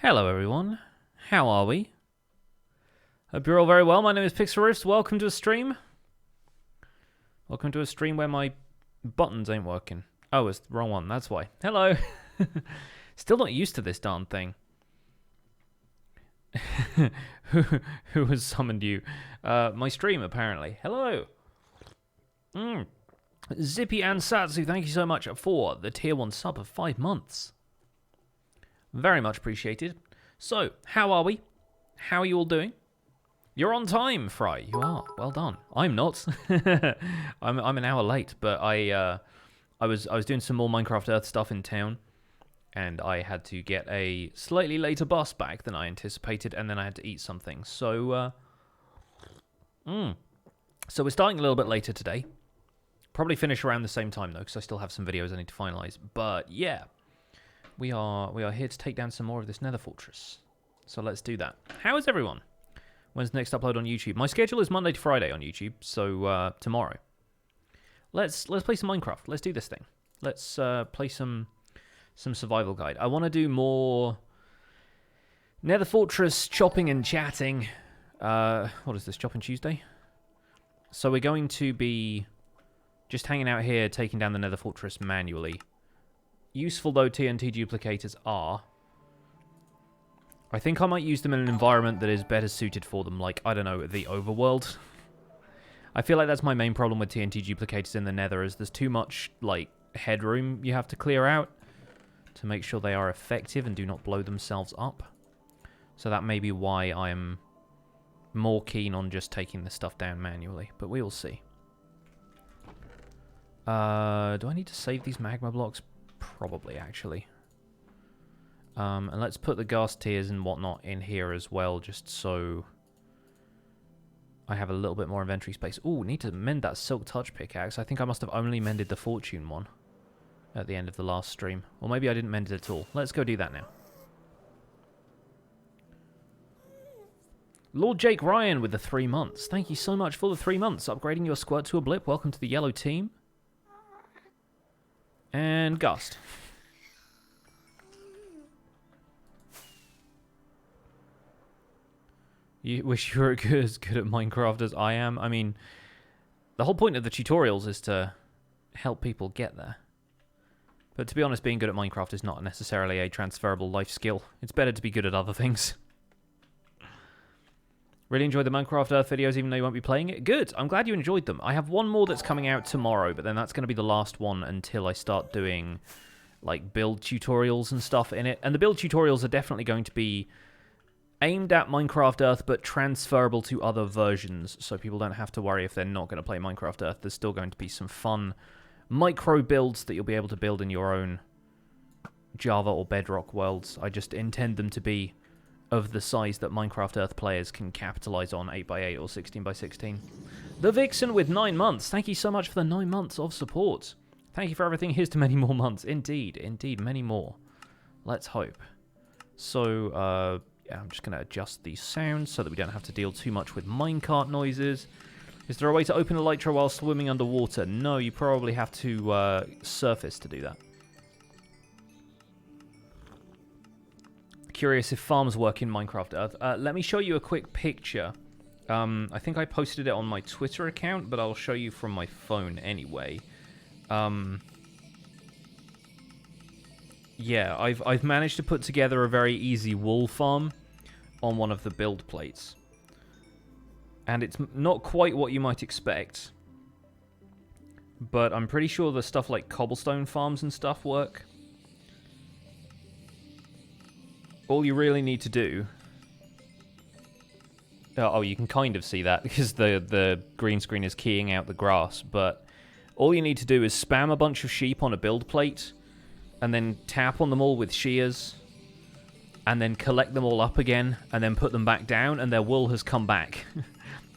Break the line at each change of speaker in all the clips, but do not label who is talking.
Hello everyone, how are we? Hope you're all very well. My name is Pixelrift. Welcome to a stream. Welcome to a stream where my buttons ain't working. Oh, it's the wrong one, that's why. Hello. Still not used to this darn thing. Who has summoned you? My stream, apparently. Hello. Zippy and Satsu, thank you so much for the tier 1 sub of 5 months. Very much appreciated. So, how are we? How are you all doing? You're on time, Fry. You are. Well done. I'm not. I'm an hour late, but I was doing some more Minecraft Earth stuff in town, and I had to get a slightly later bus back than I anticipated, and then I had to eat something. So, so we're starting a little bit later today. Probably finish around the same time though, because I still have some videos I need to finalize. But yeah. We are here to take down some more of this Nether Fortress. So let's do that. How is everyone? When's the next upload on YouTube? My schedule is Monday to Friday on YouTube, so tomorrow. Let's play some Minecraft. Let's do this thing. Let's play some survival guide. I want to do more Nether Fortress chopping and chatting. What is this, Chopping Tuesday? So we're going to be just hanging out here, taking down the Nether Fortress manually. Useful though TNT duplicators are, I think I might use them in an environment that is better suited for them, like, I don't know, the overworld. I feel like that's my main problem with TNT duplicators in the Nether, is there's too much, like, headroom you have to clear out to make sure they are effective and do not blow themselves up. So that may be why I'm more keen on just taking this stuff down manually, but we will see. Do I need to save these magma blocks? Probably, actually. And let's put the ghast tears and whatnot in here as well, just so I have a little bit more inventory space. Ooh, need to mend that silk touch pickaxe. I think I must have only mended the fortune one at the end of the last stream. Or maybe I didn't mend it at all. Let's go do that now. Lord Jake Ryan with the 3 months. Thank you so much for the 3 months. Upgrading your squirt to a blip. Welcome to the yellow team. And Gust. You wish you were as good at Minecraft as I am? I mean, the whole point of the tutorials is to help people get there. But to be honest, being good at Minecraft is not necessarily a transferable life skill. It's better to be good at other things. Really enjoyed the Minecraft Earth videos, even though you won't be playing it. Good, I'm glad you enjoyed them. I have one more that's coming out tomorrow, but then that's going to be the last one until I start doing, like, build tutorials and stuff in it. And the build tutorials are definitely going to be aimed at Minecraft Earth, but transferable to other versions, so people don't have to worry if they're not going to play Minecraft Earth. There's still going to be some fun micro builds that you'll be able to build in your own Java or Bedrock worlds. I just intend them to be of the size that Minecraft Earth players can capitalize on, 8x8 or 16x16. The Vixen with 9 months. Thank you so much for the 9 months of support. Thank you for everything. Here's to many more months. Indeed, indeed, many more. Let's hope. So, yeah, I'm just going to adjust these sounds so that we don't have to deal too much with minecart noises. Is there a way to open Elytra while swimming underwater? No, you probably have to surface to do that. Curious if farms work in Minecraft Earth. Let me show you a quick picture. I think I posted it on my Twitter account, but I'll show you from my phone anyway. Yeah, I've managed to put together a very easy wool farm on one of the build plates. And it's not quite what you might expect. But I'm pretty sure the stuff like cobblestone farms and stuff work. All you really need to do... Oh, you can kind of see that because the green screen is keying out the grass, but all you need to do is spam a bunch of sheep on a build plate and then tap on them all with shears and then collect them all up again and then put them back down and their wool has come back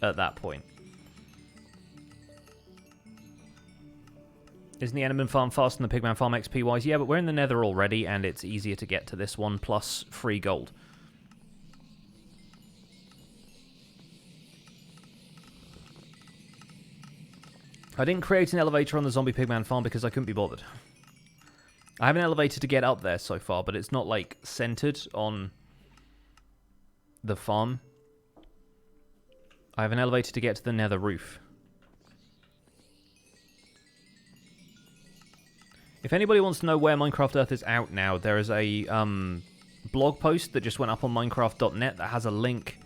at that point. Isn't the Enderman farm faster than the Pigman farm XP-wise? Yeah, but we're in the Nether already, and it's easier to get to this one, plus free gold. I didn't create an elevator on the Zombie Pigman farm because I couldn't be bothered. I have an elevator to get up there so far, but it's not, like, centered on the farm. I have an elevator to get to the nether roof. If anybody wants to know where Minecraft Earth is out now, there is a blog post that just went up on Minecraft.net that has a link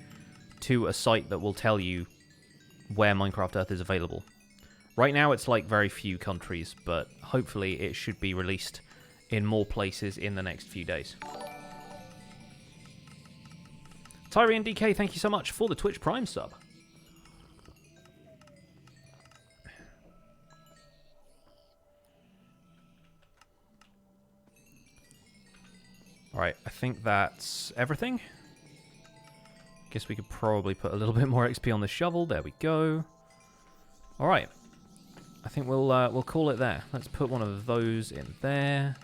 to a site that will tell you where Minecraft Earth is available. Right now it's like very few countries, but hopefully it should be released in more places in the next few days. Tyrian DK, thank you so much for the Twitch Prime sub. Alright, I think that's everything. Guess we could probably put a little bit more XP on the shovel. There we go. Alright. I think we'll call it there. Let's put one of those in there.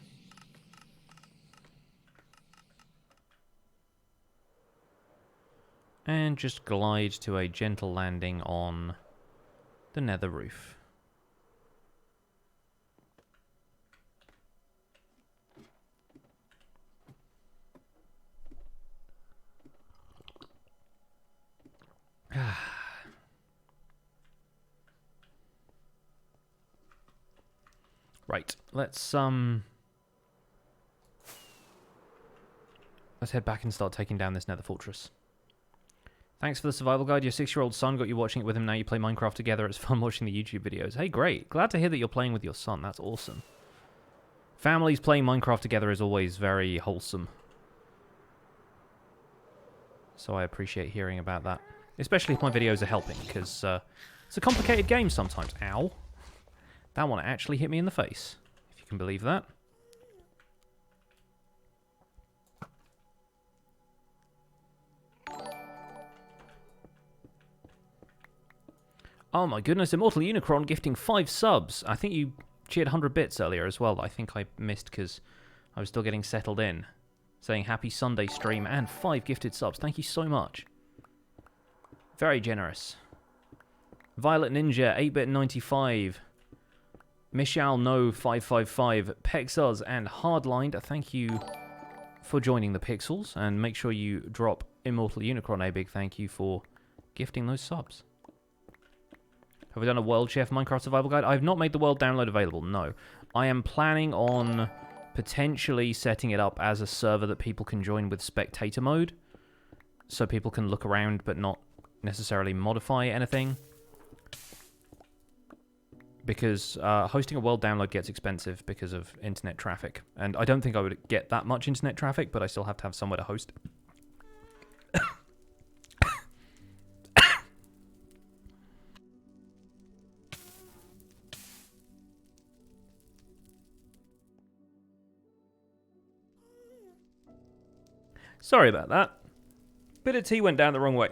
And just glide to a gentle landing on the nether roof. Right, let's head back and start taking down this nether fortress. Thanks for the survival guide. Your 6-year-old son got you watching it with him. Now you play Minecraft together. It's fun watching the YouTube videos. Hey, great. Glad to hear that you're playing with your son. That's awesome. Families playing Minecraft together is always very wholesome. So I appreciate hearing about that. Especially if my videos are helping, because it's a complicated game sometimes. Ow. That one actually hit me in the face, if you can believe that. Oh my goodness, Immortal Unicron gifting 5 subs. I think you cheered 100 bits earlier as well. I think I missed because I was still getting settled in. Saying happy Sunday stream and 5 gifted subs. Thank you so much. Very generous. Violet Ninja, 8bit95. Michelle No 555, Pexuz, and Hardlined. Thank you for joining the Pixels, and make sure you drop Immortal Unicron a big thank you for gifting those subs. Have we done a World Chef Minecraft Survival Guide? I've not made the world download available, no. I am planning on potentially setting it up as a server that people can join with spectator mode, so people can look around but not necessarily modify anything. Because hosting a world download gets expensive because of internet traffic. And I don't think I would get that much internet traffic, but I still have to have somewhere to host. Sorry about that. Bit of tea went down the wrong way.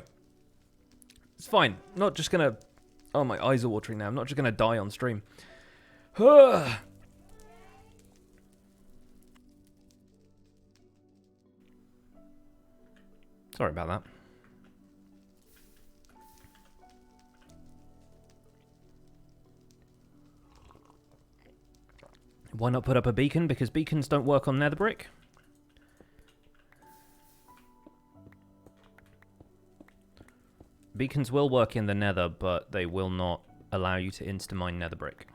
It's fine. I'm not just gonna... Oh, my eyes are watering now. I'm not just gonna die on stream. Sorry about that. Why not put up a beacon? Because beacons don't work on nether brick. Beacons will work in the nether, but they will not allow you to insta-mine nether brick.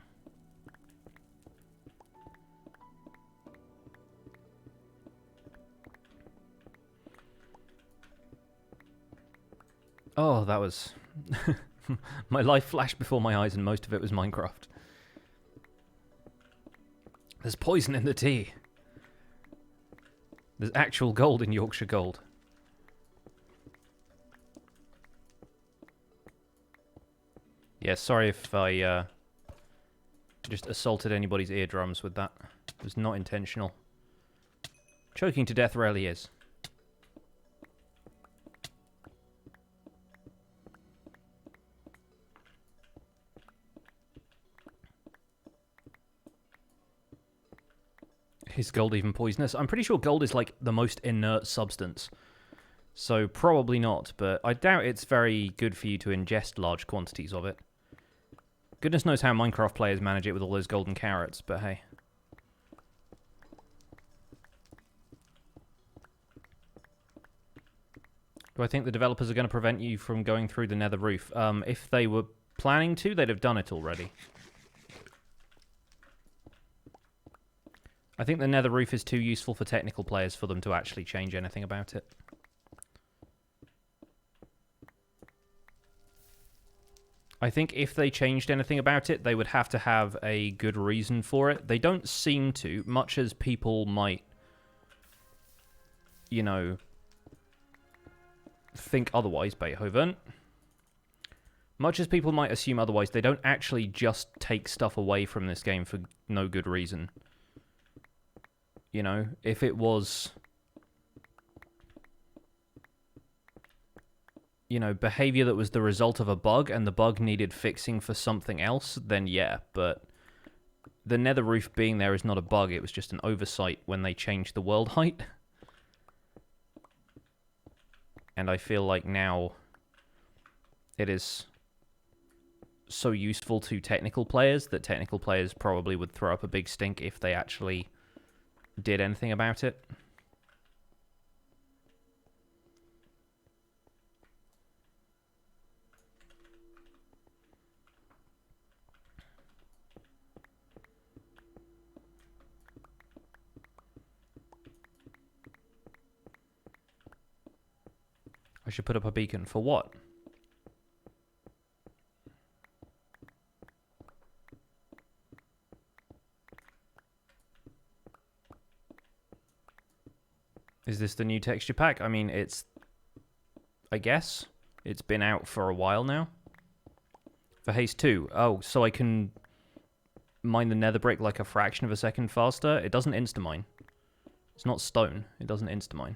Oh, that was... My life flashed before my eyes and most of it was Minecraft. There's poison in the tea. There's actual gold in Yorkshire Gold. Yeah, sorry if I just assaulted anybody's eardrums with that. It was not intentional. Choking to death rarely is. Is gold even poisonous? I'm pretty sure gold is like the most inert substance. So probably not, but I doubt it's very good for you to ingest large quantities of it. Goodness knows how Minecraft players manage it with all those golden carrots, but hey. Do I think the developers are going to prevent you from going through the nether roof? If they were planning to, they'd have done it already. I think the nether roof is too useful for technical players for them to actually change anything about it. I think if they changed anything about it, they would have to have a good reason for it. They don't seem to, much as people might, you know, think otherwise, Beethoven. Much as people might assume otherwise, they don't actually just take stuff away from this game for no good reason. You know, if it was, you know, behavior that was the result of a bug and the bug needed fixing for something else, then yeah, but the nether roof being there is not a bug, it was just an oversight when they changed the world height. And I feel like now it is so useful to technical players that technical players probably would throw up a big stink if they actually did anything about it. I should put up a beacon for what? Is this the new texture pack? I mean, I guess. It's been out for a while now. For Haste 2. Oh, so I can mine the nether brick like a fraction of a second faster? It doesn't insta-mine. It's not stone. It doesn't insta-mine.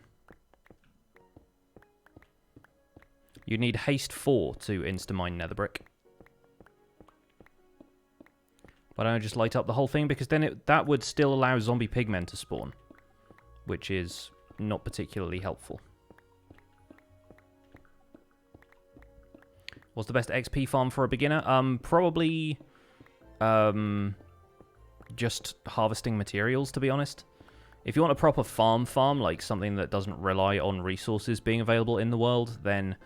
You need Haste 4 to insta-mine nether brick. Why don't I just light up the whole thing? Because then that would still allow zombie pigmen to spawn. Which is not particularly helpful. What's the best XP farm for a beginner? Probably just harvesting materials, to be honest. If you want a proper farm, like something that doesn't rely on resources being available in the world, then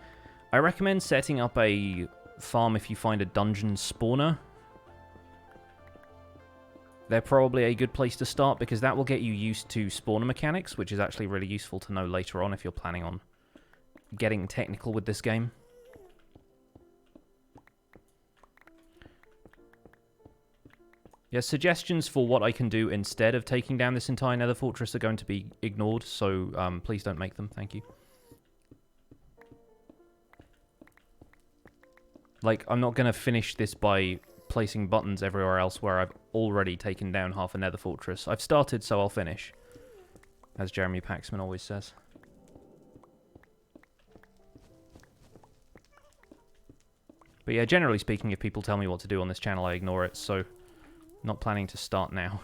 I recommend setting up a farm if you find a dungeon spawner. They're probably a good place to start because that will get you used to spawner mechanics, which is actually really useful to know later on if you're planning on getting technical with this game. Yeah, suggestions for what I can do instead of taking down this entire nether fortress are going to be ignored, so please don't make them, thank you. Like, I'm not going to finish this by placing buttons everywhere else where I've already taken down half a nether fortress. I've started, so I'll finish, as Jeremy Paxman always says. But yeah, generally speaking, if people tell me what to do on this channel, I ignore it, so not planning to start now.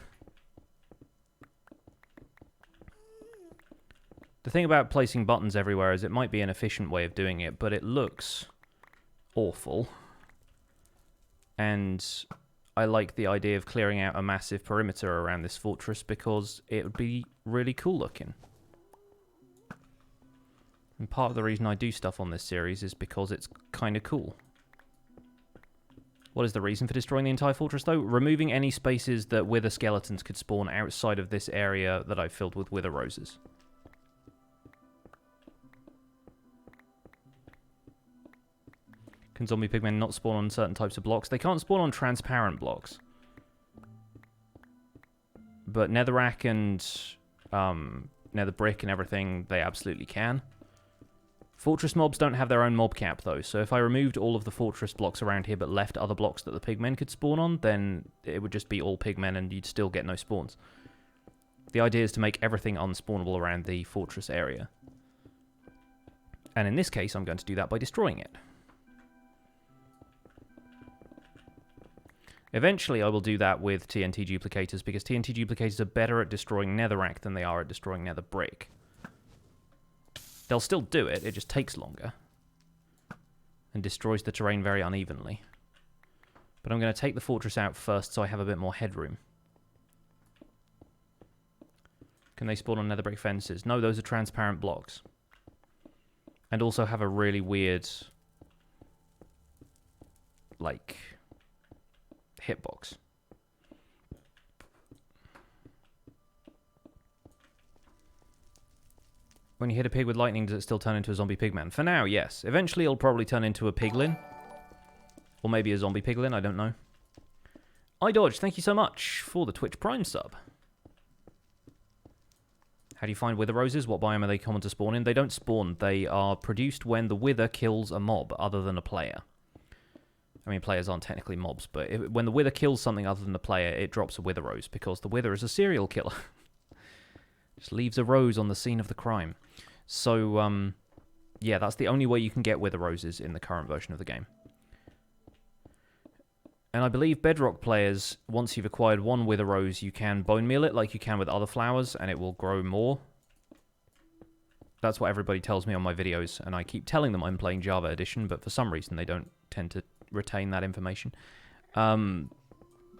The thing about placing buttons everywhere is it might be an efficient way of doing it, but it looks awful. And I like the idea of clearing out a massive perimeter around this fortress because it would be really cool looking. And part of the reason I do stuff on this series is because it's kind of cool. What is the reason for destroying the entire fortress, though? Removing any spaces that wither skeletons could spawn outside of this area that I've filled with wither roses. Can zombie pigmen not spawn on certain types of blocks? They can't spawn on transparent blocks. But netherrack and nether brick and everything, they absolutely can. Fortress mobs don't have their own mob cap, though, so if I removed all of the fortress blocks around here but left other blocks that the pigmen could spawn on, then it would just be all pigmen and you'd still get no spawns. The idea is to make everything unspawnable around the fortress area. And in this case, I'm going to do that by destroying it. Eventually, I will do that with TNT duplicators, because TNT duplicators are better at destroying netherrack than they are at destroying nether brick. They'll still do it, it just takes longer. And destroys the terrain very unevenly. But I'm going to take the fortress out first so I have a bit more headroom. Can they spawn on nether brick fences? No, those are transparent blocks. And also have a really weird, like, hitbox. When you hit a pig with lightning, does it still turn into a zombie pigman? For now, yes. Eventually, it'll probably turn into a piglin. Or maybe a zombie piglin, I don't know. iDodge, thank you so much for the Twitch Prime sub. How do you find wither roses? What biome are they common to spawn in? They don't spawn. They are produced when the wither kills a mob other than a player. I mean, players aren't technically mobs, but when the wither kills something other than the player, it drops a wither rose, because the wither is a serial killer. Just leaves a rose on the scene of the crime. So, yeah, that's the only way you can get wither roses in the current version of the game. And I believe Bedrock players, once you've acquired one wither rose, you can bone meal it like you can with other flowers, and it will grow more. That's what everybody tells me on my videos, and I keep telling them I'm playing Java Edition, but for some reason they don't tend to retain that information. But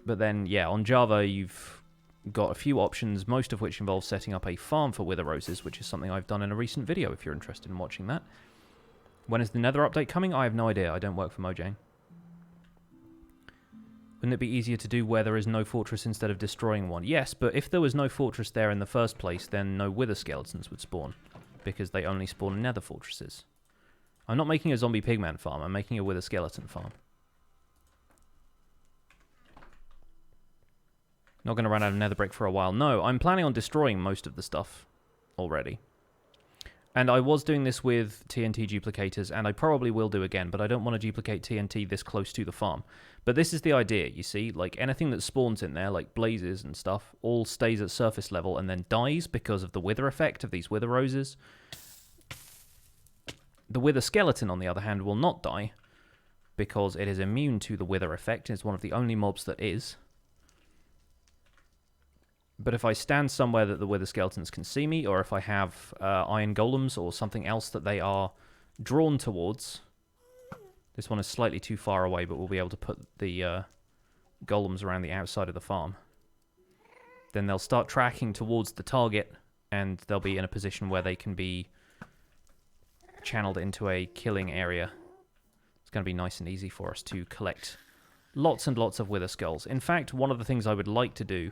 then, yeah, on Java you've got a few options, most of which involve setting up a farm for wither roses, which is something I've done in a recent video if you're interested in watching that. When is the Nether update coming? I have no idea. I don't work for Mojang. Wouldn't it be easier to do where there is no fortress instead of destroying one? Yes, but if there was no fortress there in the first place, then no wither skeletons would spawn, because they only spawn in nether fortresses. I'm not making a zombie pigman farm, I'm making a wither skeleton farm. Not going to run out of nether brick for a while. No, I'm planning on destroying most of the stuff already. And I was doing this with TNT duplicators, and I probably will do again, but I don't want to duplicate TNT this close to the farm. But this is the idea, you see? Like, anything that spawns in there, like blazes and stuff, all stays at surface level and then dies because of the wither effect of these wither roses. The wither skeleton, on the other hand, will not die, because it is immune to the wither effect. It's one of the only mobs that is. But if I stand somewhere that the wither skeletons can see me, or if I have iron golems or something else that they are drawn towards... This one is slightly too far away, but we'll be able to put the golems around the outside of the farm. Then they'll start tracking towards the target, and they'll be in a position where they can be channeled into a killing area. It's going to be nice and easy for us to collect lots and lots of wither skulls. In fact, one of the things I would like to do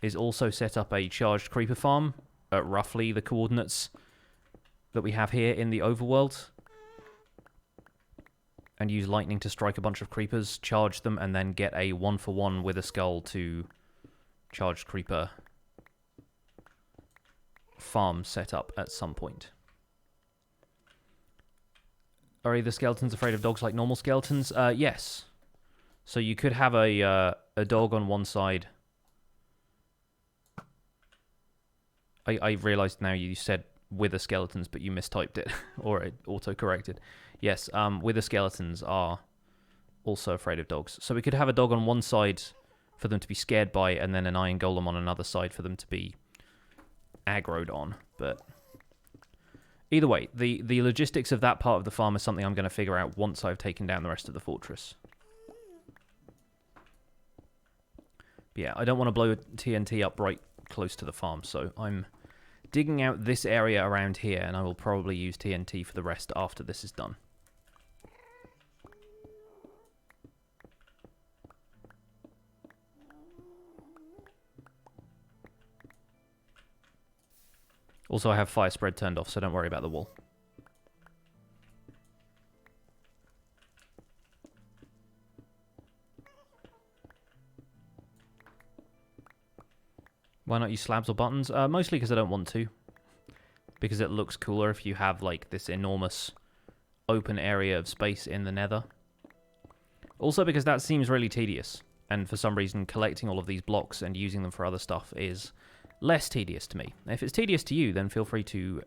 is also set up a charged creeper farm at roughly the coordinates that we have here in the overworld, and use lightning to strike a bunch of creepers, charge them, and then get a 1-for-1 wither skull to charged creeper farm set up at some point. Are either skeletons afraid of dogs like normal skeletons? Yes. So you could have a dog on one side. I realised now you said wither skeletons, but you mistyped it, or it auto-corrected. Yes, wither skeletons are also afraid of dogs. So we could have a dog on one side for them to be scared by, and then an iron golem on another side for them to be aggroed on. But either way, the logistics of that part of the farm is something I'm going to figure out once I've taken down the rest of the fortress. But yeah, I don't want to blow TNT up right close to the farm, so I'm digging out this area around here, and I will probably use TNT for the rest after this is done. Also, I have fire spread turned off, so don't worry about the wall. Why not use slabs or buttons? Mostly because I don't want to. Because it looks cooler if you have, like, this enormous open area of space in the nether. Also because that seems really tedious. And for some reason, collecting all of these blocks and using them for other stuff is less tedious to me. If it's tedious to you, then feel free to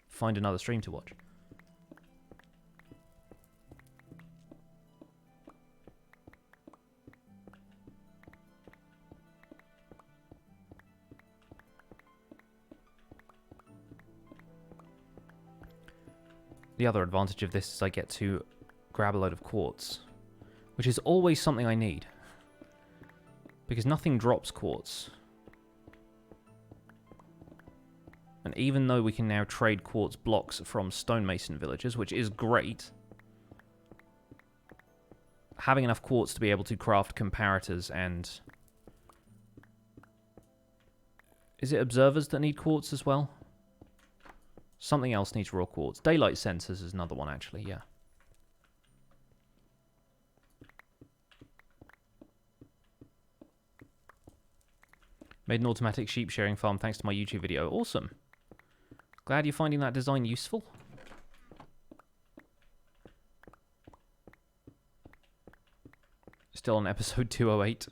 find another stream to watch. The other advantage of this is I get to grab a load of quartz, which is always something I need, because nothing drops quartz. And even though we can now trade quartz blocks from stonemason villagers, which is great, having enough quartz to be able to craft comparators and... Is it observers that need quartz as well? Something else needs raw quartz. Daylight sensors is another one, actually, yeah. Made an automatic sheep shearing farm thanks to my YouTube video. Awesome. Glad you're finding that design useful. Still on episode 208.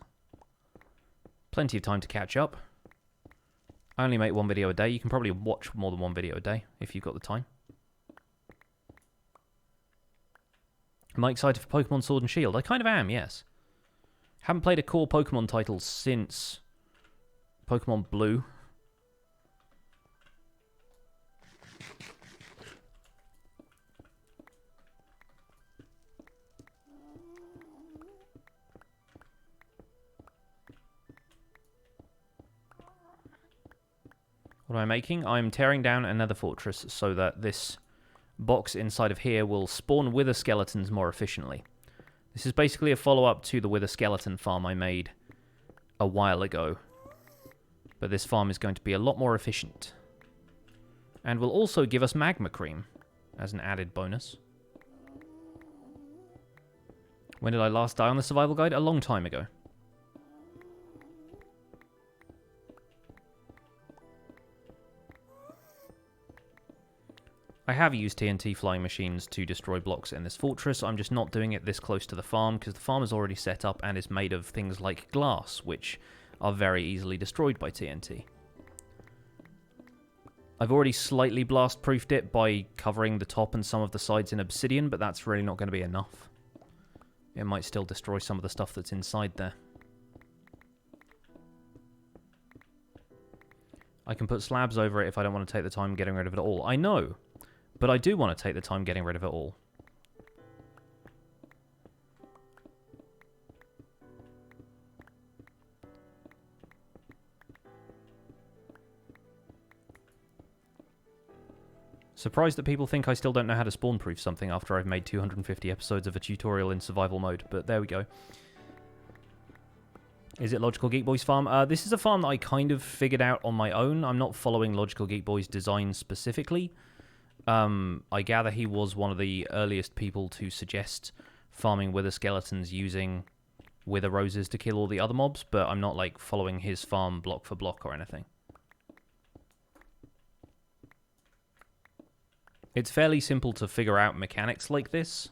Plenty of time to catch up. I only make one video a day. You can probably watch more than one video a day if you've got the time. Am I excited for Pokemon Sword and Shield? I kind of am, yes. Haven't played a core Pokemon title since Pokemon Blue. What am I making? I'm tearing down another fortress so that this box inside of here will spawn wither skeletons more efficiently. This is basically a follow-up to the wither skeleton farm I made a while ago. But this farm is going to be a lot more efficient. And will also give us magma cream as an added bonus. When did I last die on the survival guide? A long time ago. I have used TNT flying machines to destroy blocks in this fortress. I'm just not doing it this close to the farm because the farm is already set up and is made of things like glass, which are very easily destroyed by TNT. I've already slightly blast-proofed it by covering the top and some of the sides in obsidian, but that's really not going to be enough. It might still destroy some of the stuff that's inside there. I can put slabs over it if I don't want to take the time getting rid of it all. I know, but I do want to take the time getting rid of it all. Surprised that people think I still don't know how to spawn-proof something after I've made 250 episodes of a tutorial in survival mode, but there we go. Is it Logical Geek Boy's farm? This is a farm that I kind of figured out on my own. I'm not following Logical Geek Boy's design specifically. I gather he was one of the earliest people to suggest farming wither skeletons using wither roses to kill all the other mobs, but I'm not like following his farm block for block or anything. It's fairly simple to figure out mechanics like this.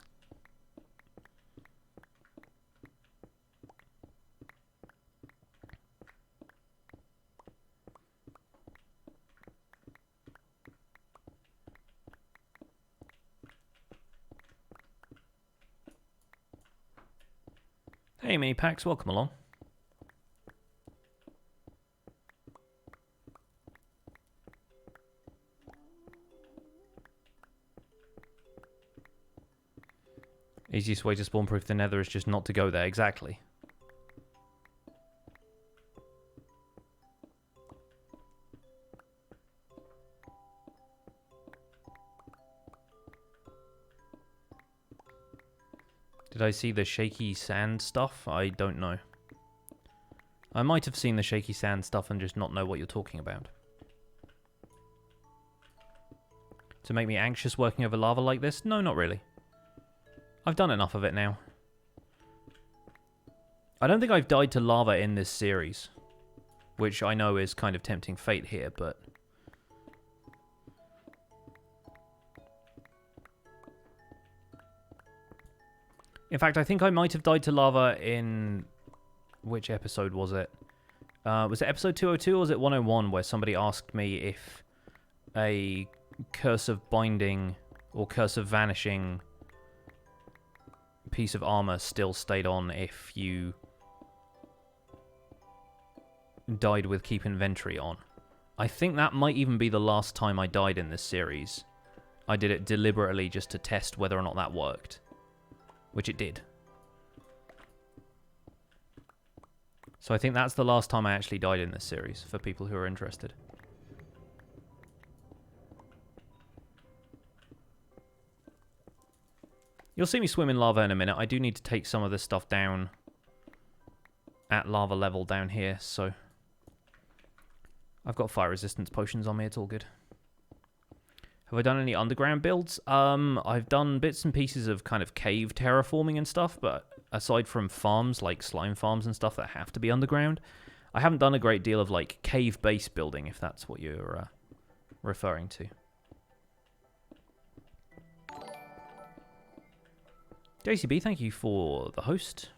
Hey, Mini Pax, welcome along. Easiest way to spawn-proof the nether is just not to go there, exactly. Did I see the shaky sand stuff? I don't know. I might have seen the shaky sand stuff and just not know what you're talking about. To make me anxious working over lava like this? No, not really. I've done enough of it now. I don't think I've died to lava in this series, which I know is kind of tempting fate here, but... In fact, I think I might have died to lava in... Which episode was it? Was it episode 202 or was it 101 where somebody asked me if a Curse of Binding or Curse of Vanishing piece of armor still stayed on if you died with Keep Inventory on. I think that might even be the last time I died in this series. I did it deliberately just to test whether or not that worked. Which it did. So I think that's the last time I actually died in this series, for people who are interested. You'll see me swim in lava in a minute. I do need to take some of this stuff down at lava level down here, so I've got fire resistance potions on me. It's all good. Have I done any underground builds? I've done bits and pieces of kind of cave terraforming and stuff, but aside from farms, like slime farms and stuff that have to be underground, I haven't done a great deal of, like, cave base building, if that's what you're referring to. JCB, thank you for the host.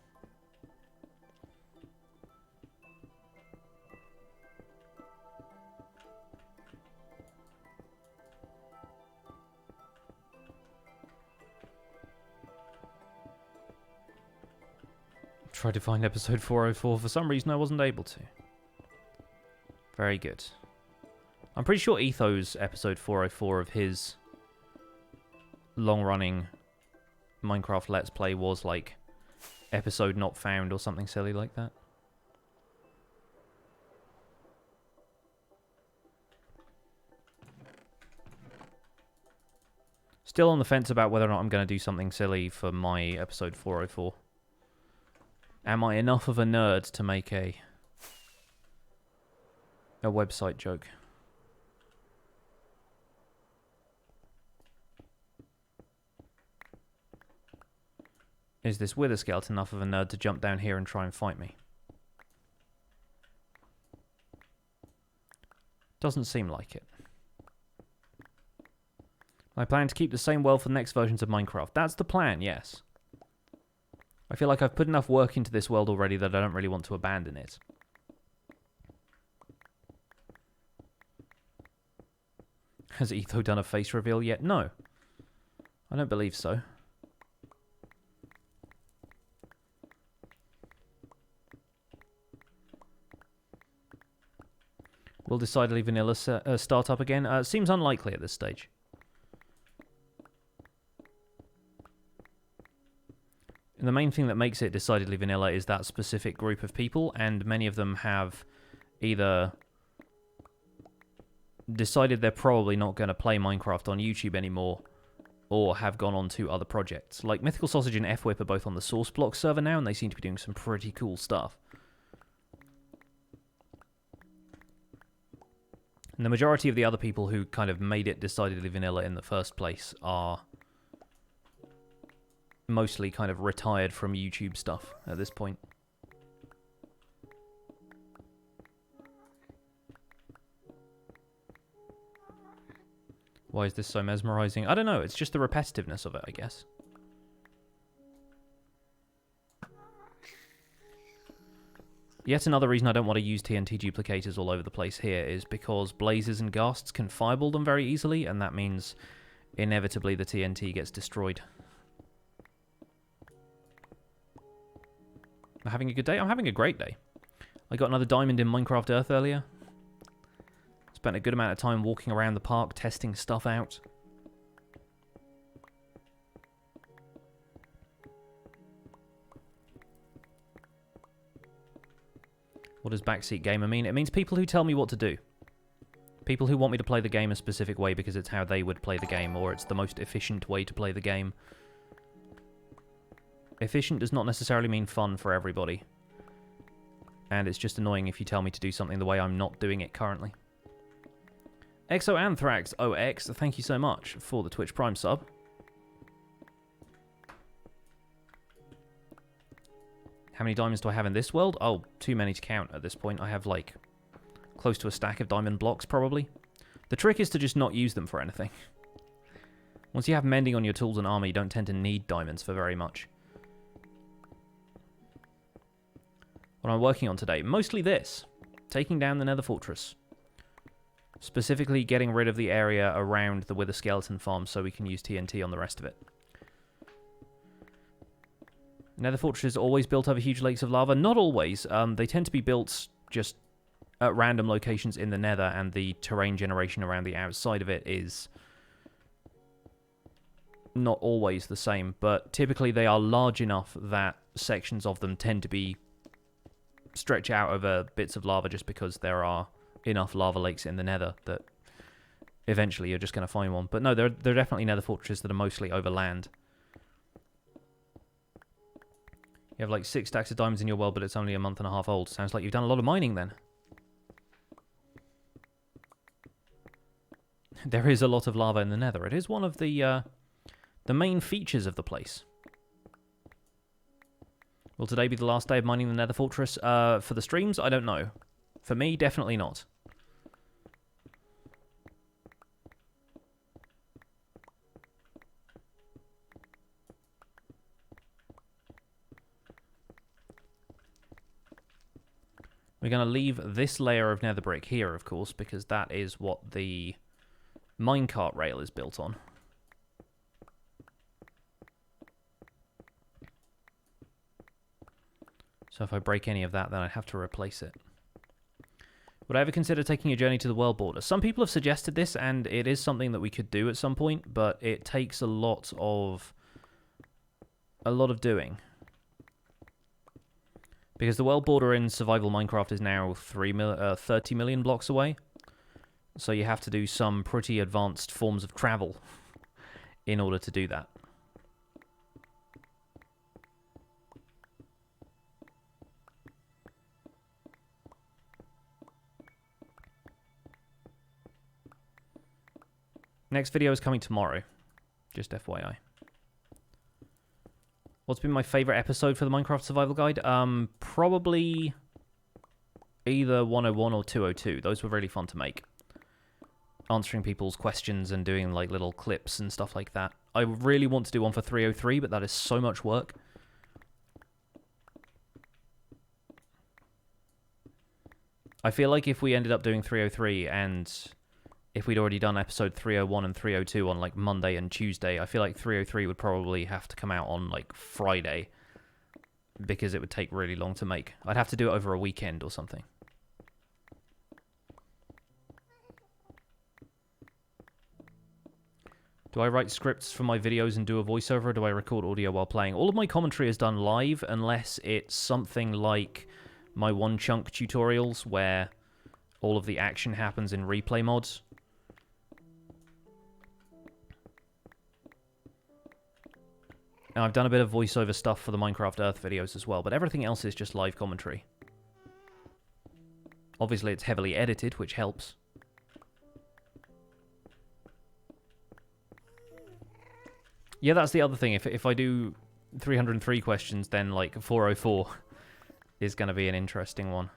Tried to find episode 404. For some reason, I wasn't able to. Very good. I'm pretty sure Etho's episode 404 of his long-running Minecraft Let's Play was, like, episode not found or something silly like that. Still on the fence about whether or not I'm going to do something silly for my episode 404. Am I enough of a nerd to make a website joke? Is this Wither Skeleton enough of a nerd to jump down here and try and fight me? Doesn't seem like it. I plan to keep the same world for the next versions of Minecraft. That's the plan, yes. I feel like I've put enough work into this world already that I don't really want to abandon it. Has Etho done a face reveal yet? No. I don't believe so. Will Decidedly Vanilla start up again? Seems unlikely at this stage. And the main thing that makes it decidedly vanilla is that specific group of people, and many of them have either decided they're probably not going to play Minecraft on YouTube anymore, or have gone on to other projects. Like Mythical Sausage and FWhip are both on the Source Block server now, and they seem to be doing some pretty cool stuff. And the majority of the other people who kind of made it decidedly vanilla in the first place are mostly kind of retired from YouTube stuff at this point. Why is this so mesmerizing? I don't know, it's just the repetitiveness of it, I guess. Yet another reason I don't want to use TNT duplicators all over the place here is because blazes and ghasts can fireball them very easily, and that means inevitably the TNT gets destroyed. I'm having a good day? I'm having a great day. I got another diamond in Minecraft Earth earlier. Spent a good amount of time walking around the park, testing stuff out. What does backseat gamer mean? It means people who tell me what to do. People who want me to play the game a specific way because it's how they would play the game, or it's the most efficient way to play the game. Efficient does not necessarily mean fun for everybody. And it's just annoying if you tell me to do something the way I'm not doing it currently. Exoanthrax OX, thank you so much for the Twitch Prime sub. How many diamonds do I have in this world? Oh, too many to count at this point. I have, like, close to a stack of diamond blocks, probably. The trick is to just not use them for anything. Once you have mending on your tools and armor, you don't tend to need diamonds for very much. What I'm working on today, mostly this. Taking down the Nether Fortress. Specifically getting rid of the area around the Wither Skeleton farm so we can use TNT on the rest of it. Nether Fortresses always built over huge lakes of lava? Not always. They tend to be built just at random locations in the Nether, and the terrain generation around the outside of it is not always the same, but typically they are large enough that sections of them tend to be stretch out over bits of lava just because there are enough lava lakes in the Nether that eventually you're just going to find one. But no, there are definitely Nether Fortresses that are mostly over land. You have like 6 stacks of diamonds in your well, but it's only a month and a half old. Sounds like you've done a lot of mining then. There is a lot of lava in the nether. It is one of the main features of the place. Will today be the last day of mining the nether fortress? For the streams, I don't know. For me, definitely not. We're going to leave this layer of nether brick here, of course, because that is what the minecart rail is built on. So if I break any of that, then I'd have to replace it. Would I ever consider taking a journey to the world border? Some people have suggested this, and it is something that we could do at some point, but it takes a lot of doing. Because the world border in Survival Minecraft is now 30 million blocks away. So you have to do some pretty advanced forms of travel in order to do that. Next video is coming tomorrow. Just FYI. What's been my favourite episode for the Minecraft Survival Guide? Probably either 101 or 202. Those were really fun to make. Answering people's questions and doing like little clips and stuff like that. I really want to do one for 303, but that is so much work. I feel like if we ended up doing 303 and if we'd already done episode 301 and 302 on like Monday and Tuesday, I feel like 303 would probably have to come out on like Friday because it would take really long to make. I'd have to do it over a weekend or something. Do I write scripts for my videos and do a voiceover, or do I record audio while playing? All of my commentary is done live unless it's something like my One Chunk tutorials where all of the action happens in replay mods. And I've done a bit of voiceover stuff for the Minecraft Earth videos as well, but everything else is just live commentary. Obviously, it's heavily edited, which helps. Yeah, that's the other thing. If I do 303 questions, then like 404 is going to be an interesting one.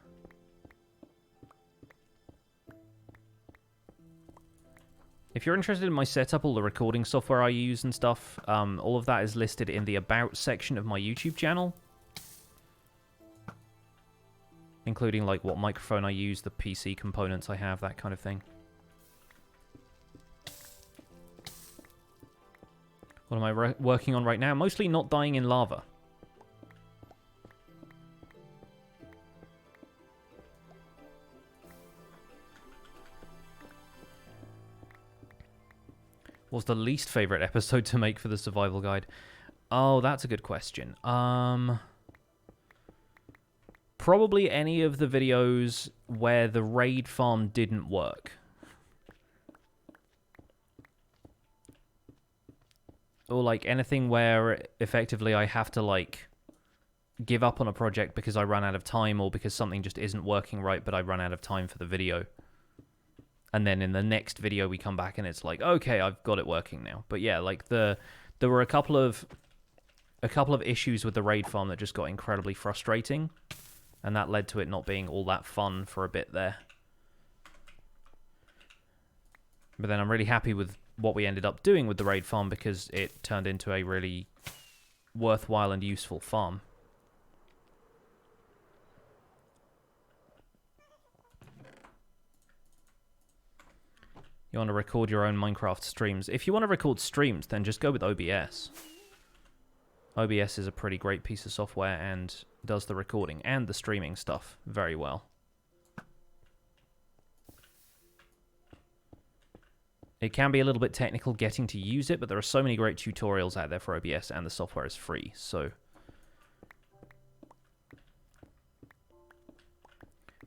If you're interested in my setup, all the recording software I use and stuff, all of that is listed in the About section of my YouTube channel. Including like what microphone I use, the PC components I have, that kind of thing. What am I working on right now? Mostly not dying in lava. What's the least favorite episode to make for the survival guide? Oh, that's a good question. Probably any of the videos where the raid farm didn't work. Or like anything where effectively I have to like give up on a project because I run out of time or because something just isn't working right, but I run out of time for the video. And then in the next video we come back and it's like, okay, I've got it working now. But yeah, like there were a couple of issues with the raid farm that just got incredibly frustrating, and that led to it not being all that fun for a bit there. But then I'm really happy with what we ended up doing with the raid farm because it turned into a really worthwhile and useful farm. You want to record your own Minecraft streams? If you want to record streams, then just go with OBS. OBS is a pretty great piece of software and does the recording and the streaming stuff very well. It can be a little bit technical getting to use it, but there are so many great tutorials out there for OBS, and the software is free, so...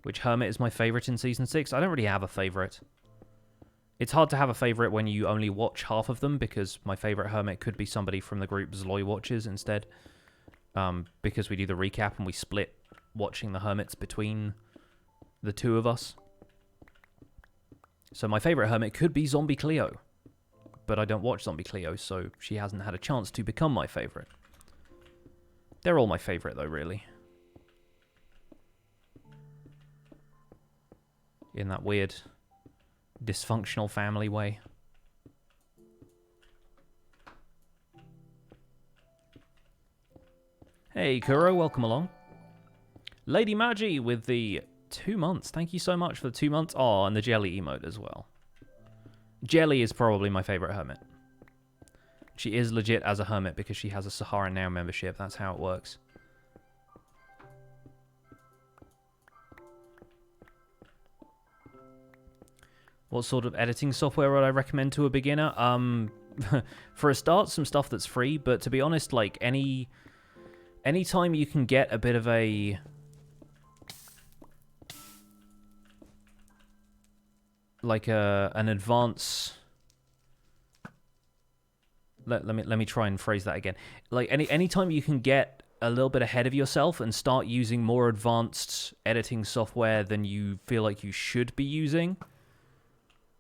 Which hermit is my favourite in Season 6? I don't really have a favourite. It's hard to have a favourite when you only watch half of them, because my favourite hermit could be somebody from the group Zloy Watches instead. because we do the recap and we split watching the hermits between the two of us. So my favourite hermit could be Zombie Cleo, but I don't watch Zombie Cleo, so she hasn't had a chance to become my favourite. They're all my favourite, though, really. In that weird, dysfunctional family way. Hey, Kuro, welcome along. Lady Magi with the 2 months. Thank you so much for the 2 months. Oh, and the Jelly emote as well. Jelly is probably my favourite hermit. She is legit as a hermit because she has a Sahara Now membership. That's how it works. What sort of editing software would I recommend to a beginner? For a start, some stuff that's free, but to be honest, like anytime you can get a bit of a an advance. Let me try and phrase that again. Like anytime you can get a little bit ahead of yourself and start using more advanced editing software than you feel like you should be using,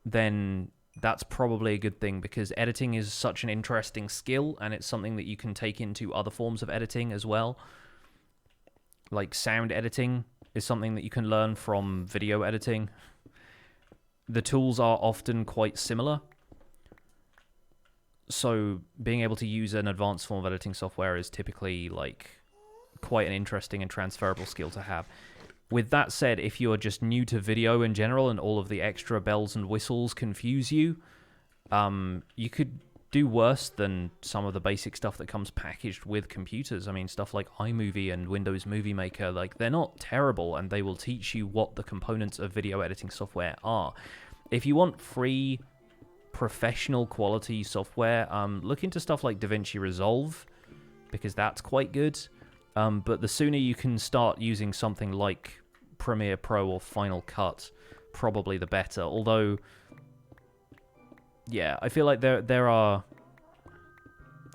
then that's probably a good thing, because editing is such an interesting skill, and it's something that you can take into other forms of editing as well. Like sound editing is something that you can learn from video editing. The tools are often quite similar. So being able to use an advanced form of editing software is typically like quite an interesting and transferable skill to have. With that said, if you're just new to video in general and all of the extra bells and whistles confuse you, you could do worse than some of the basic stuff that comes packaged with computers. I mean, stuff like iMovie and Windows Movie Maker, like, they're not terrible, and they will teach you what the components of video editing software are. If you want free, professional quality software, look into stuff like DaVinci Resolve, because that's quite good. But the sooner you can start using something like Premiere Pro or Final Cut, probably the better. Although, yeah, I feel like there are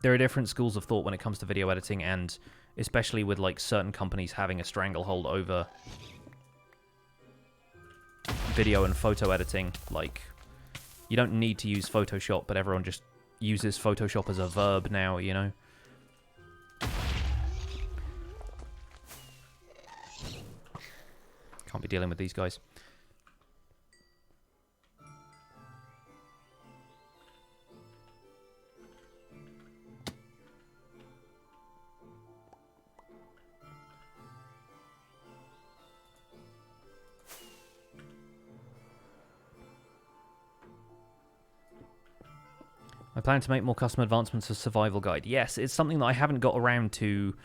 different schools of thought when it comes to video editing, and especially with like certain companies having a stranglehold over video and photo editing. Like, you don't need to use Photoshop, but everyone just uses Photoshop as a verb now, you know? Can't be dealing with these guys. I plan to make more custom advancements of Survival Guide. Yes, it's something that I haven't got around to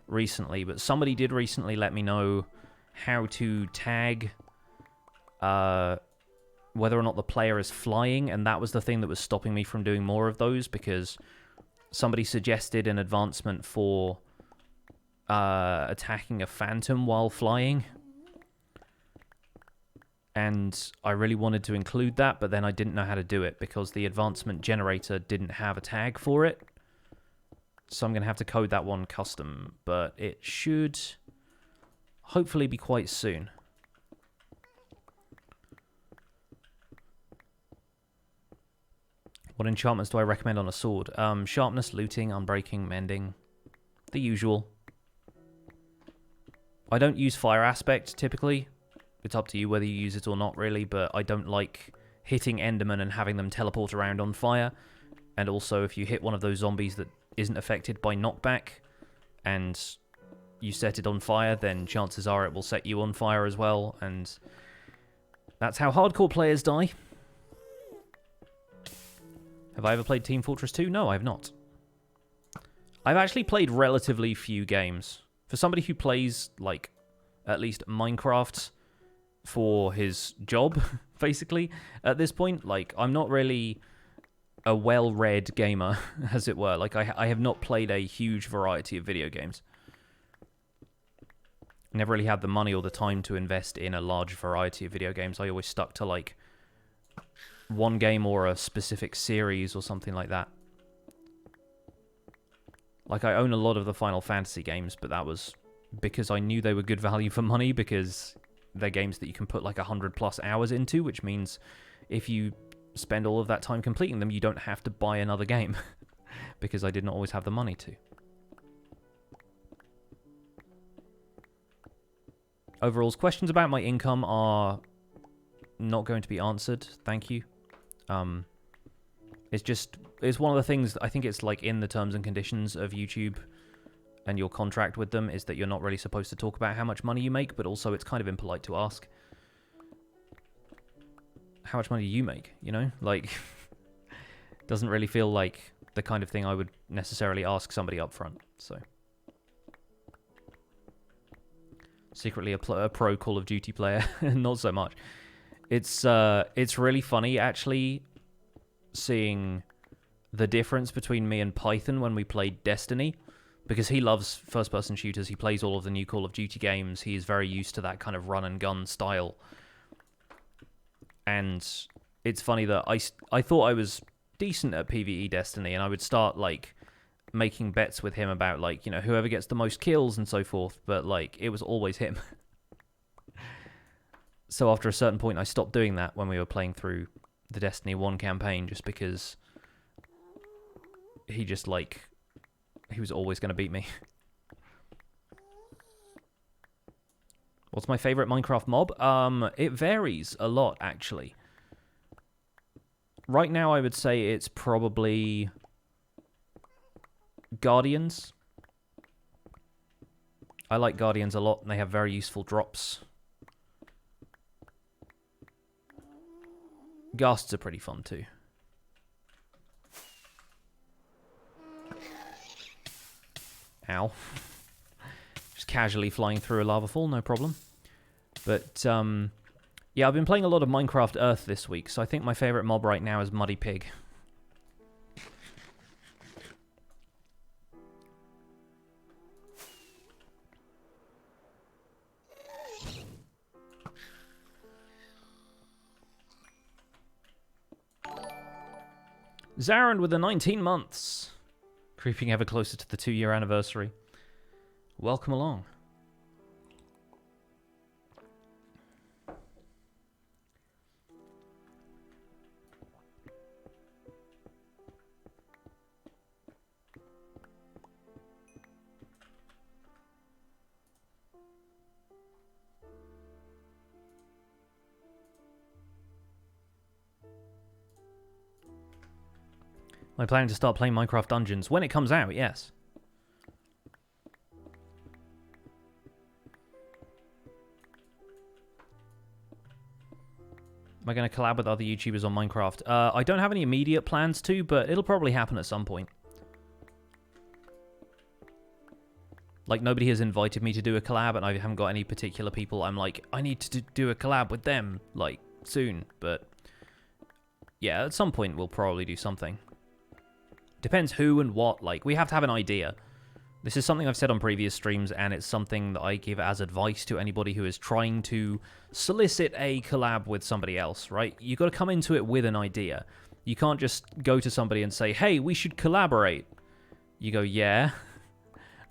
recently, but somebody did recently let me know how to tag whether or not the player is flying, and that was the thing that was stopping me from doing more of those, because somebody suggested an advancement for attacking a phantom while flying. And I really wanted to include that, but then I didn't know how to do it because the advancement generator didn't have a tag for it. So I'm going to have to code that one custom, but it should hopefully be quite soon. What enchantments do I recommend on a sword? Sharpness, looting, unbreaking, mending. The usual. I don't use fire aspect typically. It's up to you whether you use it or not, really, but I don't like hitting Endermen and having them teleport around on fire. And also, if you hit one of those zombies that isn't affected by knockback, and you set it on fire, then chances are it will set you on fire as well, and that's how hardcore players die. Have I ever played Team Fortress 2? No, I have not. I've actually played relatively few games. For somebody who plays, like, at least Minecraft for his job, basically, at this point, like, I'm not really a well-read gamer, as it were. Like, I have not played a huge variety of video games. Never really had the money or the time to invest in a large variety of video games. I always stuck to, like, one game or a specific series or something like that. Like, I own a lot of the Final Fantasy games, but that was because I knew they were good value for money, because they're games that you can put like 100+ hours into, which means if you spend all of that time completing them, you don't have to buy another game, because I didn't always have the money to. Overall's questions about my income are not going to be answered. Thank you. It's one of the things, I think it's like in the terms and conditions of YouTube and your contract with them, is that you're not really supposed to talk about how much money you make, but also it's kind of impolite to ask how much money do you make, you know? Like, doesn't really feel like the kind of thing I would necessarily ask somebody up front, so. Secretly a pro Call of Duty player, not so much. It's really funny, actually, seeing the difference between me and Python when we played Destiny, because he loves first-person shooters. He plays all of the new Call of Duty games. He is very used to that kind of run-and-gun style. And it's funny that I thought I was decent at PvE Destiny, and I would start, like, making bets with him about, like, you know, whoever gets the most kills and so forth, but, like, it was always him. So after a certain point, I stopped doing that when we were playing through the Destiny 1 campaign, just because he just, like, he was always going to beat me. What's my favorite Minecraft mob? It varies a lot, actually. Right now, I would say it's probably Guardians. I like Guardians a lot, and they have very useful drops. Ghasts are pretty fun, too. Ow. Just casually flying through a lava fall, no problem. But, yeah, I've been playing a lot of Minecraft Earth this week, so I think my favorite mob right now is Muddy Pig. Zarin with the 19 months. Creeping ever closer to the 2-year anniversary. Welcome along. I'm planning to start playing Minecraft Dungeons when it comes out, yes. Am I going to collab with other YouTubers on Minecraft? I don't have any immediate plans to, but it'll probably happen at some point. Like, nobody has invited me to do a collab, and I haven't got any particular people I'm like, I need to do a collab with them, like, soon. But, yeah, at some point we'll probably do something. Depends who and what. Like, we have to have an idea. This is something I've said on previous streams, and it's something that I give as advice to anybody who is trying to solicit a collab with somebody else, right? You got to come into it with an idea. You can't just go to somebody and say, hey, we should collaborate. You go, yeah.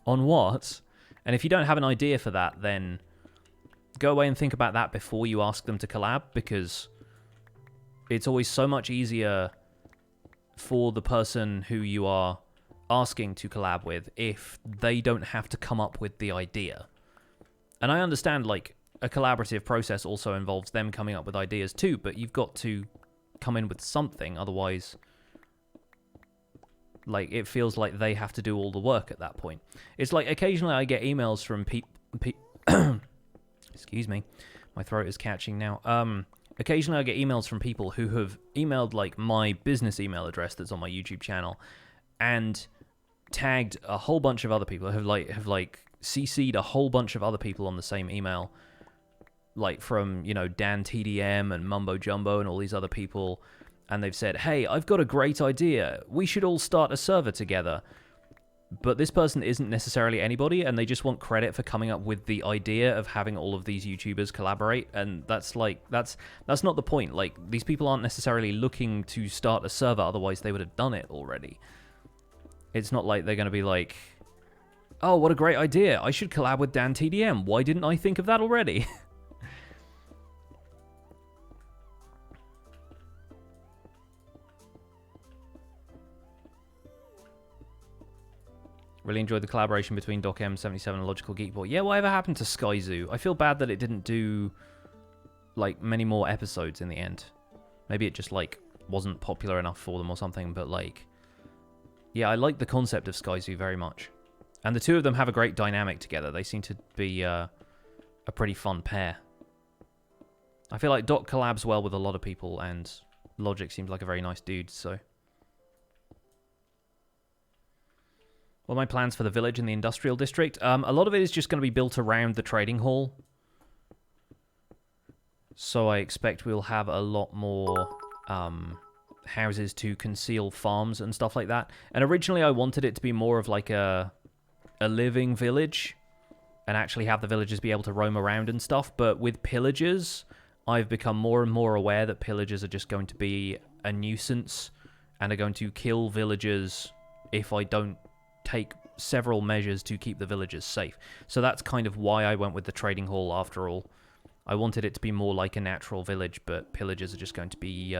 On what? And if you don't have an idea for that, then go away and think about that before you ask them to collab, because it's always so much easier for the person who you are asking to collab with if they don't have to come up with the idea. And I understand, like, a collaborative process also involves them coming up with ideas too, but you've got to come in with something, otherwise, like, it feels like they have to do all the work at that point. It's like, occasionally I get emails from excuse me, my throat is catching now. Occasionally I get emails from people who have emailed, like, my business email address that's on my YouTube channel, and tagged a whole bunch of other people, have CC'd a whole bunch of other people on the same email, like, from, you know, Dan TDM and Mumbo Jumbo and all these other people, and they've said, hey, I've got a great idea, we should all start a server together. But this person isn't necessarily anybody, and they just want credit for coming up with the idea of having all of these YouTubers collaborate, and that's like, that's not the point. Like, these people aren't necessarily looking to start a server, otherwise they would have done it already. It's not like they're going to be like, oh, what a great idea. I should collab with Dan TDM. Why didn't I think of that already? Really enjoyed the collaboration between Doc M77 and Logical Geekboy. Yeah, whatever happened to Sky Zoo? I feel bad that it didn't do, like, many more episodes in the end. Maybe it just, like, wasn't popular enough for them or something, but, like... Yeah, I like the concept of Sky Zoo very much. And the two of them have a great dynamic together. They seem to be a pretty fun pair. I feel like Doc collabs well with a lot of people, and Logic seems like a very nice dude, so... What are my plans for the village in the industrial district? A lot of it is just going to be built around the trading hall. So I expect we'll have a lot more houses to conceal farms and stuff like that. And originally I wanted it to be more of like a living village and actually have the villagers be able to roam around and stuff. But with pillagers, I've become more and more aware that pillagers are just going to be a nuisance and are going to kill villagers if I don't take several measures to keep the villagers safe. So that's kind of why I went with the trading hall after all. I wanted it to be more like a natural village, but pillagers are just going to be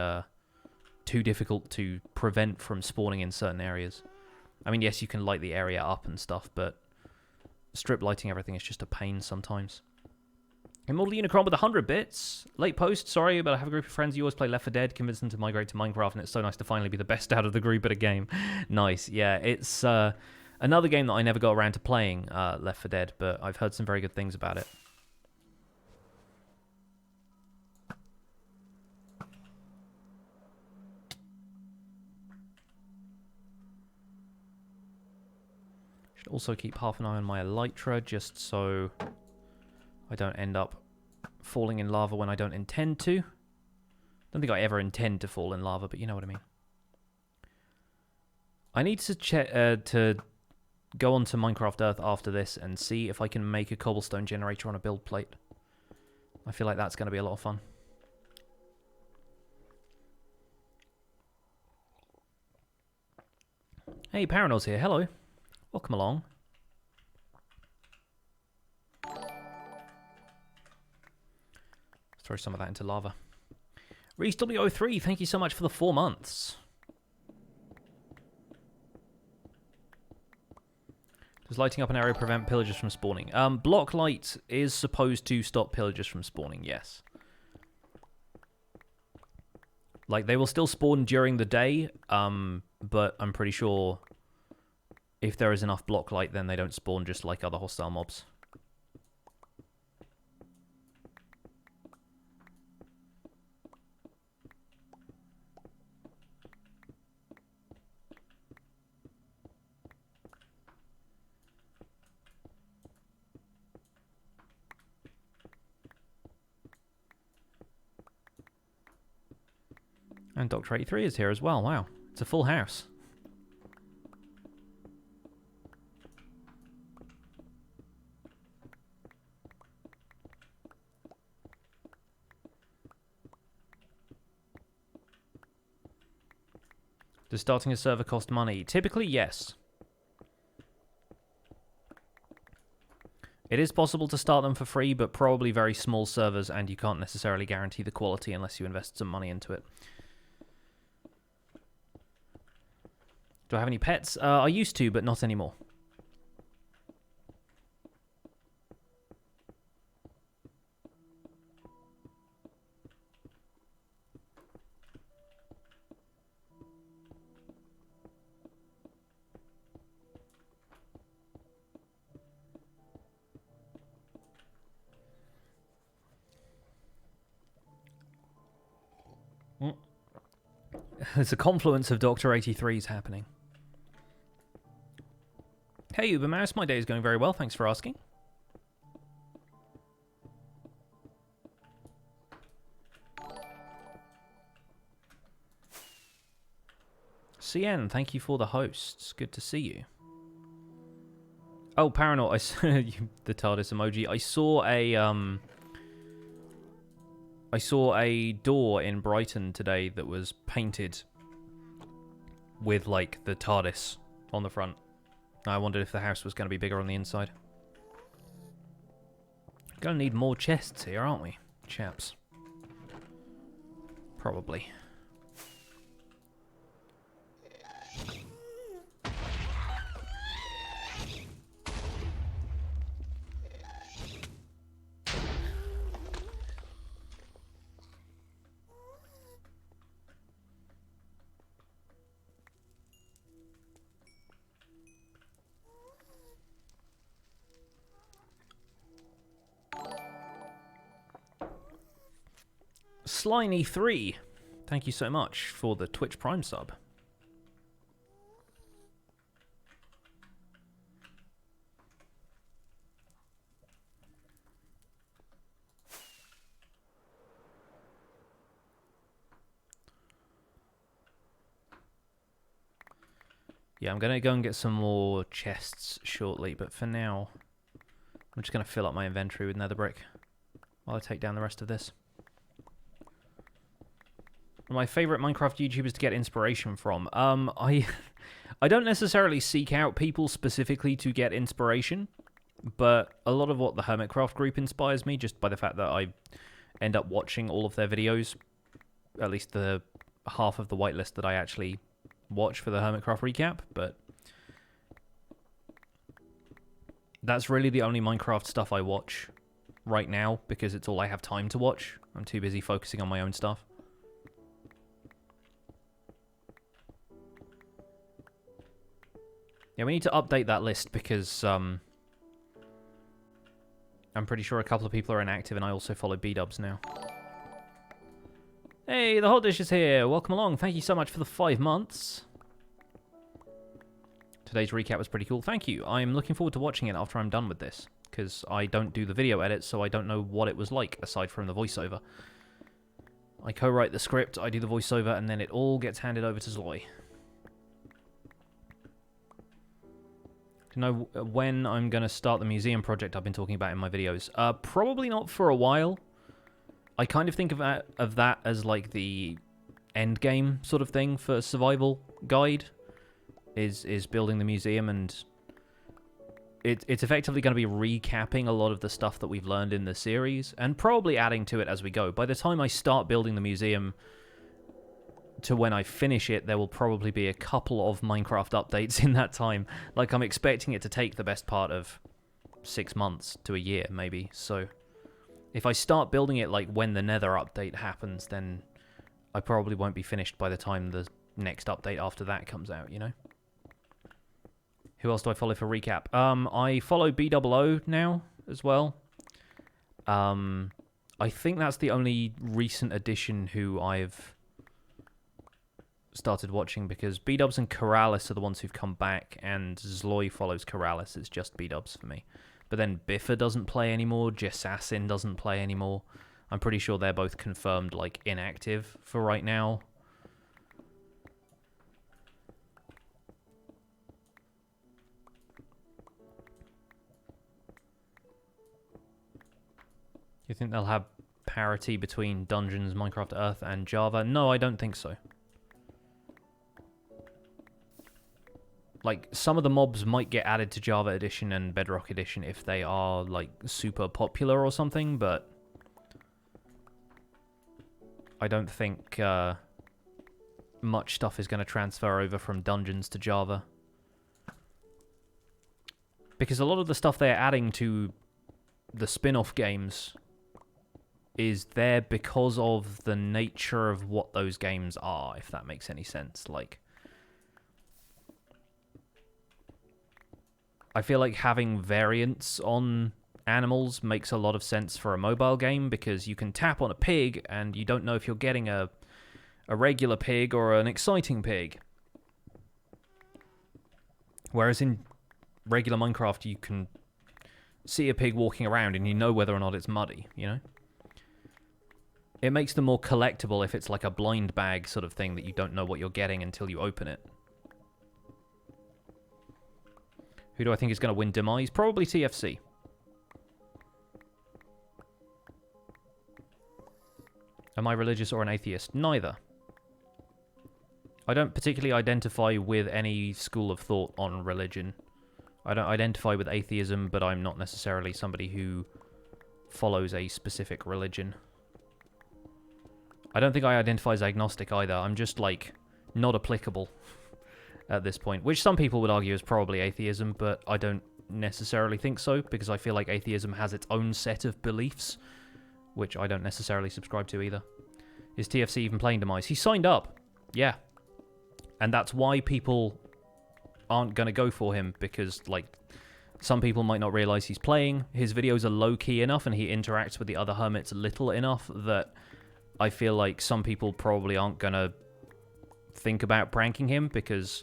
too difficult to prevent from spawning in certain areas. I mean, yes, you can light the area up and stuff, but strip lighting everything is just a pain sometimes. Immortal Unicron with 100 bits. Late post, sorry, but I have a group of friends who always play Left 4 Dead, convinced them to migrate to Minecraft, and it's so nice to finally be the best out of the group at a game. Nice, yeah, it's another game that I never got around to playing, Left 4 Dead, but I've heard some very good things about it. Should also keep half an eye on my elytra, just so I don't end up falling in lava when I don't intend to. Don't think I ever intend to fall in lava, but you know what I mean. I need to check to go onto Minecraft Earth after this and see if I can make a cobblestone generator on a build plate. I feel like that's going to be a lot of fun. Hey, Paranol's here. Hello. Welcome along. Throw some of that into lava. Reese W03, thank you so much for the 4 months. Does lighting up an area prevent pillagers from spawning? Block light is supposed to stop pillagers from spawning, yes. Like, they will still spawn during the day, but I'm pretty sure if there is enough block light, then they don't spawn just like other hostile mobs. And Dr. 83 is here as well. Wow. It's a full house. Does starting a server cost money? Typically, yes. It is possible to start them for free, but probably very small servers, and you can't necessarily guarantee the quality unless you invest some money into it. Do I have any pets? I used to, but not anymore. There's a confluence of Dr. 83s happening. Hey, Ubermouse, my day is going very well, thanks for asking. CN, thank you for the hosts. Good to see you. Oh, Paranoid, I saw the TARDIS emoji. I saw a door in Brighton today that was painted with, like, the TARDIS on the front. I wondered if the house was going to be bigger on the inside. Gonna need more chests here, aren't we, chaps? Probably. Sliny3, thank you so much for the Twitch Prime sub. Yeah, I'm going to go and get some more chests shortly, but for now, I'm just going to fill up my inventory with nether brick while I take down the rest of this. One of my favorite Minecraft YouTubers to get inspiration from. I don't necessarily seek out people specifically to get inspiration, but a lot of what the Hermitcraft group inspires me just by the fact that I end up watching all of their videos, at least the half of the whitelist that I actually watch for the Hermitcraft recap, but that's really the only Minecraft stuff I watch right now because it's all I have time to watch. I'm too busy focusing on my own stuff. Yeah, we need to update that list because I'm pretty sure a couple of people are inactive and I also follow B-dubs now. Hey, the Hot Dish is here. Welcome along. Thank you so much for the 5 months. Today's recap was pretty cool. Thank you. I'm looking forward to watching it after I'm done with this, because I don't do the video edit, so I don't know what it was like, aside from the voiceover. I co-write the script, I do the voiceover, and then it all gets handed over to Zloy. To know when I'm going to start the museum project I've been talking about in my videos. Probably not for a while. I kind of think of that as like the end game sort of thing for survival guide, is building the museum, and it's effectively going to be recapping a lot of the stuff that we've learned in the series, and probably adding to it as we go. By the time I start building the museum to when I finish it, there will probably be a couple of Minecraft updates in that time. Like, I'm expecting it to take the best part of 6 months to a year, maybe. So if I start building it like when the Nether update happens, then I probably won't be finished by the time the next update after that comes out, you know? Who else do I follow for recap? I follow BOO now as well. I think that's the only recent addition who I've started watching, because B-dubs and Keralis are the ones who've come back, and Zloy follows Keralis. It's just B-dubs for me. But then Biffa doesn't play anymore, Jessassin doesn't play anymore. I'm pretty sure they're both confirmed, like, inactive for right now. You think they'll have parity between Dungeons, Minecraft Earth, and Java? No, I don't think so. Like, some of the mobs might get added to Java Edition and Bedrock Edition if they are, like, super popular or something, but I don't think much stuff is going to transfer over from Dungeons to Java. Because a lot of the stuff they're adding to the spin-off games is there because of the nature of what those games are, if that makes any sense. Like, I feel like having variants on animals makes a lot of sense for a mobile game, because you can tap on a pig and you don't know if you're getting a regular pig or an exciting pig. Whereas in regular Minecraft, you can see a pig walking around and you know whether or not it's muddy, you know? It makes them more collectible if it's like a blind bag sort of thing that you don't know what you're getting until you open it. Who do I think is going to win Demise? Probably TFC. Am I religious or an atheist? Neither. I don't particularly identify with any school of thought on religion. I don't identify with atheism, but I'm not necessarily somebody who follows a specific religion. I don't think I identify as agnostic either. I'm just, like, not applicable at this point, which some people would argue is probably atheism, but I don't necessarily think so, because I feel like atheism has its own set of beliefs, which I don't necessarily subscribe to either. Is TFC even playing Demise? He signed up. Yeah. And that's why people aren't going to go for him, because, like, some people might not realize he's playing. His videos are low-key enough, and he interacts with the other hermits little enough that I feel like some people probably aren't going to think about pranking him, because,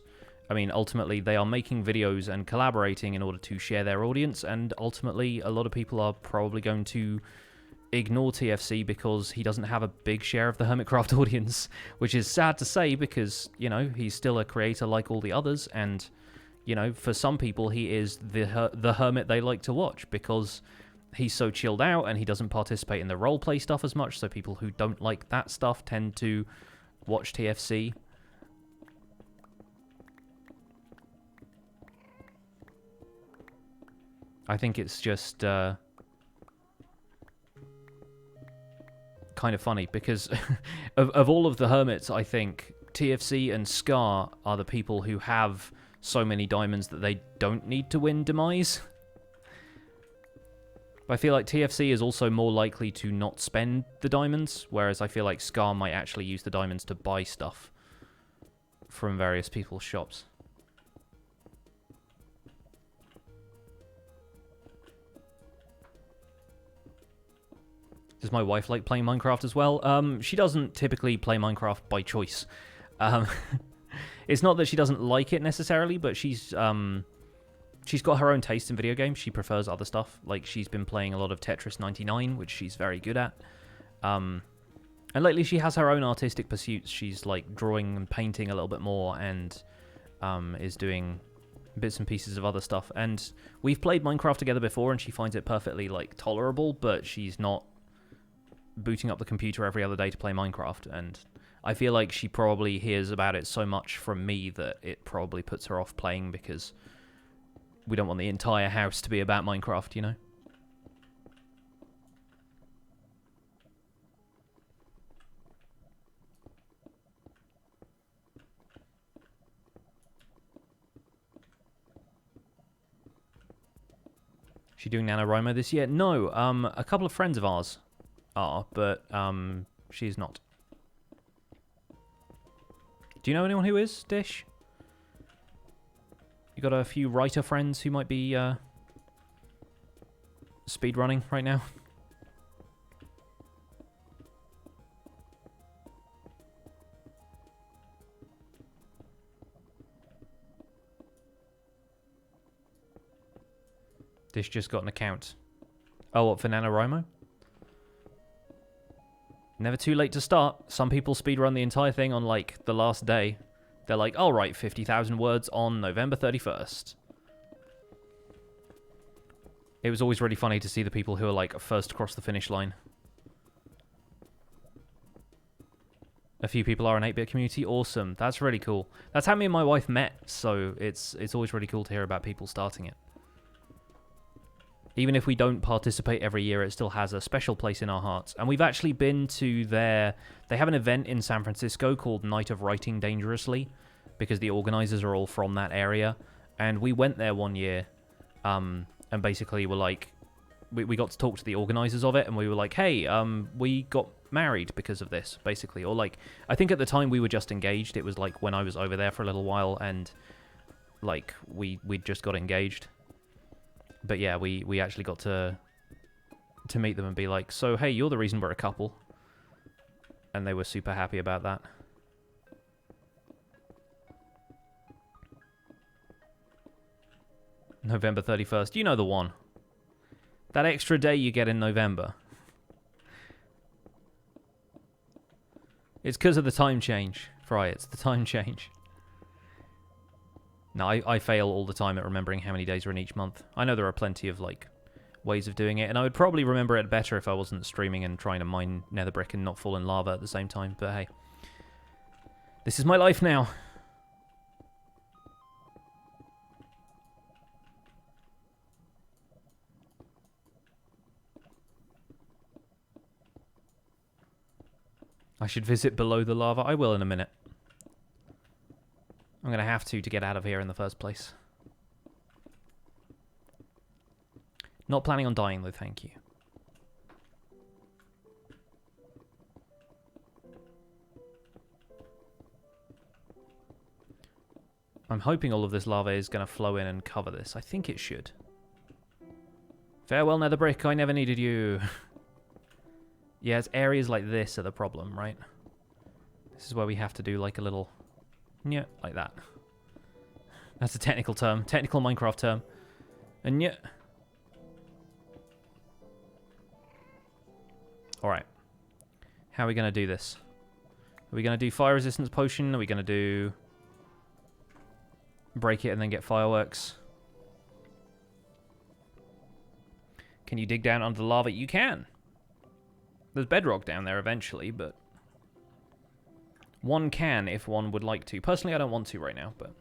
I mean, ultimately, they are making videos and collaborating in order to share their audience, and ultimately, a lot of people are probably going to ignore TFC because he doesn't have a big share of the Hermitcraft audience, which is sad to say because, you know, he's still a creator like all the others, and, you know, for some people he is the hermit they like to watch because he's so chilled out and he doesn't participate in the roleplay stuff as much, so people who don't like that stuff tend to watch TFC. I think it's just kind of funny because of all of the hermits, I think TFC and Scar are the people who have so many diamonds that they don't need to win Demise. But I feel like TFC is also more likely to not spend the diamonds, whereas I feel like Scar might actually use the diamonds to buy stuff from various people's shops. Does my wife like playing Minecraft as well? She doesn't typically play Minecraft by choice. It's not that she doesn't like it necessarily, but she's got her own taste in video games. She prefers other stuff. Like, she's been playing a lot of Tetris 99, which she's very good at. And lately she has her own artistic pursuits. She's, like, drawing and painting a little bit more and is doing bits and pieces of other stuff. And we've played Minecraft together before, and she finds it perfectly, like, tolerable, but she's not booting up the computer every other day to play Minecraft, and I feel like she probably hears about it so much from me that it probably puts her off playing because we don't want the entire house to be about Minecraft, you know? Is she doing NaNoWriMo this year? No, a couple of friends of ours are, but she's not. Do you know anyone who is, Dish? You got a few writer friends who might be speedrunning right now? Dish just got an account. Oh, what, for NaNoWriMo? Never too late to start. Some people speedrun the entire thing on, like, the last day. They're like, I'll write 50,000 words on November 31st. It was always really funny to see the people who are, like, first across the finish line. A few people are in 8-bit community. Awesome. That's really cool. That's how me and my wife met, so it's always really cool to hear about people starting it. Even if we don't participate every year, it still has a special place in our hearts. And we've actually been to their... They have an event in San Francisco called Night of Writing Dangerously, because the organizers are all from that area. And we went there one year, and basically were like... We got to talk to the organizers of it, and we were like, hey, we got married because of this, basically. Or, like, I think at the time we were just engaged. It was, like, when I was over there for a little while, and, like, we'd just got engaged. But yeah, we actually got to meet them and be like, so hey, you're the reason we're a couple. And they were super happy about that. November 31st, you know the one. That extra day you get in November. It's because of the time change, Fry. It's the time change. No, I fail all the time at remembering how many days are in each month. I know there are plenty of, like, ways of doing it, and I would probably remember it better if I wasn't streaming and trying to mine nether brick and not fall in lava at the same time, but hey. This is my life now. I should visit below the lava. I will in a minute. I'm going to have to get out of here in the first place. Not planning on dying, though, thank you. I'm hoping all of this lava is going to flow in and cover this. I think it should. Farewell, Nether Brick. I never needed you. Yeah, it's areas like this are the problem, right? This is where we have to do like a little... Yeah, like that. That's a technical term. Technical Minecraft term. And yeah. Alright. How are we going to do this? Are we going to do fire resistance potion? Are we going to do... break it and then get fireworks? Can you dig down under the lava? You can. There's bedrock down there eventually, but one can if one would like to. Personally, I don't want to right now, but...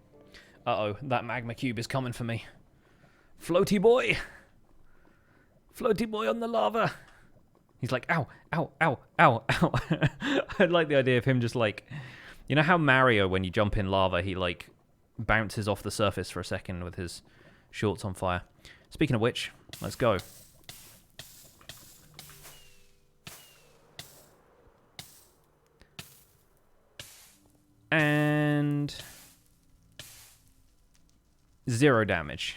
Uh-oh, that magma cube is coming for me. Floaty boy! Floaty boy on the lava! He's like, ow, ow, ow, ow, ow. I like the idea of him just like... You know how Mario, when you jump in lava, he like bounces off the surface for a second with his shorts on fire. Speaking of which, let's go. And 0 damage.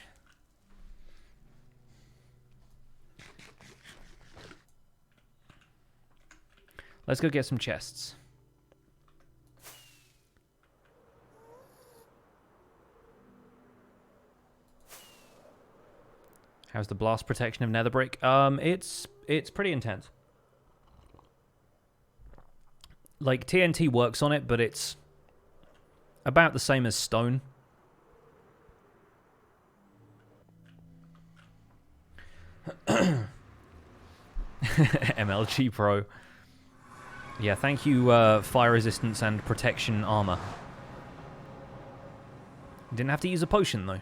Let's go get some chests. How's the blast protection of Nether Brick? It's pretty intense. Like TNT works on it, but it's about the same as stone. MLG Pro. Yeah, thank you, fire resistance and protection armor. Didn't have to use a potion, though.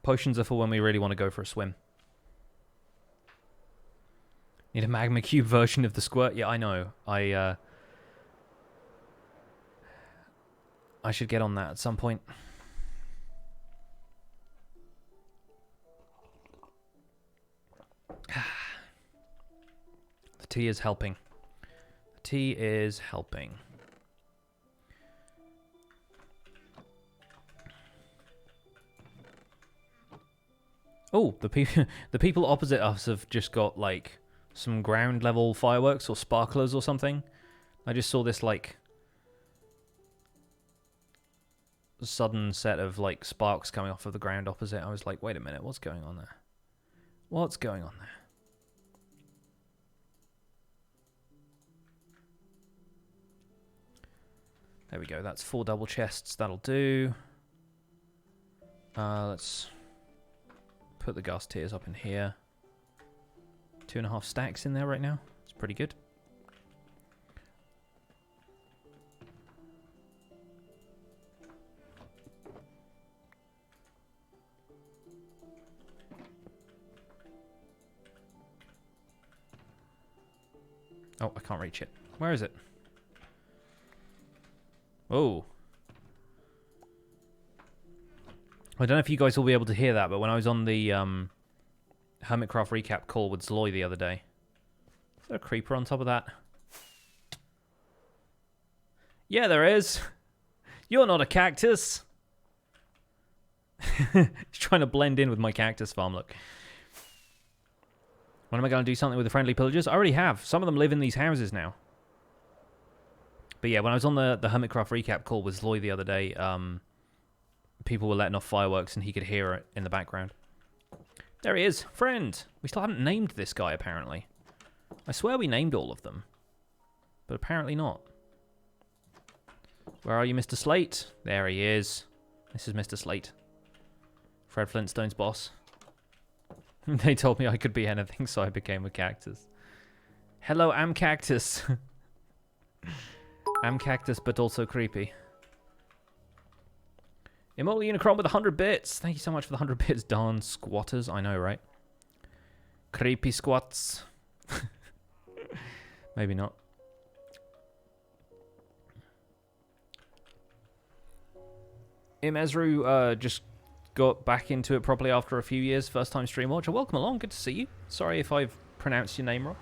Potions are for when we really want to go for a swim. Need a magma cube version of the squirt? Yeah, I know. I should get on that at some point. The tea is helping. The tea is helping. Oh, the people opposite us have just got like some ground level fireworks or sparklers or something. I just saw this like sudden set of like sparks coming off of the ground opposite. I was like, wait a minute, what's going on there? What's going on there? There we go, that's 4 double chests, that'll do. Let's put the ghast tears up in here. 2.5 stacks in there right now. It's pretty good. Oh, I can't reach it. Where is it? Oh. I don't know if you guys will be able to hear that, but when I was on the Hermitcraft recap call with Zloy the other day. Is there a creeper on top of that? Yeah, there is. You're not a cactus. He's trying to blend in with my cactus farm, look. When am I going to do something with the friendly pillagers? I already have. Some of them live in these houses now. But yeah, when I was on the Hermitcraft recap call with Zloy the other day, people were letting off fireworks and he could hear it in the background. There he is. Friend. We still haven't named this guy, apparently. I swear we named all of them. But apparently not. Where are you, Mr. Slate? There he is. This is Mr. Slate. Fred Flintstone's boss. They told me I could be anything, so I became a cactus. Hello, Amcactus. Amcactus, but also creepy. Immortal Unicron with 100 bits. Thank you so much for the 100 bits, darn squatters. I know, right? Creepy squats. Maybe not. Imezru just got back into it properly after a few years. First time stream watcher. Welcome along. Good to see you. Sorry if I've pronounced your name wrong.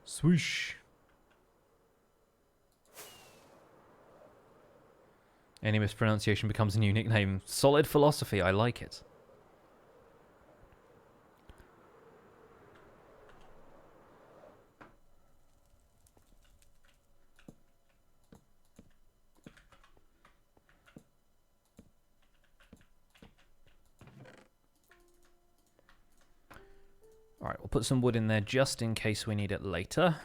Swoosh. Any mispronunciation becomes a new nickname. Solid philosophy. I like it. Alright, we'll put some wood in there just in case we need it later.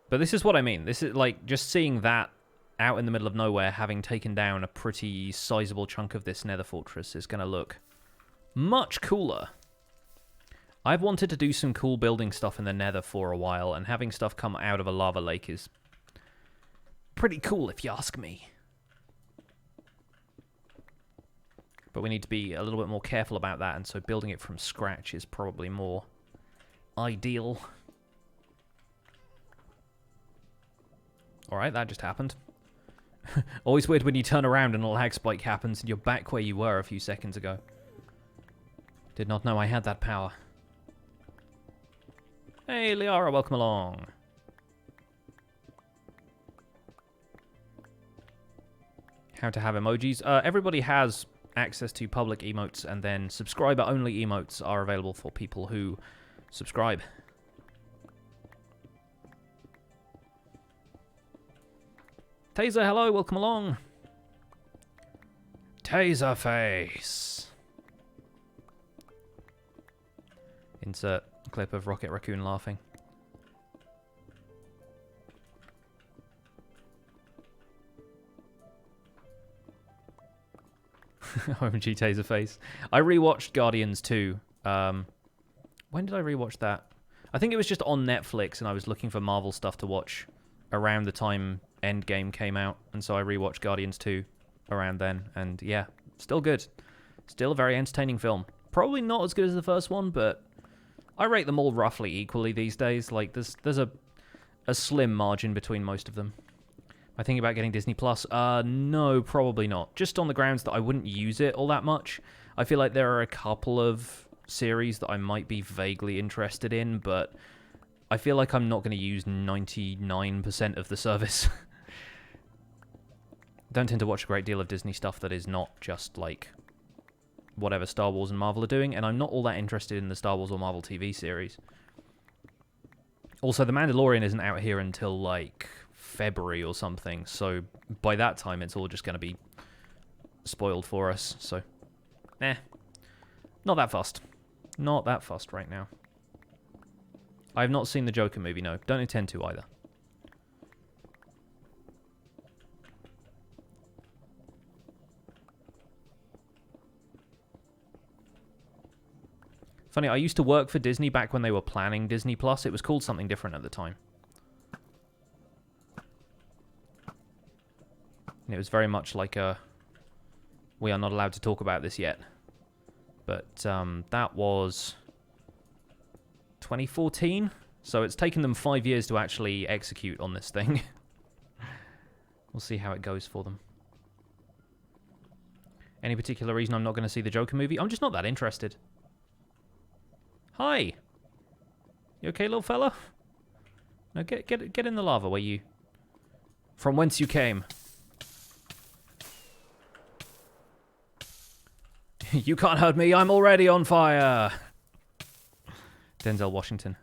But this is what I mean. This is like just seeing that out in the middle of nowhere, having taken down a pretty sizable chunk of this nether fortress, is going to look much cooler. I've wanted to do some cool building stuff in the nether for a while, and having stuff come out of a lava lake is pretty cool if you ask me. But we need to be a little bit more careful about that, and so building it from scratch is probably more ideal. Alright, that just happened. Always weird when you turn around and a lag spike happens and you're back where you were a few seconds ago. Did not know I had that power. Hey, Liara, welcome along. How to have emojis. Everybody has access to public emotes, and then subscriber-only emotes are available for people who subscribe. Taser, hello, welcome along. Taser face. Insert clip of Rocket Raccoon laughing. OMG Taser face. I rewatched Guardians 2. When did I rewatch that? I think it was just on Netflix, and I was looking for Marvel stuff to watch around the time Endgame came out, and so I rewatched Guardians 2 around then, and yeah, still good. Still a very entertaining film. Probably not as good as the first one, but I rate them all roughly equally these days. Like, there's a slim margin between most of them. Am I thinking about getting Disney Plus? No, probably not. Just on the grounds that I wouldn't use it all that much. I feel like there are a couple of series that I might be vaguely interested in, but I feel like I'm not going to use 99% of the service. Don't tend to watch a great deal of Disney stuff that is not just, like, whatever Star Wars and Marvel are doing, and I'm not all that interested in the Star Wars or Marvel TV series. Also, The Mandalorian isn't out here until, like, February or something, so by that time it's all just going to be spoiled for us, so not that fussed. Not that fussed right now. I have not seen the Joker movie, no. Don't intend to either. Funny, I used to work for Disney back when they were planning Disney Plus. It was called something different at the time. And it was very much like a, we are not allowed to talk about this yet. But that was 2014. So it's taken them 5 years to actually execute on this thing. We'll see how it goes for them. Any particular reason I'm not going to see the Joker movie? I'm just not that interested. Hi. You okay, little fella? No, get in the lava where you... From whence you came. You can't hurt me, I'm already on fire! Denzel Washington.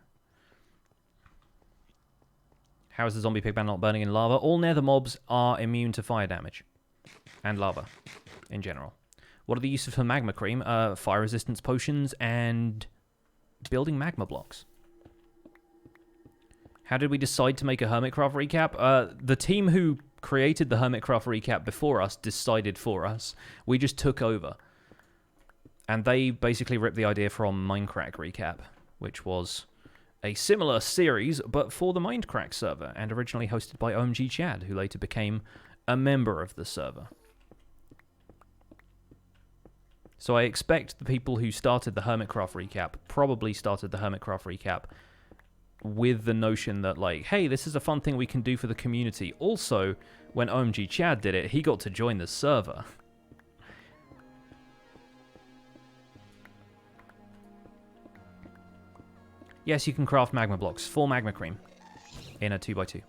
How is the zombie pigman not burning in lava? All nether mobs are immune to fire damage. And lava, in general. What are the uses for magma cream? Fire resistance potions and building magma blocks. How did we decide to make a Hermitcraft recap? The team who created the Hermitcraft recap before us decided for us. We just took over. And they basically ripped the idea from Mindcrack Recap, which was a similar series, but for the Mindcrack server, and originally hosted by OMG Chad, who later became a member of the server. So I expect the people who started the Hermitcraft Recap probably started the Hermitcraft Recap with the notion that, like, hey, this is a fun thing we can do for the community. Also, when OMG Chad did it, he got to join the server. Yes, you can craft magma blocks. 4 magma cream in a 2x2.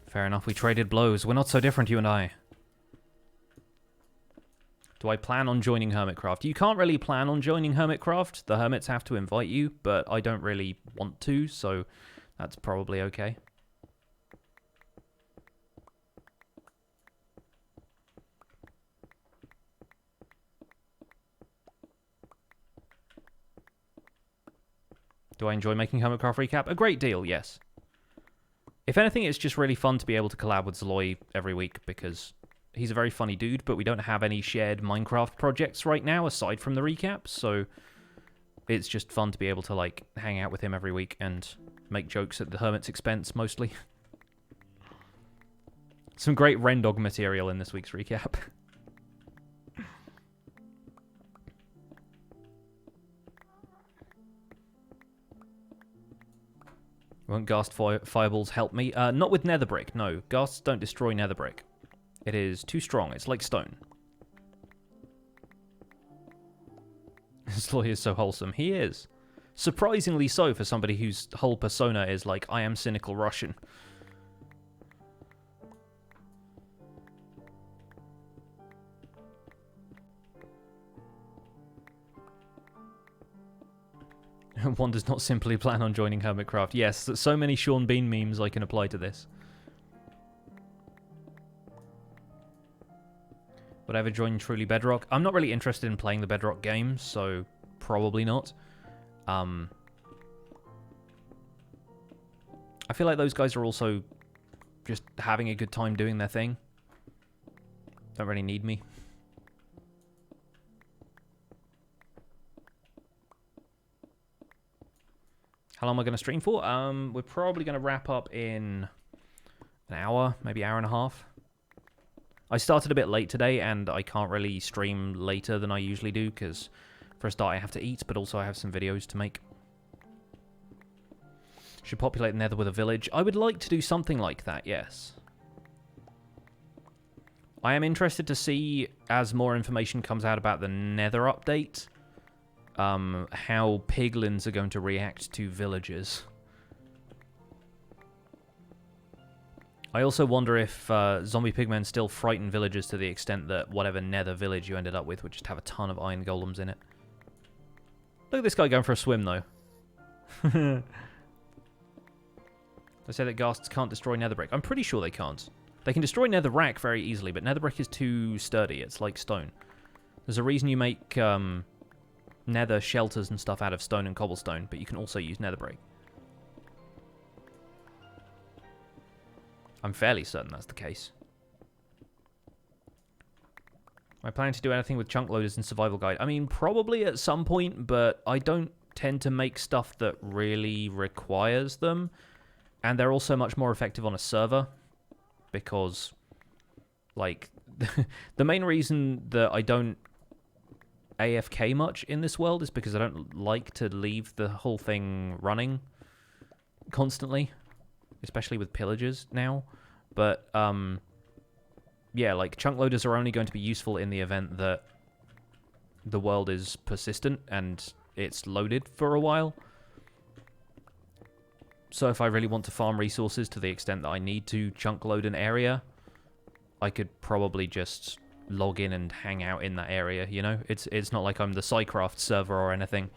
Fair enough, we traded blows. We're not so different, you and I. Do I plan on joining Hermitcraft? You can't really plan on joining Hermitcraft. The Hermits have to invite you, but I don't really want to, so that's probably okay. Do I enjoy making Hermitcraft Recap? A great deal, yes. If anything, it's just really fun to be able to collab with Zloy every week, because he's a very funny dude, but we don't have any shared Minecraft projects right now, aside from the recaps, so it's just fun to be able to, like, hang out with him every week and make jokes at the Hermit's expense, mostly. Some great Rendog material in this week's recap. Won't Ghast fireballs help me? Not with Netherbrick, no. Ghasts don't destroy Netherbrick. It is too strong. It's like stone. Zloy is so wholesome. He is. Surprisingly so for somebody whose whole persona is like, I am cynical Russian. One does not simply plan on joining Hermitcraft. Yes, so many Sean Bean memes I can apply to this. Would I ever join Truly Bedrock? I'm not really interested in playing the Bedrock games, so probably not. I feel like those guys are also just having a good time doing their thing. Don't really need me. How long am I going to stream for? We're probably going to wrap up in an hour, maybe hour and a half. I started a bit late today, and I can't really stream later than I usually do, because for a start I have to eat, but also I have some videos to make. Should populate the Nether with a village. I would like to do something like that, yes. I am interested to see, as more information comes out about the Nether update, how piglins are going to react to villagers. I also wonder if zombie pigmen still frighten villagers to the extent that whatever Nether village you ended up with would just have a ton of iron golems in it. Look at this guy going for a swim, though. They say that ghasts can't destroy netherbrick. I'm pretty sure they can't. They can destroy netherrack very easily, but netherbrick is too sturdy. It's like stone. There's a reason you make nether shelters and stuff out of stone and cobblestone, but you can also use netherbrick. I'm fairly certain that's the case. Am I planning to do anything with chunk loaders in Survival Guide? I mean, probably at some point, but I don't tend to make stuff that really requires them. And they're also much more effective on a server, because, like, the main reason that I don't AFK much in this world is because I don't like to leave the whole thing running constantly, especially with pillagers now. But yeah, like, chunk loaders are only going to be useful in the event that the world is persistent and it's loaded for a while. So if I really want to farm resources to the extent that I need to chunk load an area, I could probably just log in and hang out in that area, you know? It's not like I'm the Psycraft server or anything,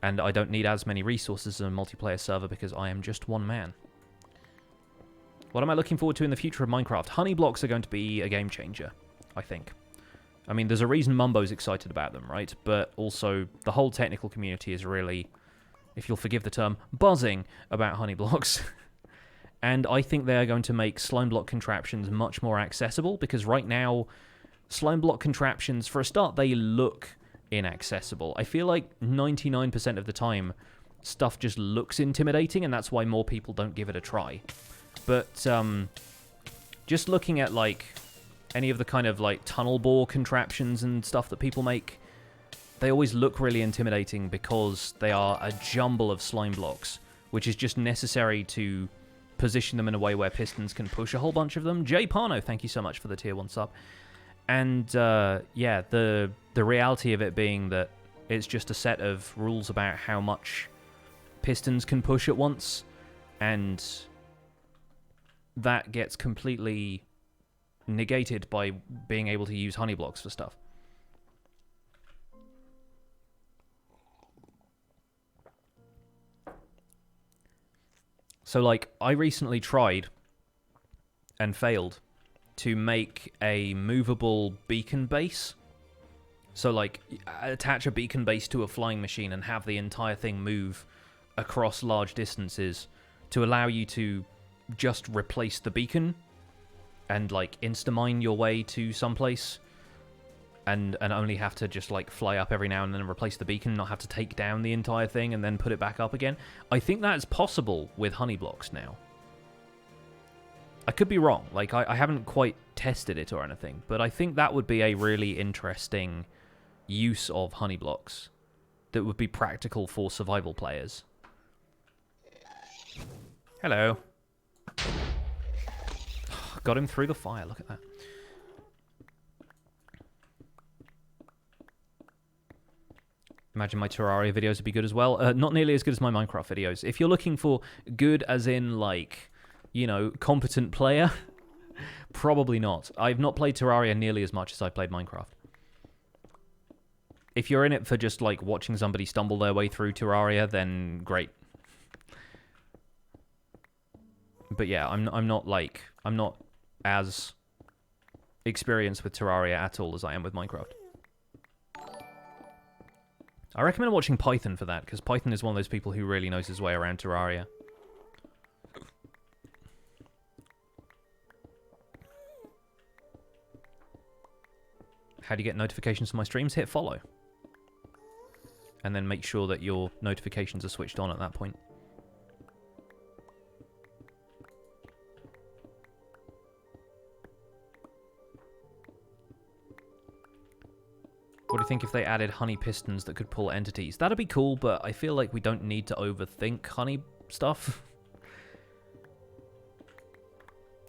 and I don't need as many resources as a multiplayer server because I am just one man. What am I looking forward to in the future of Minecraft? Honey blocks are going to be a game changer, I think. I mean, there's a reason Mumbo's excited about them, right? But also, the whole technical community is really, if you'll forgive the term, buzzing about honey blocks. And I think they're going to make slime block contraptions much more accessible, because right now, slime block contraptions, for a start, they look inaccessible. I feel like 99% of the time, stuff just looks intimidating, and that's why more people don't give it a try. But just looking at, like, any of the kind of, like, tunnel bore contraptions and stuff that people make, they always look really intimidating because they are a jumble of slime blocks, which is just necessary to position them in a way where pistons can push a whole bunch of them. Jay Parno, thank you so much for the tier 1 sub. And, yeah, the reality of it being that it's just a set of rules about how much pistons can push at once, and that gets completely negated by being able to use honey blocks for stuff. So, like, I recently tried and failed to make a movable beacon base. So, like, attach a beacon base to a flying machine and have the entire thing move across large distances to allow you to just replace the beacon and, like, insta-mine your way to someplace and only have to just, like, fly up every now and then and replace the beacon, not have to take down the entire thing and then put it back up again. I think that's possible with honey blocks now. I could be wrong. Like, I haven't quite tested it or anything, but I think that would be a really interesting use of honey blocks that would be practical for survival players. Hello. Got him through the fire, look at that. Imagine my Terraria videos would be good as well. Not nearly as good as my Minecraft videos. If you're looking for good as in, like, you know, competent player, probably not. I've not played Terraria nearly as much as I played Minecraft. If you're in it for just, like, watching somebody stumble their way through Terraria, then great. But yeah, I'm not as experienced with Terraria at all as I am with Minecraft. I recommend watching Python for that, because Python is one of those people who really knows his way around Terraria. How do you get notifications for my streams? Hit follow. And then make sure that your notifications are switched on at that point. What do you think if they added honey pistons that could pull entities? That'd be cool, but I feel like we don't need to overthink honey stuff.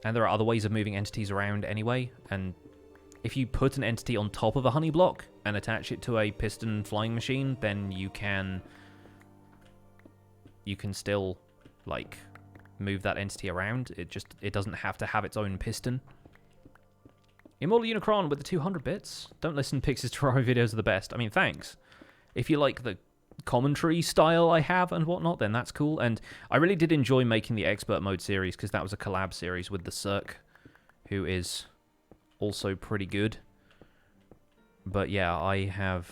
And there are other ways of moving entities around anyway, and if you put an entity on top of a honey block and attach it to a piston flying machine, then you can still, like, move that entity around. It doesn't have to have its own piston. Immortal Unicron with the 200 bits. Don't listen, Pix's Terraria videos are the best. I mean, thanks. If you like the commentary style I have and whatnot, then that's cool. And I really did enjoy making the Expert Mode series, because that was a collab series with the Cirque, who is also pretty good. But yeah, I have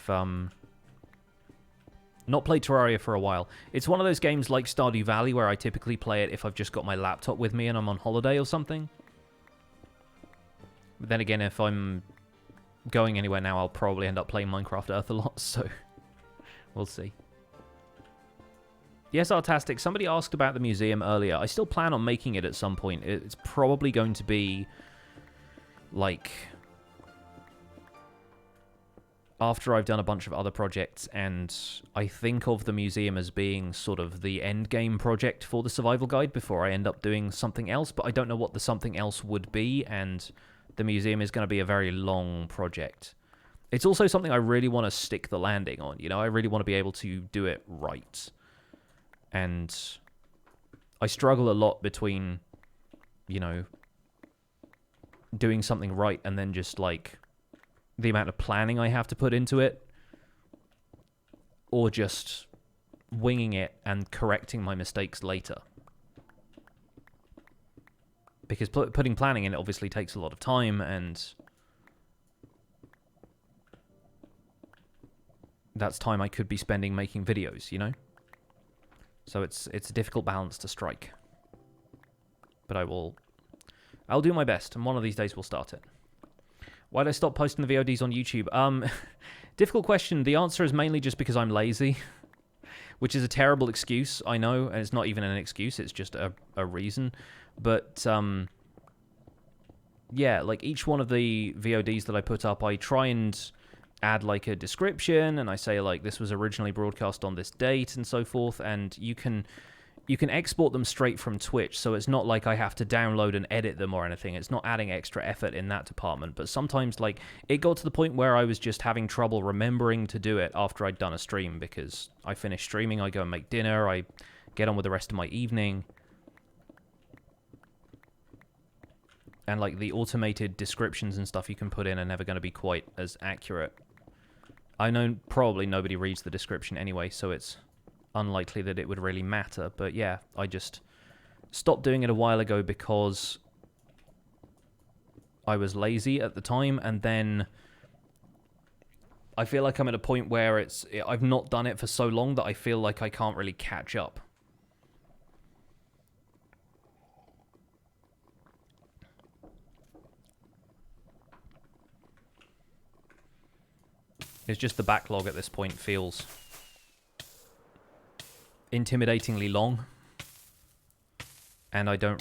not played Terraria for a while. It's one of those games like Stardew Valley where I typically play it if I've just got my laptop with me and I'm on holiday or something. But then again, if I'm going anywhere now, I'll probably end up playing Minecraft Earth a lot, so we'll see. Yes, Artastic, somebody asked about the museum earlier. I still plan on making it at some point. It's probably going to be, like, after I've done a bunch of other projects, and I think of the museum as being sort of the end game project for the survival guide before I end up doing something else, but I don't know what the something else would be, and the museum is going to be a very long project. It's also something I really want to stick the landing on, you know? I really want to be able to do it right. And I struggle a lot between, you know, doing something right and then just, like, the amount of planning I have to put into it, or just winging it and correcting my mistakes later. Because putting planning in it obviously takes a lot of time, and that's time I could be spending making videos, you know? So it's a difficult balance to strike. But I'll do my best, and one of these days we'll start it. Why did I stop posting the VODs on YouTube? Difficult question. The answer is mainly just because I'm lazy, which is a terrible excuse, I know, and it's not even an excuse, it's just a reason. But, yeah, like each one of the VODs that I put up, I try and add like a description, and I say like this was originally broadcast on this date and so forth, and you can export them straight from Twitch, so it's not like I have to download and edit them or anything. It's not adding extra effort in that department. But sometimes, like, it got to the point where I was just having trouble remembering to do it after I'd done a stream, because I finish streaming, I go and make dinner, I get on with the rest of my evening. And, like, the automated descriptions and stuff you can put in are never going to be quite as accurate. I know probably nobody reads the description anyway, so it's unlikely that it would really matter. But yeah, I just stopped doing it a while ago because I was lazy at the time, and then I feel like I'm at a point where I've not done it for so long that I feel like I can't really catch up. It's just the backlog at this point feels intimidatingly long, and I don't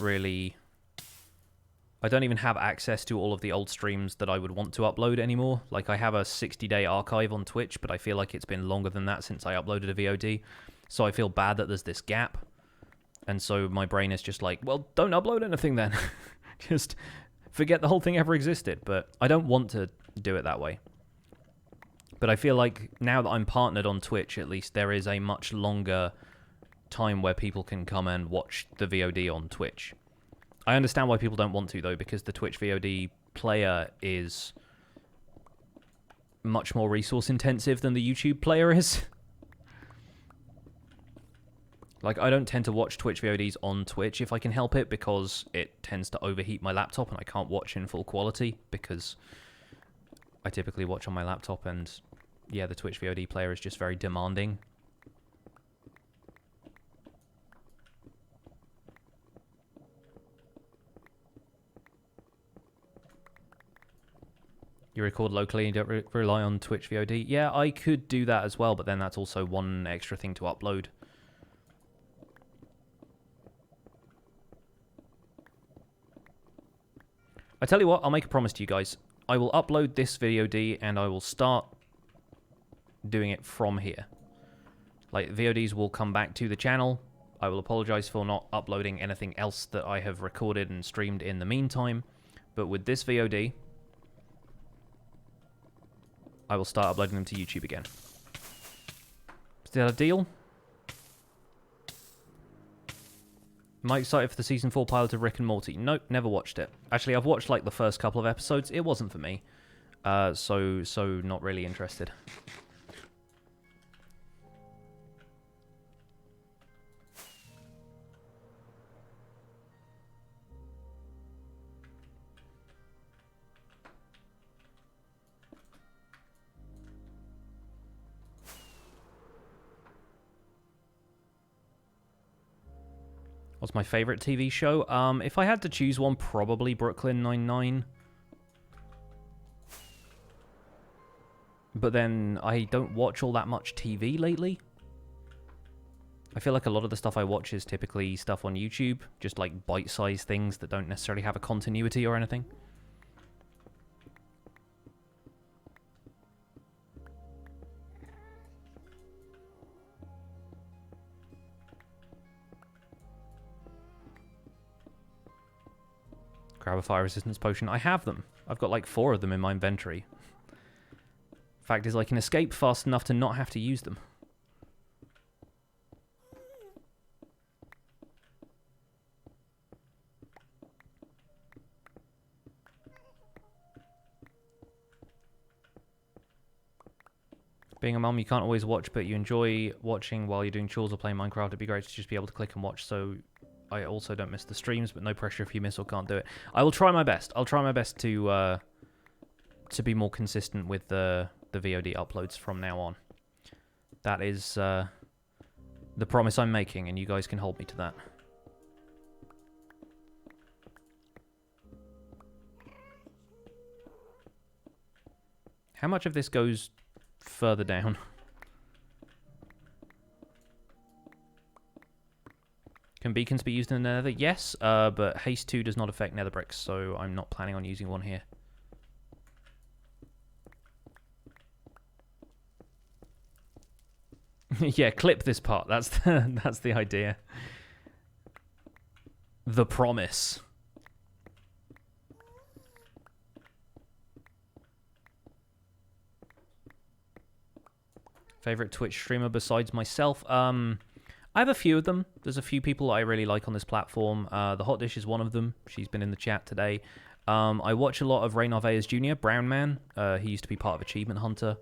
even have access to all of the old streams that I would want to upload anymore. Like, I have a 60-day archive on Twitch, but I feel like it's been longer than that since I uploaded a VOD, so I feel bad that there's this gap, and so my brain is just like, well, don't upload anything then. Just forget the whole thing ever existed. But I don't want to do it that way. But I feel like now that I'm partnered on Twitch, at least, there is a much longer time where people can come and watch the VOD on Twitch. I understand why people don't want to, though, because the Twitch VOD player is much more resource intensive than the YouTube player is. Like, I don't tend to watch Twitch VODs on Twitch if I can help it, because it tends to overheat my laptop and I can't watch in full quality, because I typically watch on my laptop, and yeah, the Twitch VOD player is just very demanding. You record locally and don't rely on Twitch VOD. Yeah, I could do that as well, but then that's also one extra thing to upload. I tell you what, I'll make a promise to you guys. I will upload this VOD and I will start doing it from here. Like, VODs will come back to the channel. I will apologize for not uploading anything else that I have recorded and streamed in the meantime. But with this VOD, I will start uploading them to YouTube again. Is that a deal? Am I excited for the Season 4 pilot of Rick and Morty? Nope, never watched it. Actually, I've watched, like, the first couple of episodes. It wasn't for me. So not really interested. What's my favorite TV show? If I had to choose one, probably Brooklyn Nine-Nine. But then I don't watch all that much TV lately. I feel like a lot of the stuff I watch is typically stuff on YouTube, just like bite-sized things that don't necessarily have a continuity or anything. Grab a fire resistance potion. I have them. I've got like 4 of them in my inventory. Fact is, I can escape fast enough to not have to use them. Being a mum, you can't always watch, but you enjoy watching while you're doing chores or playing Minecraft. It'd be great to just be able to click and watch, so I also don't miss the streams, but no pressure if you miss or can't do it. I will try my best. I'll try my best to be more consistent with the VOD uploads from now on. That is the promise I'm making, and you guys can hold me to that. How much of this goes further down? Can beacons be used in the nether? Yes, but haste 2 does not affect nether bricks, so I'm not planning on using one here. Yeah, clip this part. That's the idea. The promise. Favorite Twitch streamer besides myself? I have a few of them. There's a few people I really like on this platform. The Hot Dish is one of them. She's been in the chat today. I watch a lot of Ray Narvaez Jr., Brown Man. He used to be part of Achievement Hunter.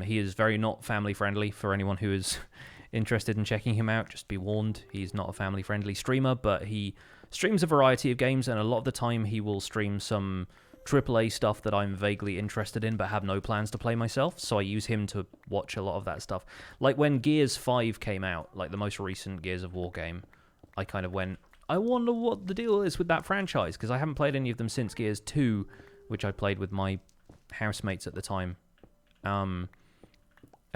He is very not family friendly for anyone who is interested in checking him out. Just be warned, he's not a family friendly streamer, but he streams a variety of games, and a lot of the time he will stream some AAA stuff that I'm vaguely interested in but have no plans to play myself, so I use him to watch a lot of that stuff. Like when Gears 5 came out, like the most recent Gears of War game, I kind of went, I wonder what the deal is with that franchise, because I haven't played any of them since Gears 2, which I played with my housemates at the time. And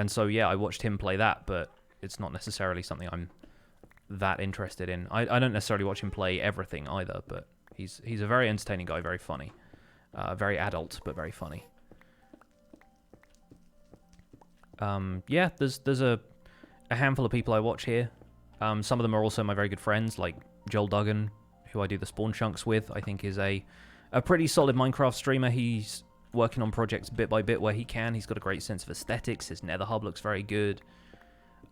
so, yeah, I watched him play that, but it's not necessarily something I'm that interested in. I don't necessarily watch him play everything either, but he's a very entertaining guy, very funny. Very adult, but very funny. Yeah, there's a handful of people I watch here. Some of them are also my very good friends, like Joel Duggan, who I do the Spawn Chunks with. I think is a pretty solid Minecraft streamer. He's working on projects bit by bit where he can. He's got a great sense of aesthetics. His nether hub looks very good.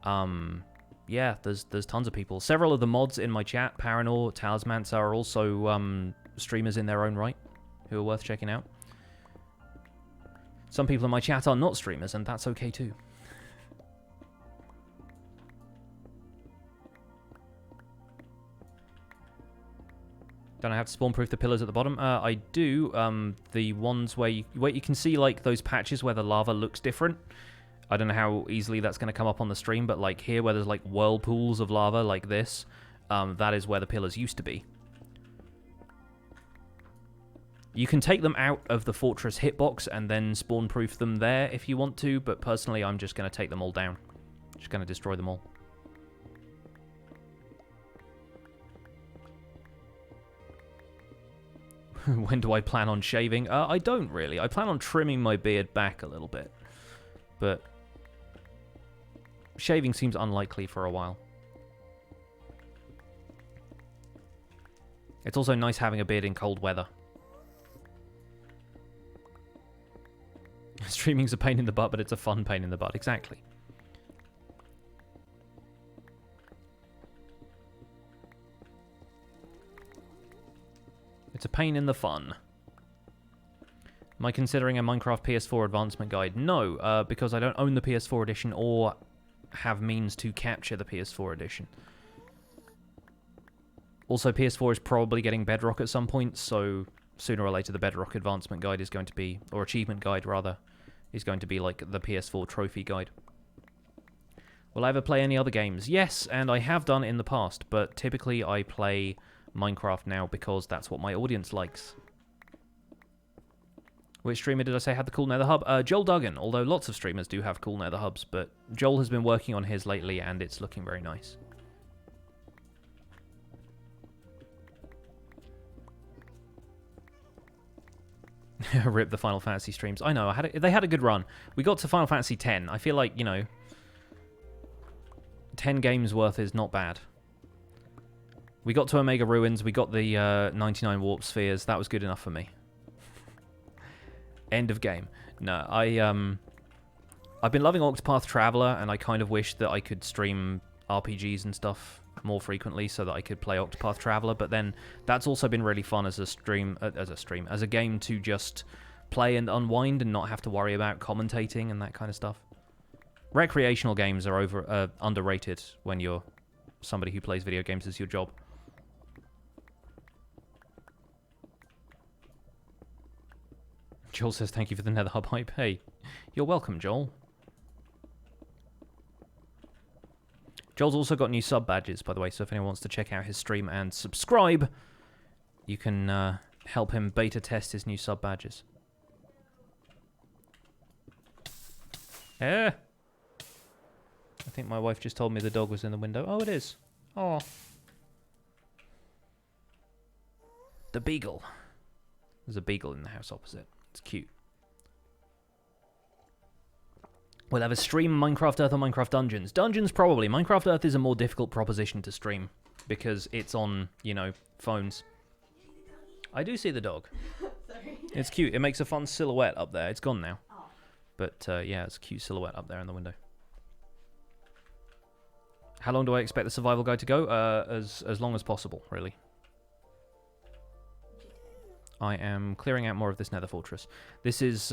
Yeah, there's tons of people. Several of the mods in my chat, Paranor, Talismans, are also streamers in their own right, who are worth checking out. Some people in my chat are not streamers, and that's okay too. Don't I have to spawn-proof the pillars at the bottom? I do. The ones where you can see like those patches where the lava looks different. I don't know how easily that's going to come up on the stream, but like here where there's like whirlpools of lava like this, that is where the pillars used to be. You can take them out of the fortress hitbox and then spawn-proof them there if you want to, but personally I'm just going to take them all down. Just going to destroy them all. When do I plan on shaving? I don't really. I plan on trimming my beard back a little bit. But shaving seems unlikely for a while. It's also nice having a beard in cold weather. Streaming's a pain in the butt, but it's a fun pain in the butt. Exactly. It's a pain in the fun. Am I considering a Minecraft PS4 advancement guide? No, because I don't own the PS4 edition or have means to capture the PS4 edition. Also, PS4 is probably getting Bedrock at some point, so sooner or later the Bedrock advancement guide is going to be, or achievement guide rather, is going to be like the PS4 trophy guide. Will I ever play any other games? Yes, and I have done in the past, but typically I play Minecraft now because that's what my audience likes. Which streamer did I say had the cool nether hub? Joel Duggan, although lots of streamers do have cool nether hubs, but Joel has been working on his lately and it's looking very nice. Rip the Final Fantasy streams. I know, they had a good run. We got to Final Fantasy X. I feel like, you know, 10 games worth is not bad. We got to Omega Ruins, we got the 99 Warp Spheres. That was good enough for me. End of game. No, I've been loving Octopath Traveler, and I kind of wish that I could stream RPGs and stuff more frequently so that I could play Octopath Traveler, but then that's also been really fun as a game to just play and unwind and not have to worry about commentating and that kind of stuff. Recreational games are underrated when you're somebody who plays video games as your job. Joel says thank you for the nether hub hype. Hey, you're welcome, Joel. Joel's also got new sub badges, by the way, so if anyone wants to check out his stream and subscribe, you can help him beta test his new sub badges. I think my wife just told me the dog was in the window. Oh, it is. Oh. The beagle. There's a beagle in the house opposite. It's cute. We'll have a stream Minecraft Earth or Minecraft Dungeons. Dungeons, probably. Minecraft Earth is a more difficult proposition to stream because it's on, you know, phones. I do see the dog.
Sorry.
It's cute. It makes a fun silhouette up there. It's gone now. Oh. But, yeah, it's a cute silhouette up there in the window. How long do I expect the survival guide to go? As long as possible, really. I am clearing out more of this nether fortress. This is,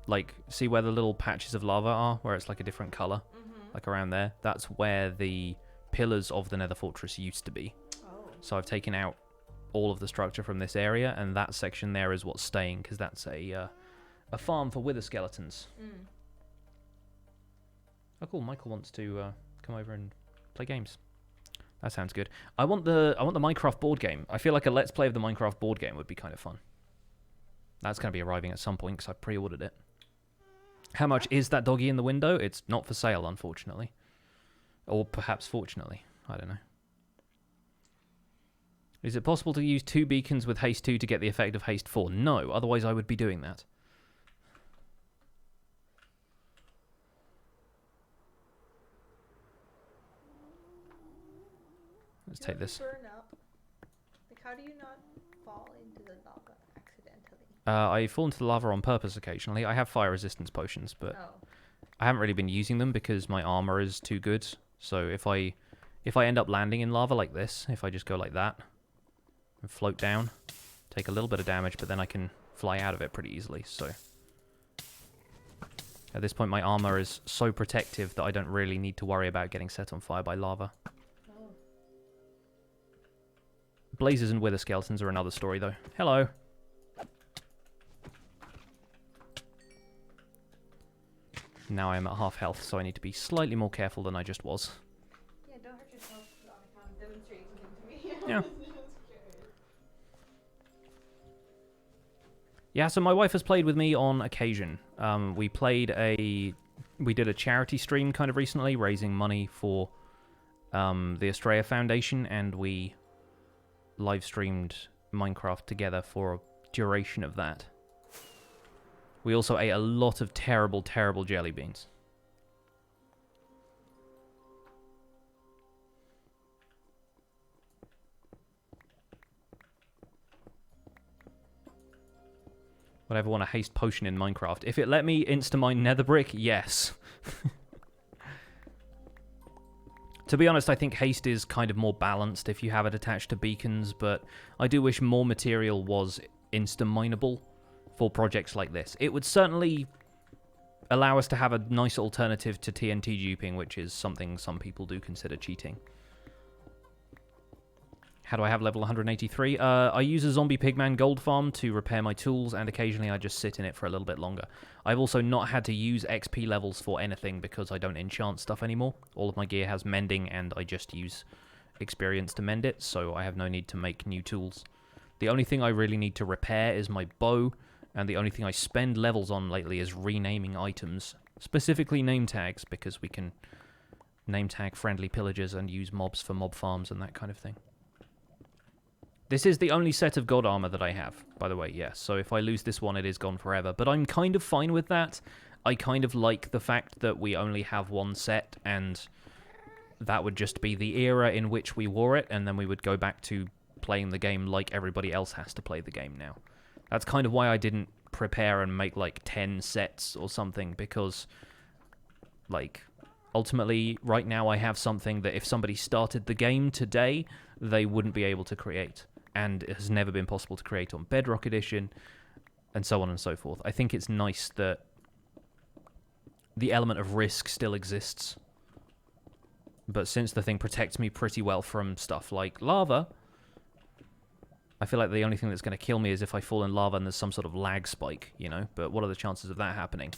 like, see where the little patches of lava are? Where it's like a different colour? Like around there? That's where the pillars of the nether fortress used to be. Oh. So I've taken out all of the structure from this area, and that section there is what's staying, because that's a farm for wither skeletons. Oh, cool. Michael wants to come over and play games. That sounds good. I want the Minecraft board game. I feel like a Let's Play of the Minecraft board game would be kind of fun. That's going to be arriving at some point because I pre-ordered it. How much is that doggy in the window? It's not for sale, unfortunately. Or perhaps fortunately. I don't know. Is it possible to use 2 beacons with haste 2 to get the effect of haste 4? No, otherwise I would be doing that. Let's take this.
Burn up? Like, how do you not fall into the lava accidentally?
I fall into the lava on purpose occasionally. I have fire resistance potions, but I haven't really been using them because my armor is too good. So if I end up landing in lava like this, if I just go like that and float down, take a little bit of damage, but then I can fly out of it pretty easily. So at this point, my armor is so protective that I don't really need to worry about getting set on fire by lava. Blazes and wither skeletons are another story, though. Hello. Now I am at half health, so I need to be slightly more careful than I just was.
Yeah, don't hurt yourself on account of demonstrating something to me.
Yeah. Yeah, so my wife has played with me on occasion. We did a charity stream kind of recently, raising money for the Australia Foundation, and we live streamed Minecraft together for a duration of that. We also ate a lot of terrible, terrible jelly beans. Would I ever want a haste potion in Minecraft? If it let me insta-mine nether brick, yes. To be honest, I think haste is kind of more balanced if you have it attached to beacons, but I do wish more material was insta-mineable for projects like this. It would certainly allow us to have a nice alternative to TNT duping, which is something some people do consider cheating. How do I have level 183? I use a zombie pigman gold farm to repair my tools, and occasionally I just sit in it for a little bit longer. I've also not had to use XP levels for anything because I don't enchant stuff anymore. All of my gear has mending, and I just use experience to mend it, so I have no need to make new tools. The only thing I really need to repair is my bow, and the only thing I spend levels on lately is renaming items, specifically name tags, because we can name tag friendly pillagers and use mobs for mob farms and that kind of thing. This is the only set of god armor that I have, by the way, yes. So if I lose this one, it is gone forever. But I'm kind of fine with that. I kind of like the fact that we only have one set, and that would just be the era in which we wore it, and then we would go back to playing the game like everybody else has to play the game now. That's kind of why I didn't prepare and make, like, 10 sets or something, because, like, ultimately, right now I have something that if somebody started the game today, they wouldn't be able to create. And it has never been possible to create on Bedrock Edition, and so on and so forth. I think it's nice that the element of risk still exists. But since the thing protects me pretty well from stuff like lava, I feel like the only thing that's going to kill me is if I fall in lava and there's some sort of lag spike, you know? But what are the chances of that happening?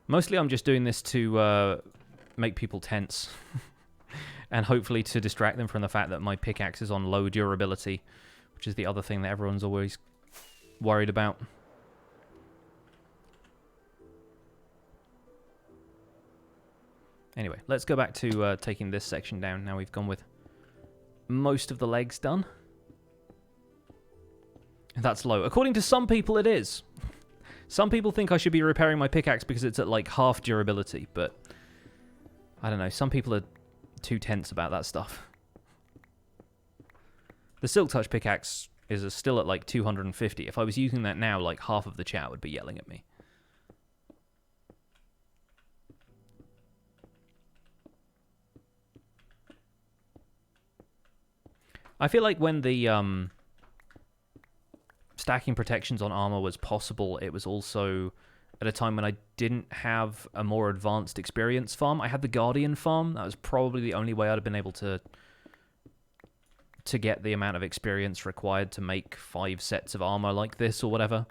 Mostly I'm just doing this to make people tense. And hopefully to distract them from the fact that my pickaxe is on low durability, which is the other thing that everyone's always worried about. Anyway, let's go back to taking this section down. Now we've gone with most of the legs done. That's low. According to some people, it is. Some people think I should be repairing my pickaxe because it's at like half durability, but I don't know. Some people are too tense about that stuff. The Silk Touch pickaxe is still at like 250. If I was using that now, like half of the chat would be yelling at me. I feel like when the stacking protections on armor was possible, it was also at a time when I didn't have a more advanced experience farm. I had the Guardian farm. That was probably the only way I'd have been able to get the amount of experience required to make 5 sets of armor like this or whatever.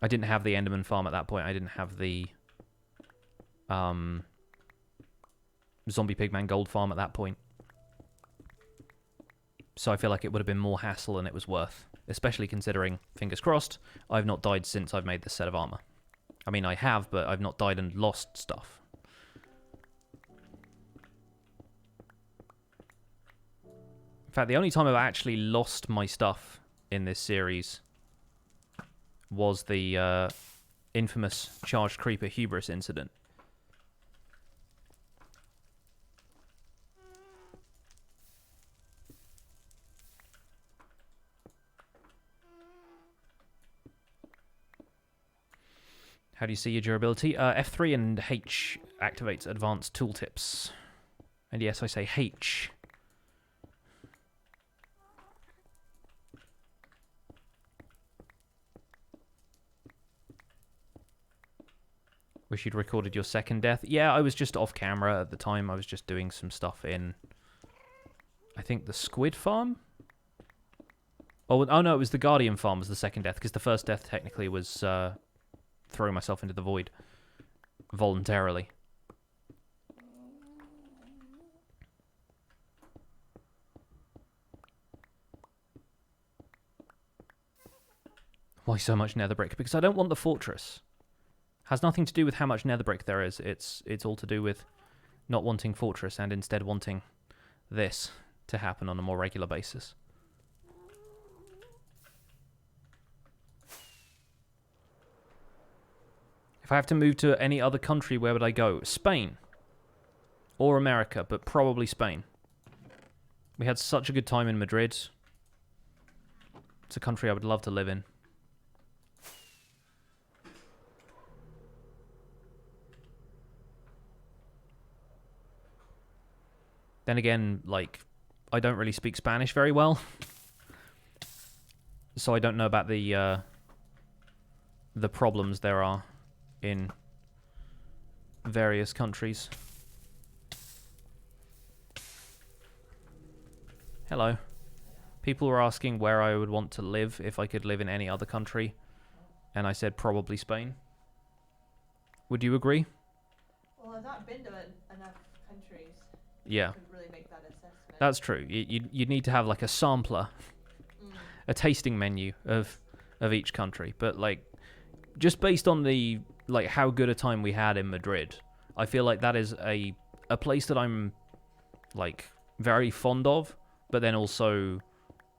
I didn't have the Enderman farm at that point. I didn't have the Zombie Pigman Gold farm at that point. So I feel like it would have been more hassle than it was worth. Especially considering, fingers crossed, I've not died since I've made this set of armor. I mean, I have, but I've not died and lost stuff. In fact, the only time I've actually lost my stuff in this series was the infamous Charged Creeper Hubris incident. How do you see your durability? F3 and H activates advanced tooltips. And yes, I say H. Wish you'd recorded your second death. Yeah, I was just off camera at the time. I was just doing some stuff in, I think, the Squid Farm? Oh no, it was the Guardian Farm was the second death, because the first death technically was throwing myself into the void voluntarily. Why so much nether brick? Because I don't want the fortress. Has nothing to do with how much nether brick there is. It's all to do with not wanting fortress and instead wanting this to happen on a more regular basis. If I have to move to any other country, where would I go? Spain. Or America, but probably Spain. We had such a good time in Madrid. It's a country I would love to live in. Then again, like, I don't really speak Spanish very well. So I don't know about the problems there are in various countries. Hello. People were asking where I would want to live if I could live in any other country. And I said probably Spain. Would you agree?
Well, I've not been to enough countries.
Yeah.
To really make that assessment.
That's true. You'd need to have like a sampler. A tasting menu of each country. But like, just based on the like how good a time we had in Madrid, I feel like that is a place that I'm like very fond of, but then also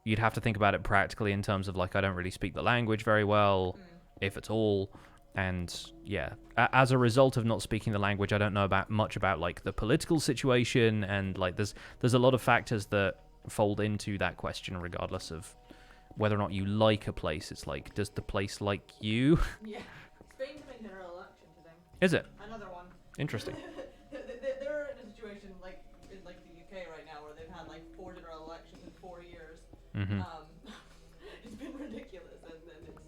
you'd have to think about it practically in terms of like I don't really speak the language very well, if at all, and yeah, as a result of not speaking the language, I don't know much about like the political situation, and like there's a lot of factors that fold into that question regardless of whether or not you like a place. It's like, does the place like you?
Yeah. Spain's having general election today.
Is it?
Another one.
Interesting.
They're in a situation like in like the UK right now where they've had like 4 general elections in 4 years.
Mm-hmm.
It's been ridiculous and it's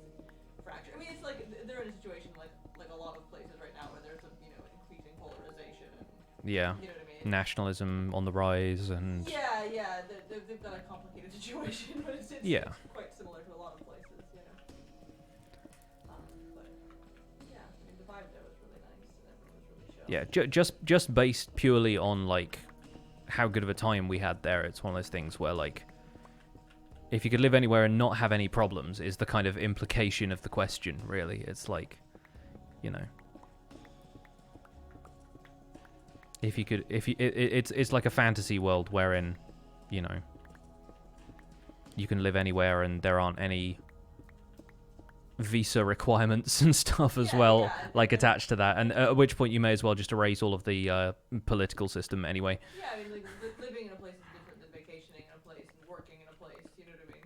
fractured. I mean, it's like they're in a situation like a lot of places right now where there's a increasing polarization and
Yeah.
you know what I mean?
Nationalism on the rise and
Yeah. They've got a complicated situation, but it's
yeah.
quite similar to a lot of places, But yeah, I mean, the vibe there was
Yeah, just based purely on like how good of a time we had there. It's one of those things where like if you could live anywhere and not have any problems is the kind of implication of the question. Really, it's like, you know, it's like a fantasy world wherein, you know, you can live anywhere and there aren't any visa requirements and stuff as well, like attached to that, and at which point you may as well just erase all of the political system anyway.
Yeah, I mean, like living in a place is different than vacationing in a place and working in a place. You know what I mean?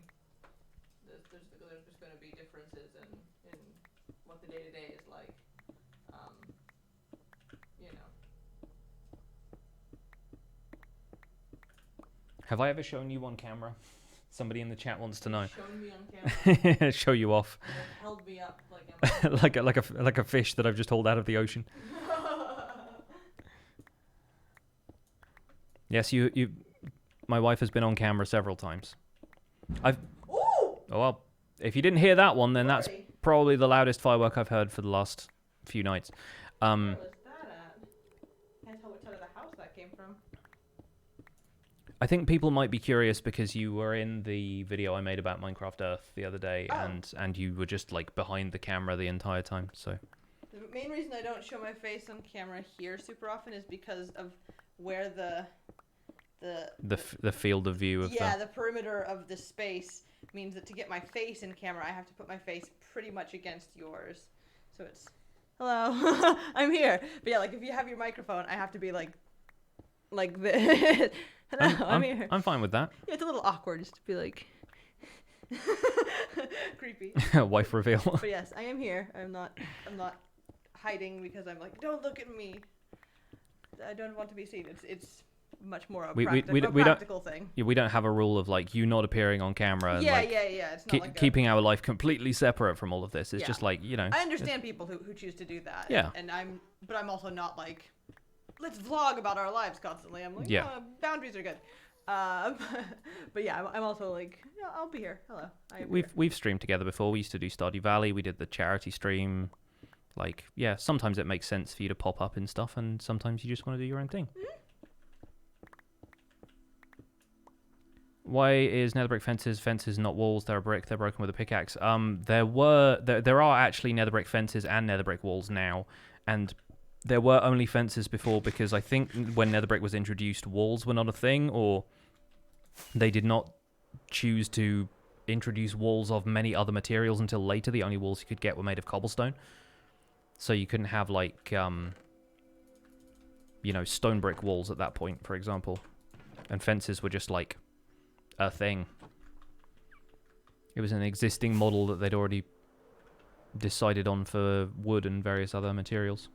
There's just going to be differences in what the day to day is like. You know.
Have I ever shown you on camera? Somebody in the chat wants to know.
Showing me on camera.
Show you off.
Like, held me up like I'm
like a fish that I've just hauled out of the ocean. Yes, you. My wife has been on camera several times. Ooh! Oh well, if you didn't hear that one, then that's probably the loudest firework I've heard for the last few nights.
Where was that at? Can't tell which side of the house that came from.
I think people might be curious because you were in the video I made about Minecraft Earth the other day, and you were just like behind the camera the entire time. So
the main reason I don't show my face on camera here super often is because of where the field of view of the perimeter of the space means that to get my face in camera, I have to put my face pretty much against yours. So it's hello, I'm here. But yeah, like if you have your microphone, I have to be like this. Hello, I'm here.
I'm fine with that.
Yeah, it's a little awkward just to be like creepy.
Wife reveal.
But yes, I am here. I'm not hiding because I'm like, don't look at me. I don't want to be seen. It's much more a practical thing.
Yeah, we don't have a rule of like you not appearing on camera. And,
yeah.
like,
It's not like
keeping our life completely separate from all of this. It's just like, you know.
I understand people who choose to do that.
Yeah.
And I'm also not like, let's vlog about our lives constantly. I'm like, boundaries are good. But yeah, I'm also like, yeah, I'll be here. Hello.
We've streamed together before. We used to do Stardew Valley. We did the charity stream. Like, yeah, sometimes it makes sense for you to pop up and stuff, and sometimes you just want to do your own thing. Mm-hmm. Why is nether brick fences not walls? They're a brick. They're broken with a pickaxe. There are actually nether brick fences and nether brick walls now, and there were only fences before because I think when nether brick was introduced, walls were not a thing, or they did not choose to introduce walls of many other materials until later. The only walls you could get were made of cobblestone, so you couldn't have like stone brick walls at that point, for example, and fences were just like a thing. It was an existing model that they'd already decided on for wood and various other materials.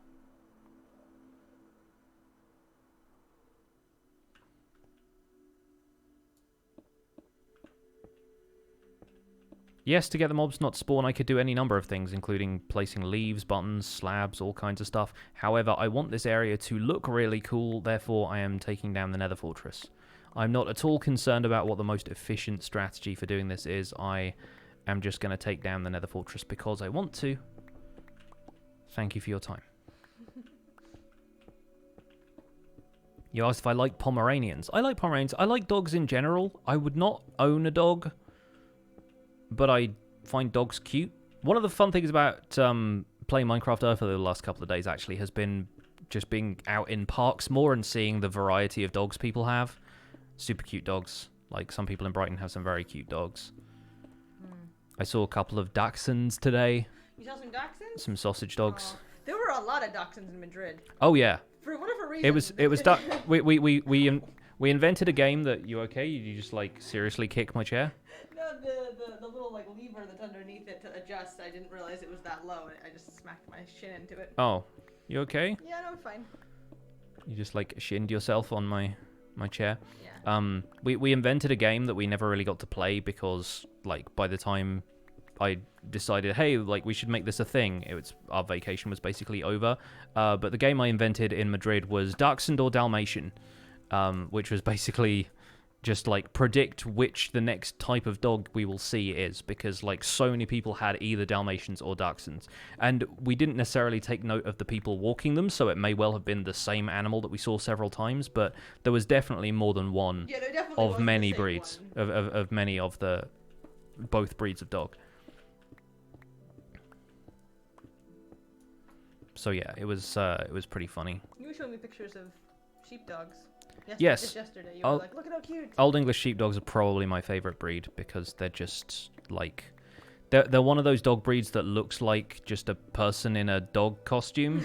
Yes, to get the mobs not to spawn, I could do any number of things, including placing leaves, buttons, slabs, all kinds of stuff. However, I want this area to look really cool, therefore I am taking down the Nether Fortress. I'm not at all concerned about what the most efficient strategy for doing this is. I am just going to take down the Nether Fortress because I want to. Thank you for your time. You asked if I like Pomeranians. I like Pomeranians. I like dogs in general. I would not own a dog, but I find dogs cute. One of the fun things about playing Minecraft Earth for the last couple of days actually has been just being out in parks more and seeing the variety of dogs people have. Super cute dogs. Like some people in Brighton have some very cute dogs. I saw a couple of Dachshunds today.
You saw some Dachshunds?
Some sausage dogs.
There were a lot of Dachshunds in Madrid.
Oh yeah.
For whatever reason.
It was we invented a game that you okay? You just like seriously kick my chair?
No, the little like lever that's underneath it to adjust. I didn't realize it was that low. I just smacked my shin into it.
Oh, you okay?
Yeah, no, I'm fine.
You just like shinned yourself on my chair.
Yeah.
We invented a game that we never really got to play because like by the time I decided, hey, like we should make this a thing, our vacation was basically over. But the game I invented in Madrid was Dachshund or Dalmatian, which was basically just like predict which the next type of dog we will see is, because like so many people had either Dalmatians or Dachshunds, and we didn't necessarily take note of the people walking them, so it may well have been the same animal that we saw several times, but there was definitely more than one of many breeds of many of the both breeds of dog. So yeah, it was pretty funny.
You were showing me pictures of sheepdogs.
Yes.
Just yesterday. You were like, look at how cute.
Old English sheepdogs are probably my favorite breed, because they're just like they're one of those dog breeds that looks like just a person in a dog costume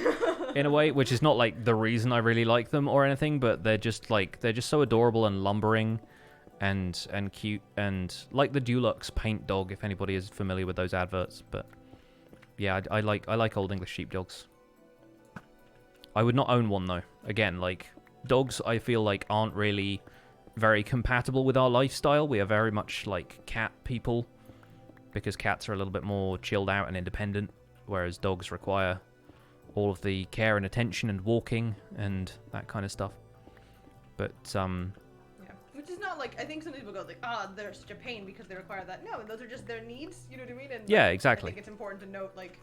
in a way, which is not like the reason I really like them or anything, but they're just so adorable and lumbering and cute, and like the Dulux paint dog, if anybody is familiar with those adverts. But yeah, I like Old English sheepdogs. I would not own one though. Again, like dogs I feel like aren't really very compatible with our lifestyle. We are very much like cat people, because cats are a little bit more chilled out and independent, whereas dogs require all of the care and attention and walking and that kind of stuff. But
yeah, which is not like, I think some people go like, they're such a pain because they require that. No, those are just their needs, you know what I mean? And
yeah,
like,
exactly.
I think it's important to note like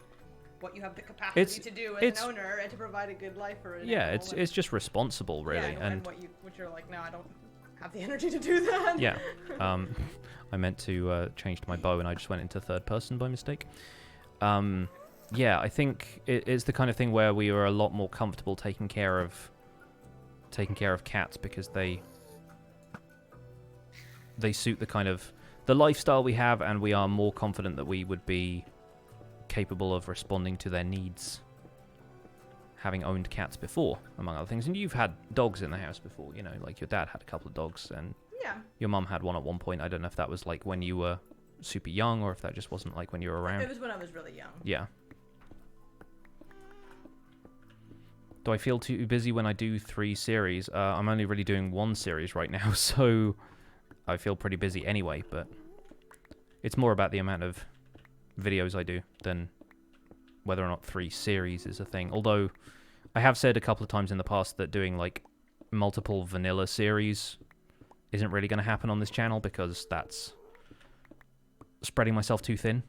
what you have the capacity to do as an owner and to provide a good life for an animal.
It's just responsible, really.
Yeah, and what you're like, no, I don't have the energy to do that.
Yeah. I meant to change to my bow, and I just went into third person by mistake. Yeah, I think it's the kind of thing where we are a lot more comfortable taking care of cats, because they suit the kind of the lifestyle we have, and we are more confident that we would be capable of responding to their needs, having owned cats before, among other things. And you've had dogs in the house before, you know, like your dad had a couple of dogs, and
yeah,
your mum had one at one point. I don't know if that was like when you were super young, or if that just wasn't like when you were around.
It was when I was really young.
Yeah. Do I feel too busy when I do 3 series? I'm only really doing 1 series right now, so I feel pretty busy anyway, but it's more about the amount of videos I do than whether or not 3 series is a thing. Although I have said a couple of times in the past that doing like multiple vanilla series isn't really going to happen on this channel, because that's spreading myself too thin.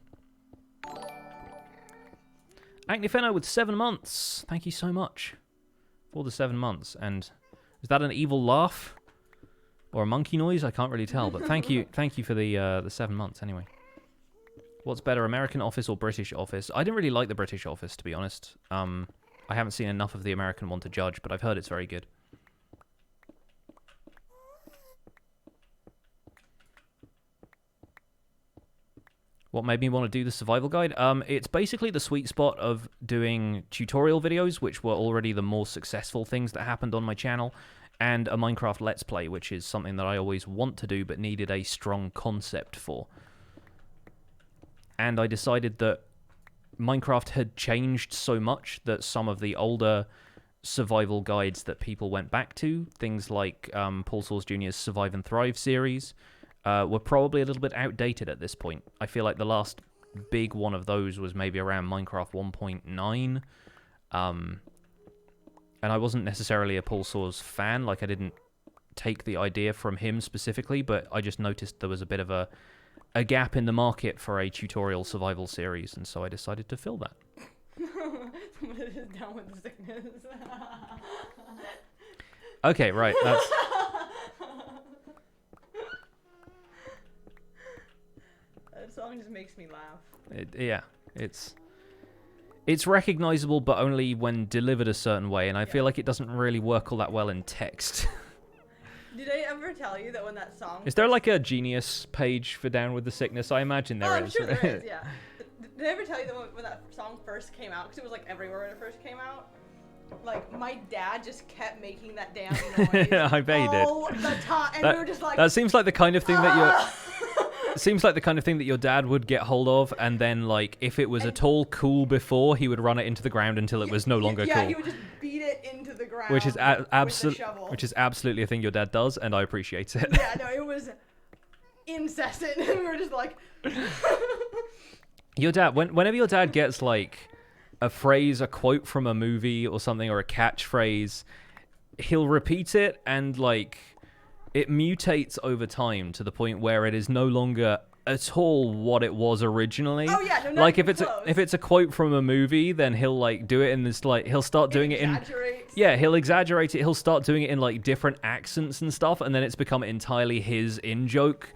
Acnifeno with 7 months. Thank you so much for the 7 months. And is that an evil laugh or a monkey noise? I can't really tell, but thank you for the 7 months anyway. What's better, American Office or British Office? I didn't really like the British Office, to be honest. I haven't seen enough of the American one to judge, but I've heard it's very good. What made me want to do the survival guide? It's basically the sweet spot of doing tutorial videos, which were already the more successful things that happened on my channel, and a Minecraft Let's Play, which is something that I always want to do but needed a strong concept for. And I decided that Minecraft had changed so much that some of the older survival guides that people went back to, things like Paul Soares Jr.'s Survive and Thrive series, were probably a little bit outdated at this point. I feel like the last big one of those was maybe around Minecraft 1.9. And I wasn't necessarily a Paul Soares fan, like I didn't take the idea from him specifically, but I just noticed there was a bit of a gap in the market for a tutorial survival series, and so I decided to fill that.
Someone is down with the sickness.
Okay, right, that's...
That song just makes me laugh.
Yeah, it's recognizable, but only when delivered a certain way, and I feel like it doesn't really work all that well in text.
Did I ever tell you that when that song...
Is there like a Genius page for Down with the Sickness? I imagine there is.
I'm sure there is, yeah. Did I ever tell you that when that song first came out, because it was like everywhere when it first came out, like my dad just kept making that damn noise
I bet he did.
all the time, and we were just like...
That seems like the kind of thing that you're... It seems like the kind of thing that your dad would get hold of, and then, like, if it was at all cool before, he would run it into the ground until it was no longer cool.
Yeah, he would just beat it into the ground
which is
which
is absolutely a thing your dad does, and I appreciate it.
Yeah, no, it was incessant, and we were just like...
Your dad, whenever your dad gets, like, a phrase, a quote from a movie or something, or a catchphrase, he'll repeat it and, like... it mutates over time to the point where it is no longer at all what it was originally.
Oh yeah, no,
like if
close.
it's a quote from a movie, then he'll like do it in this like he'll start doing it in he'll exaggerate it. He'll start doing it in like different accents and stuff, and then it's become entirely his in joke.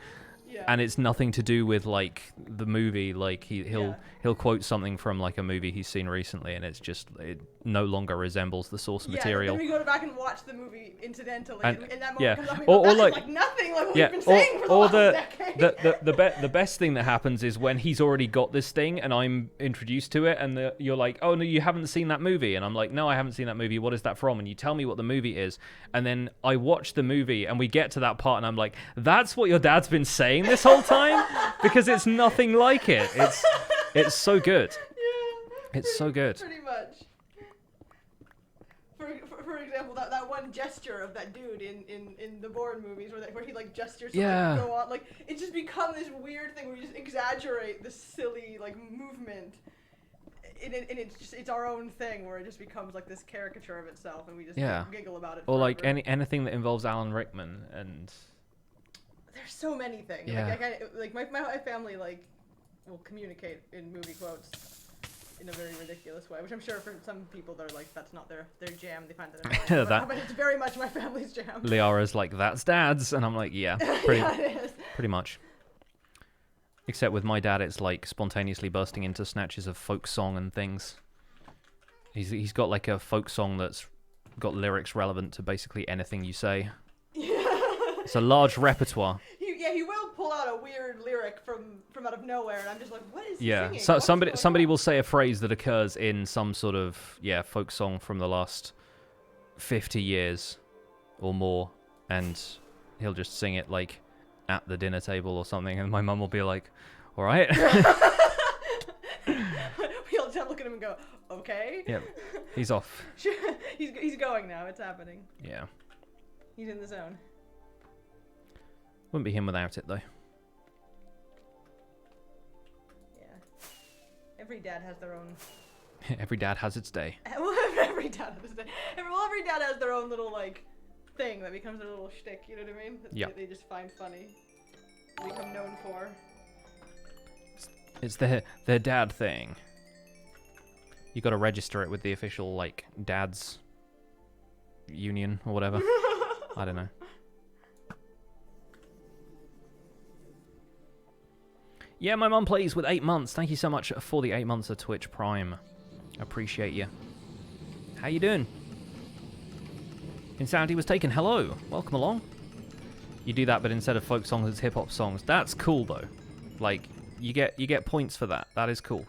Yeah.
And it's nothing to do with like the movie. Like he'll quote something from like a movie he's seen recently, and it no longer resembles the source material.
Then we go back and watch the movie incidentally, and that moment comes up, and
or
like nothing like what we've been saying for the last decade.
The best thing that happens is when he's already got this thing, and I'm introduced to it, and you're like, oh no, you haven't seen that movie, and I'm like, no, I haven't seen that movie. What is that from? And you tell me what the movie is, and then I watch the movie, and we get to that part, and I'm like, that's what your dad's been saying this whole time, because it's nothing like it. It's so good.
Yeah.
It's so good.
Pretty much. For example, that one gesture of that dude in the Bourne movies where he like gestures to like, go on, like it's just become this weird thing where you just exaggerate this silly like movement. And it's our own thing where it just becomes like this caricature of itself, and we just giggle about it.
Or like anything that involves Alan Rickman, and
there's so many things.
Yeah.
Like my family like will communicate in movie quotes in a very ridiculous way, which I'm sure for some people they're like that's not their jam. They find that but it's very much my family's jam.
Liara's like, that's dad's, and I'm like, yeah, pretty much. Except with my dad, it's like spontaneously bursting into snatches of folk song and things. He's got like a folk song that's got lyrics relevant to basically anything you say. It's a large repertoire.
He will pull out a weird lyric from out of nowhere, and I'm just like, what is he singing?
So somebody will say a phrase that occurs in some sort of folk song from the last 50 years or more, and he'll just sing it like at the dinner table or something, and my mum will be like, all right.
We'll just look at him and go, okay.
Yep, he's off.
He's going now. It's happening.
Yeah.
He's in the zone.
Wouldn't be him without it, though.
Yeah. Every dad has their own...
Every dad has its day.
Every dad has its day. Every dad has their own little, like, thing that becomes their little shtick, you know what I mean?
Yeah.
They just find funny. They become known for.
It's their dad thing. You got to register it with the official, like, dad's union or whatever. I don't know. Yeah, my mum plays with 8 months. Thank you so much for the 8 months of Twitch Prime. Appreciate you. How you doing? Insanity was taken. Hello. Welcome along. You do that, but instead of folk songs, it's hip-hop songs. That's cool, though. Like, you get points for that. That is cool.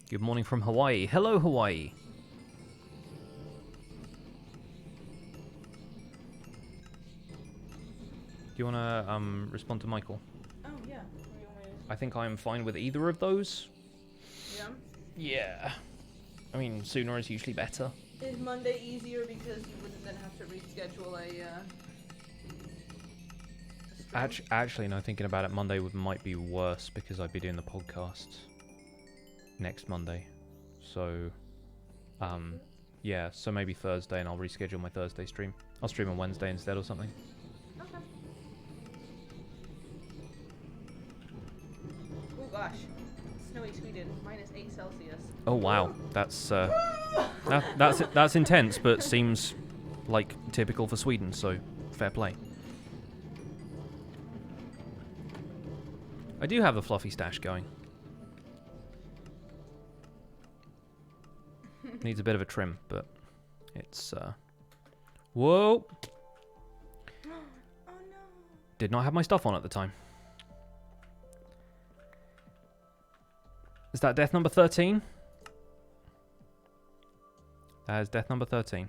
Good morning from Hawaii. Hello, Hawaii. Do you want to respond to Michael?
Oh, yeah.
I think I'm fine with either of those.
Yeah?
Yeah. I mean, sooner is usually better.
Is Monday easier because you wouldn't then have to reschedule a stream?
Actually, no, thinking about it, Monday might be worse because I'd be doing the podcast next Monday. So, yeah, so maybe Thursday, and I'll reschedule my Thursday stream. I'll stream on Wednesday instead or something.
Okay. Oh gosh, snowy Sweden, -8 Celsius.
Oh wow, that's intense, but seems like typical for Sweden. So fair play. I do have the fluffy stash going. Needs a bit of a trim, but it's whoa.
Oh no.
Did not have my stuff on at the time. Is that death number 13? That is death number 13.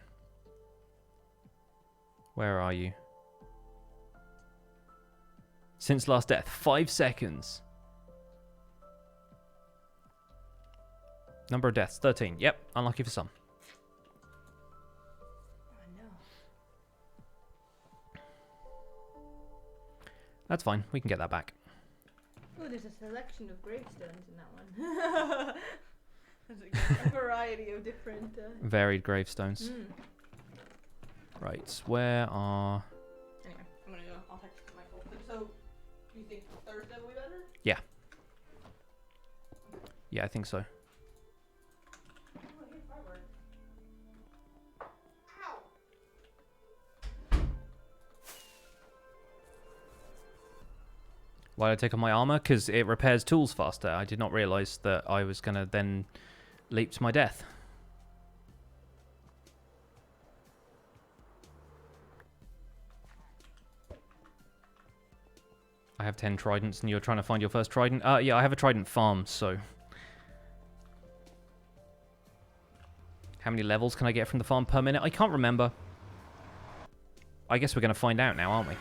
Where are you? Since last death, 5 seconds. Number of deaths, 13. Yep, unlucky for some.
Oh no.
That's fine, we can get that back.
Oh, there's a selection of gravestones in that one. A variety of different...
Varied gravestones. Right, where are...
Anyway, I'm gonna go. I'll text Michael. So, you think Thursday will be better?
Yeah. Yeah, I think so.
Oh, I hear fireworks. Ow!
Why did I take off my armor? Because it repairs tools faster. I did not realize that I was going to then leap to my death. I have 10 tridents and you're trying to find your first trident? Yeah, I have a trident farm, so... How many levels can I get from the farm per minute? I can't remember. I guess we're going to find out now, aren't we?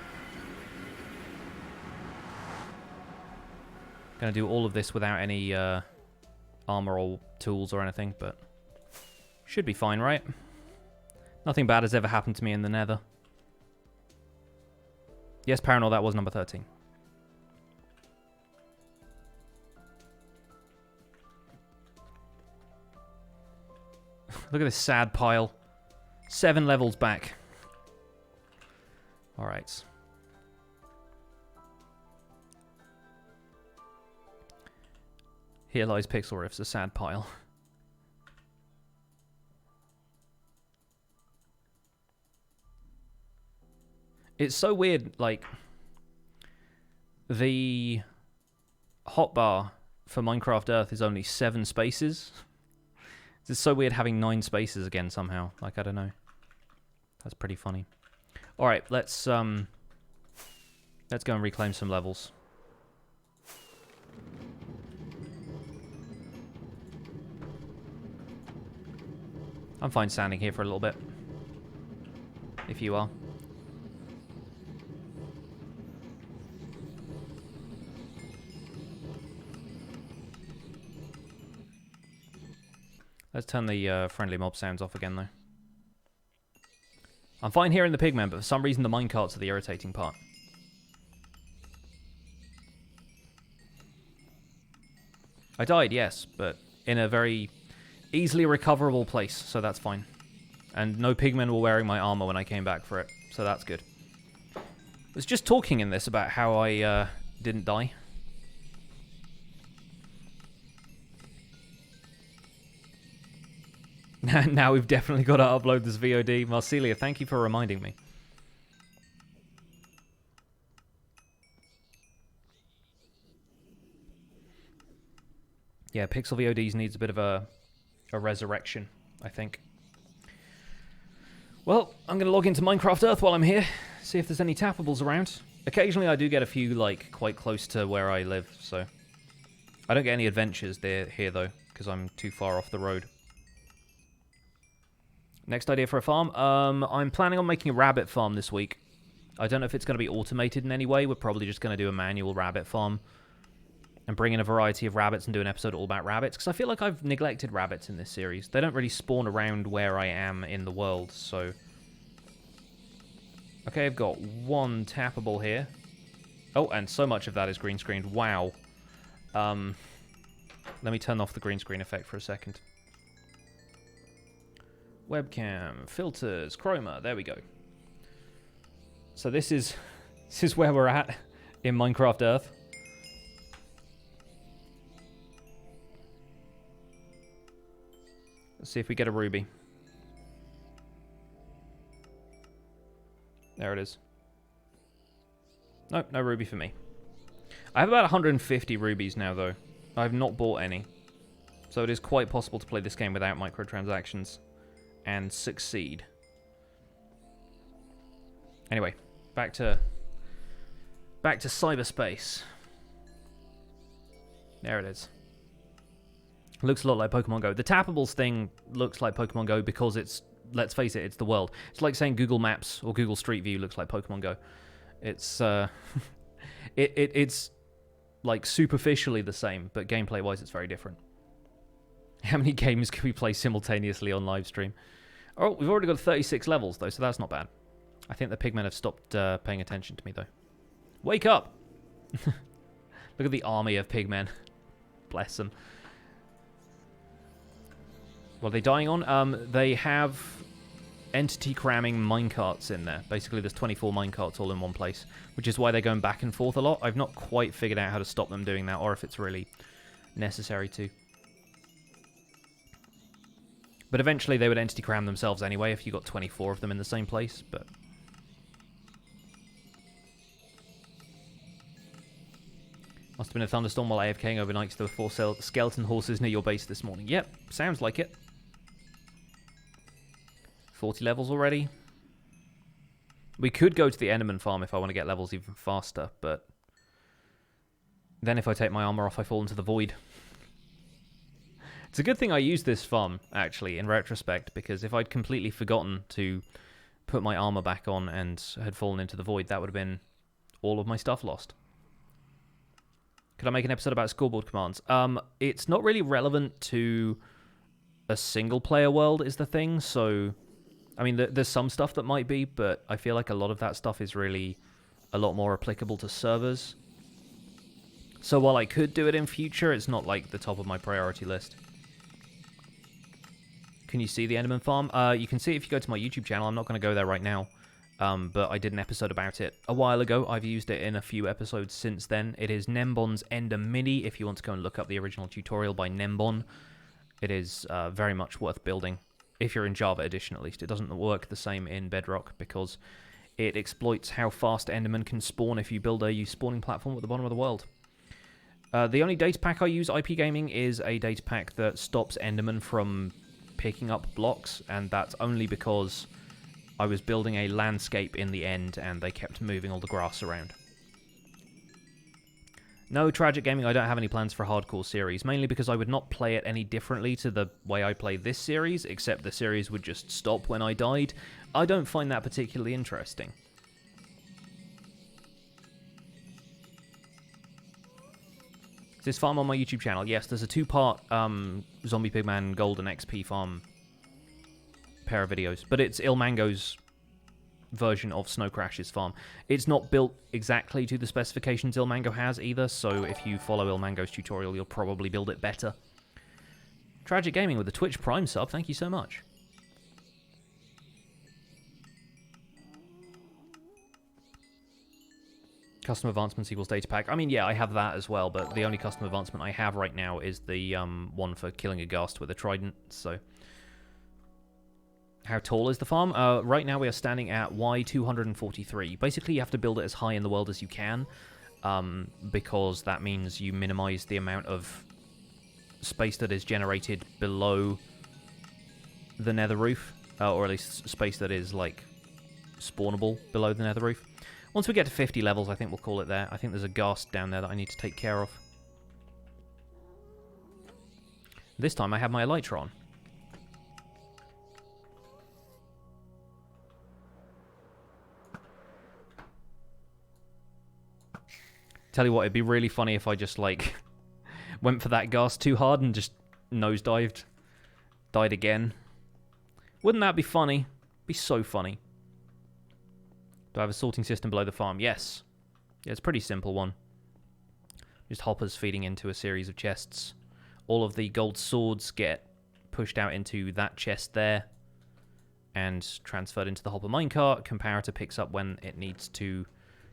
Going to do all of this without any armor or tools or anything, but... Should be fine, right? Nothing bad has ever happened to me in the nether. Yes, Paranor, that was number 13. Look at this sad pile. 7 levels back. Alright. Here lies Pixel Riffs, a sad pile. It's so weird, like... The hotbar for Minecraft Earth is only 7 spaces. It's so weird having 9 spaces again somehow. Like, I don't know. That's pretty funny. Alright, let's go and reclaim some levels. I'm fine standing here for a little bit. If you are. Let's turn the friendly mob sounds off again, though. I'm fine hearing the pigmen, but for some reason the minecarts are the irritating part. I died, yes, but in a very easily recoverable place, so that's fine. And no pigmen were wearing my armor when I came back for it, so that's good. I was just talking in this about how I didn't die. Now we've definitely got to upload this VOD. Marcelia, thank you for reminding me. Yeah, Pixel VODs needs a bit of a resurrection, I think. Well, I'm going to log into Minecraft Earth while I'm here, see if there's any tappables around. Occasionally I do get a few, like, quite close to where I live, so... I don't get any adventures here, though, because I'm too far off the road. Next idea for a farm. I'm planning on making a rabbit farm this week. I don't know if it's going to be automated in any way. We're probably just going to do a manual rabbit farm. And bring in a variety of rabbits and do an episode all about rabbits. Because I feel like I've neglected rabbits in this series. They don't really spawn around where I am in the world, so... Okay, I've got 1 tappable here. Oh, and so much of that is green screened. Wow. Let me turn off the green screen effect for a second. Webcam, filters, chroma, there we go. So this is where we're at in Minecraft Earth. Let's see if we get a ruby. There it is. Nope, no ruby for me. I have about 150 rubies now, though. I have not bought any. So it is quite possible to play this game without microtransactions. And succeed. Anyway, back to cyberspace. There it is. Looks a lot like Pokemon Go. The tappables thing looks like Pokemon Go because it's, let's face it, it's the world. It's like saying Google Maps or Google Street View looks like Pokemon Go. It's it's like superficially the same, but gameplay-wise it's very different. How many games can we play simultaneously on live stream? Oh, we've already got 36 levels, though, so that's not bad. I think the pigmen have stopped paying attention to me, though. Wake up! Look at the army of pigmen. Bless them. What are they dying on? They have entity cramming minecarts in there. Basically, there's 24 minecarts all in one place, which is why they're going back and forth a lot. I've not quite figured out how to stop them doing that, or if it's really necessary to. But eventually they would entity cram themselves anyway if you got 24 of them in the same place, but... Must have been a thunderstorm while AFKing overnight, so there were 4 skeleton horses near your base this morning. Yep, sounds like it. 40 levels already. We could go to the Enderman farm if I want to get levels even faster, but... Then if I take my armor off, I fall into the void. It's a good thing I used this farm, actually, in retrospect, because if I'd completely forgotten to put my armor back on and had fallen into the void, that would have been all of my stuff lost. Could I make an episode about scoreboard commands? It's not really relevant to a single-player world, is the thing, so... I mean, there's some stuff that might be, but I feel like a lot of that stuff is really a lot more applicable to servers. So while I could do it in future, it's not, like, the top of my priority list. Can you see the Enderman farm? You can see it if you go to my YouTube channel. I'm not going to go there right now. But I did an episode about it a while ago. I've used it in a few episodes since then. It is Nembon's Ender Mini, if you want to go and look up the original tutorial by Nembon. It is very much worth building, if you're in Java Edition at least. It doesn't work the same in Bedrock, because it exploits how fast Enderman can spawn if you build a spawning platform at the bottom of the world. The only data pack I use, IP Gaming, is a data pack that stops Enderman from picking up blocks, and that's only because I was building a landscape in the end and they kept moving all the grass around. No, Tragic Gaming, I don't have any plans for a hardcore series, mainly because I would not play it any differently to the way I play this series, except the series would just stop when I died. I don't find that particularly interesting. Is this farm on my YouTube channel? Yes, there's a 2-part Zombie Pigman Golden XP farm pair of videos, but it's Ilmango's version of Snow Crash's farm. It's not built exactly to the specifications Ilmango has either, so if you follow Ilmango's tutorial, you'll probably build it better. Tragic Gaming with the Twitch Prime sub, thank you so much. Custom advancements equals data pack. I mean, yeah, I have that as well, but the only custom advancement I have right now is the one for killing a ghast with a trident, so... How tall is the farm? Right now we are standing at Y243. Basically, you have to build it as high in the world as you can, because that means you minimize the amount of space that is generated below the nether roof, or at least space that is, like, spawnable below the nether roof. Once we get to 50 levels, I think we'll call it there. I think there's a ghast down there that I need to take care of. This time I have my elytra on. Tell you what, it'd be really funny if I just, like, went for that ghast too hard and just nosedived. Died again. Wouldn't that be funny? Be so funny. Do I have a sorting system below the farm? Yes. Yeah, it's a pretty simple one. Just hoppers feeding into a series of chests. All of the gold swords get pushed out into that chest there and transferred into the hopper minecart. Comparator picks up when it needs to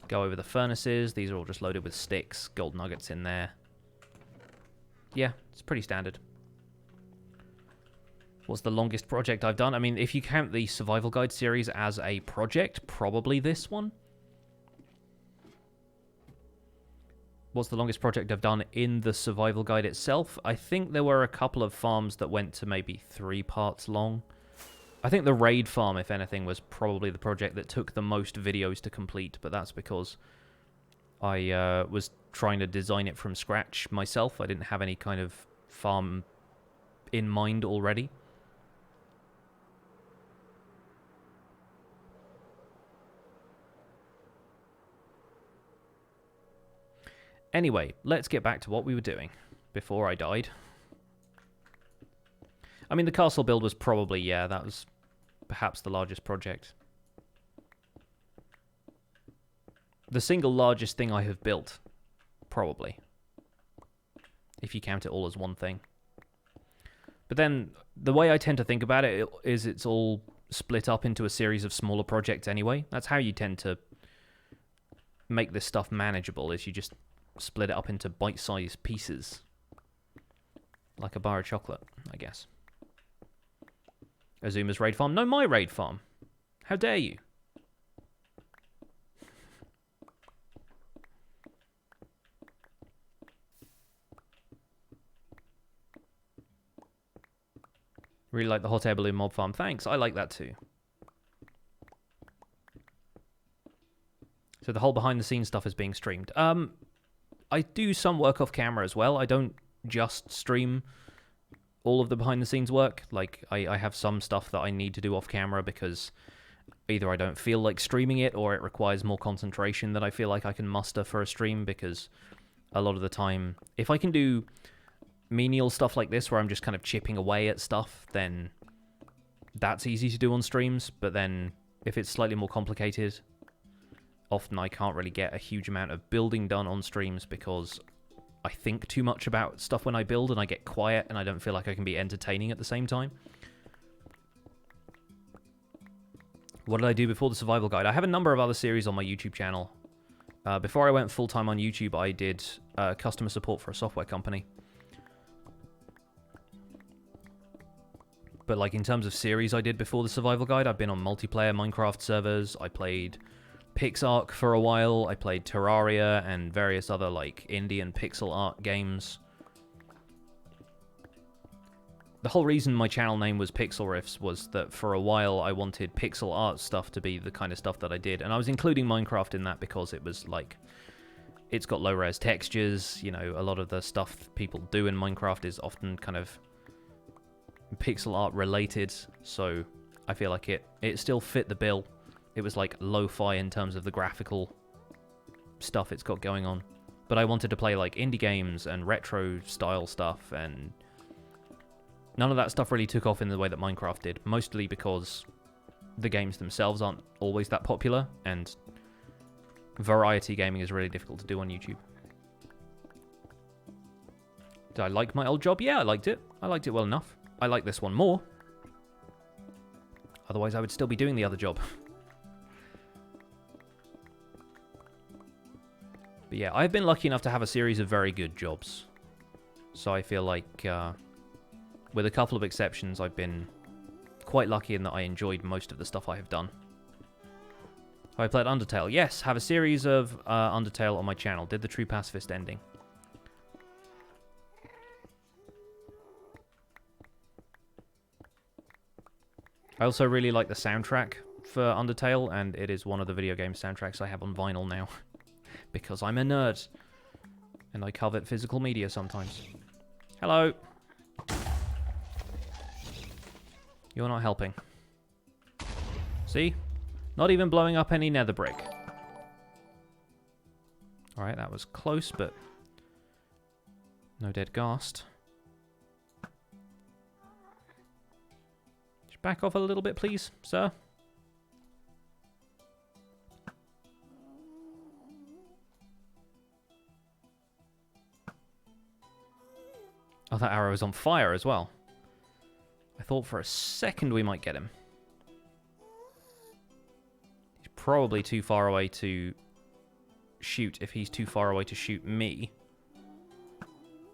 go over the furnaces. These are all just loaded with sticks, gold nuggets in there. Yeah, it's pretty standard. What's the longest project I've done? I mean, if you count the Survival Guide series as a project, probably this one. What's the longest project I've done in the Survival Guide itself? I think there were a couple of farms that went to maybe 3 parts long. I think the raid farm, if anything, was probably the project that took the most videos to complete, but that's because I was trying to design it from scratch myself. I didn't have any kind of farm in mind already. Anyway, let's get back to what we were doing before I died. I mean, the castle build was probably, yeah, that was perhaps the largest project. The single largest thing I have built, probably. If you count it all as one thing. But then the way I tend to think about it is it's all split up into a series of smaller projects anyway. That's how you tend to make this stuff manageable, is you just split it up into bite-sized pieces. Like a bar of chocolate, I guess. Azuma's raid farm? No, my raid farm. How dare you? Really like the hot air balloon mob farm. Thanks, I like that too. So the whole behind the scenes stuff is being streamed. I do some work off camera as well. I don't just stream all of the behind the scenes work. Like, I have some stuff that I need to do off camera because either I don't feel like streaming it or it requires more concentration than I feel like I can muster for a stream, because a lot of the time, if I can do menial stuff like this where I'm just kind of chipping away at stuff, then that's easy to do on streams. But then if it's slightly more complicated, often I can't really get a huge amount of building done on streams because I think too much about stuff when I build and I get quiet and I don't feel like I can be entertaining at the same time. What did I do before the survival guide? I have a number of other series on my YouTube channel. Before I went full-time on YouTube, I did customer support for a software company. But like in terms of series I did before the survival guide, I've been on multiplayer Minecraft servers. I played PixArk for a while. I played Terraria and various other like indie and pixel art games. The whole reason my channel name was Pixel Riffs was that for a while I wanted pixel art stuff to be the kind of stuff that I did. And I was including Minecraft in that because it was like, it's got low-res textures. You know, a lot of the stuff people do in Minecraft is often kind of pixel art related. So I feel like it still fit the bill. It was like lo-fi in terms of the graphical stuff it's got going on. But I wanted to play like indie games and retro style stuff, and none of that stuff really took off in the way that Minecraft did, mostly because the games themselves aren't always that popular, and variety gaming is really difficult to do on YouTube. Did I like my old job? Yeah, I liked it. I liked it well enough. I like this one more. Otherwise, I would still be doing the other job. But yeah, I've been lucky enough to have a series of very good jobs. So I feel like, with a couple of exceptions, I've been quite lucky in that I enjoyed most of the stuff I have done. Have I played Undertale? Yes, have a series of Undertale on my channel. Did the True Pacifist ending. I also really like the soundtrack for Undertale, and it is one of the video game soundtracks I have on vinyl now. Because I'm a nerd. And I covet physical media sometimes. Hello. You're not helping. See? Not even blowing up any nether brick. Alright, that was close, but no dead ghast. Just back off a little bit, please, sir. Oh, that arrow is on fire as well. I thought for a second we might get him. He's probably too far away to shoot if he's too far away to shoot me.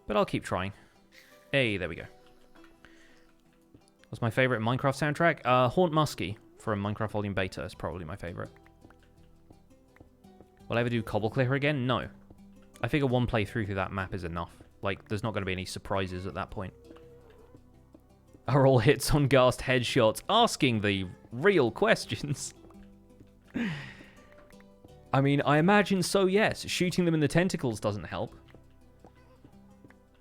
But I'll keep trying. Hey, there we go. What's my favorite Minecraft soundtrack? Haunt Muskie from Minecraft Volume Beta is probably my favorite. Will I ever do Cobble Clicker again? No. I figure one playthrough through that map is enough. Like, there's not going to be any surprises at that point. Are all hits on Ghast headshots? Asking the real questions. I mean, I imagine so, yes. Shooting them in the tentacles doesn't help.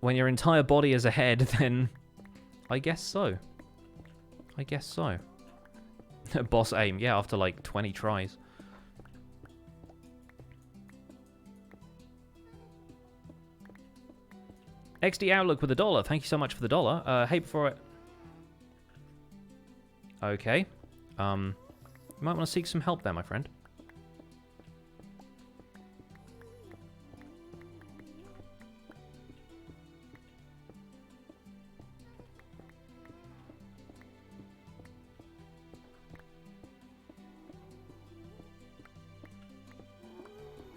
When your entire body is a head, then I guess so. I guess so. Boss aim, yeah, after like 20 tries. XD Outlook with $1. Thank you so much for the $1. Hey, before it. Okay. You might want to seek some help there, my friend.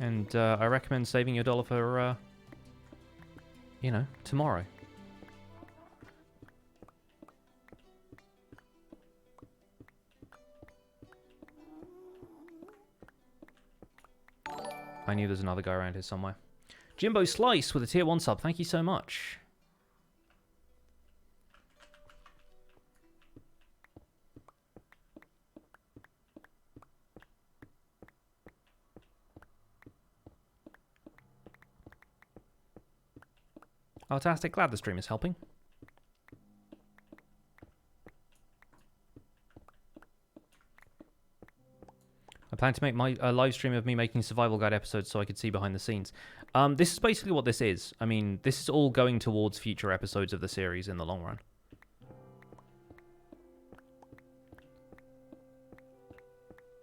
And I recommend saving your dollar for, you know, tomorrow. I knew there's another guy around here somewhere. Jimbo Slice with a tier 1 sub. Thank you so much. Fantastic. Glad the stream is helping. I plan to make my live stream of me making survival guide episodes so I could see behind the scenes. This is basically what this is. I mean, this is all going towards future episodes of the series in the long run.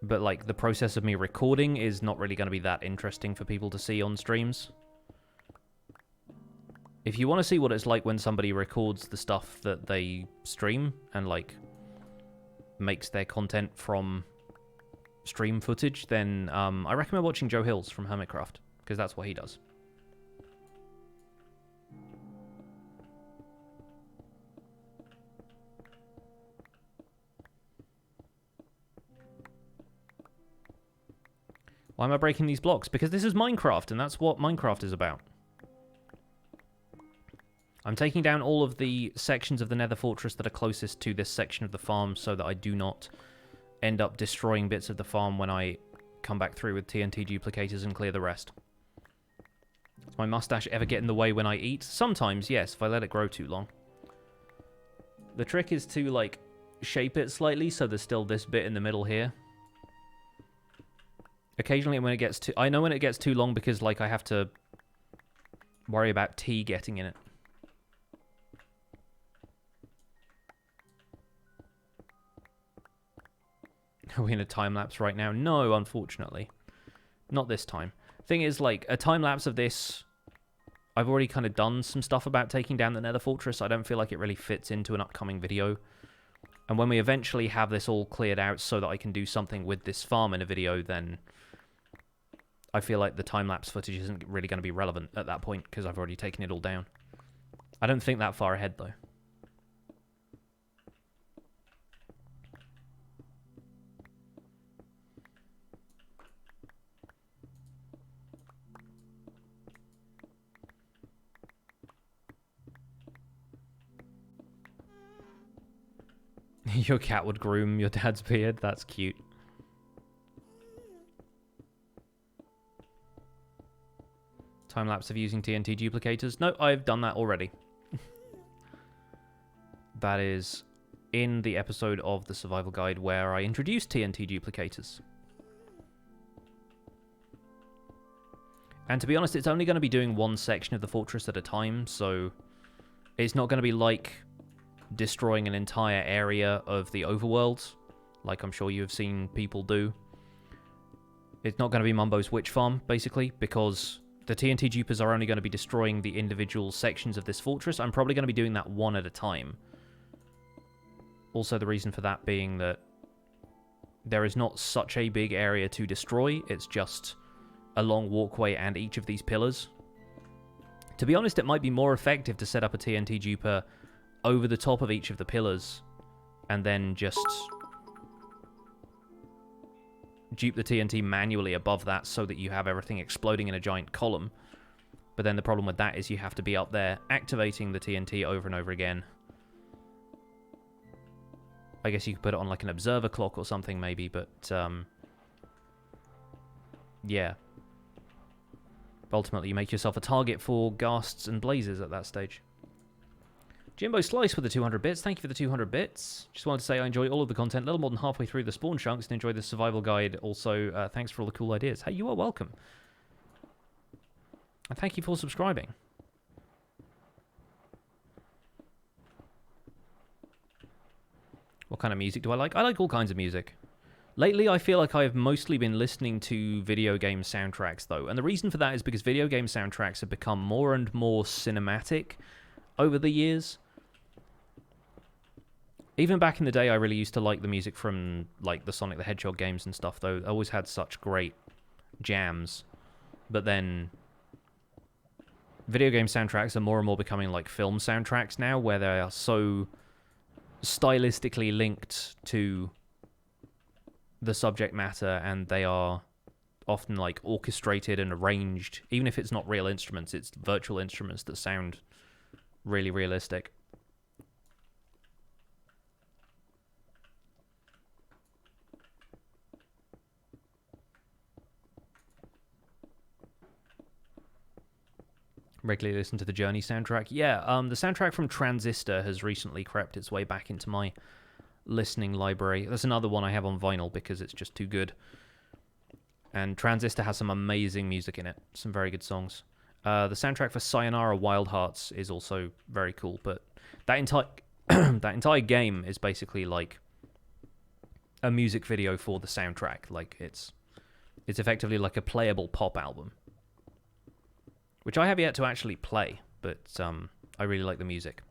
But, like, the process of me recording is not really going to be that interesting for people to see on streams. If you want to see what it's like when somebody records the stuff that they stream and, like, makes their content from stream footage, then I recommend watching Joe Hills from Hermitcraft, because that's what he does. Why am I breaking these blocks? Because this is Minecraft, and that's what Minecraft is about. I'm taking down all of the sections of the Nether Fortress that are closest to this section of the farm so that I do not end up destroying bits of the farm when I come back through with TNT duplicators and clear the rest. Does my mustache ever get in the way when I eat? Sometimes, yes, if I let it grow too long. The trick is to, like, shape it slightly so there's still this bit in the middle here. Occasionally when it gets too... I know when it gets too long because, like, I have to worry about tea getting in it. Are we in a time-lapse right now? No, unfortunately. Not this time. Thing is, like, a time-lapse of this... I've already kind of done some stuff about taking down the Nether Fortress. I don't feel like it really fits into an upcoming video. And when we eventually have this all cleared out so that I can do something with this farm in a video, then I feel like the time-lapse footage isn't really going to be relevant at that point because I've already taken it all down. I don't think that far ahead, though. Your cat would groom your dad's beard. That's cute. Time-lapse of using TNT duplicators. No, I've done that already. That is in the episode of the survival guide where I introduced TNT duplicators. And to be honest, it's only going to be doing one section of the fortress at a time, so it's not going to be like destroying an entire area of the overworld, like I'm sure you have seen people do. It's not going to be Mumbo's Witch Farm, basically, because the TNT dupers are only going to be destroying the individual sections of this fortress. I'm probably going to be doing that one at a time. Also, the reason for that being that there is not such a big area to destroy. It's just a long walkway and each of these pillars. To be honest, it might be more effective to set up a TNT duper over the top of each of the pillars and then just dupe the TNT manually above that so that you have everything exploding in a giant column. But then the problem with that is you have to be up there activating the TNT over and over again. I guess you could put it on like an observer clock or something maybe, but yeah. Ultimately you make yourself a target for ghasts and blazes at that stage. Jimbo Slice with the 200 bits. Thank you for the 200 bits. Just wanted to say I enjoy all of the content, a little more than halfway through the spawn chunks, and enjoy the survival guide. Also, thanks for all the cool ideas. Hey, you are welcome. And thank you for subscribing. What kind of music do I like? I like all kinds of music. Lately, I feel like I've mostly been listening to video game soundtracks, though. And the reason for that is because video game soundtracks have become more and more cinematic over the years. Even back in the day, I really used to like the music from like the Sonic the Hedgehog games and stuff, though. I always had such great jams. But then video game soundtracks are more and more becoming like film soundtracks now, where they are so stylistically linked to the subject matter, and they are often like orchestrated and arranged. Even if it's not real instruments, it's virtual instruments that sound really realistic. Regularly listen to the Journey soundtrack. Yeah, the soundtrack from Transistor has recently crept its way back into my listening library. That's another one I have on vinyl because it's just too good. And Transistor has some amazing music in it. Some very good songs. The soundtrack for Sayonara Wild Hearts is also very cool, but that entire that entire game is basically like a music video for the soundtrack. Like it's effectively like a playable pop album, which I have yet to actually play, but I really like the music.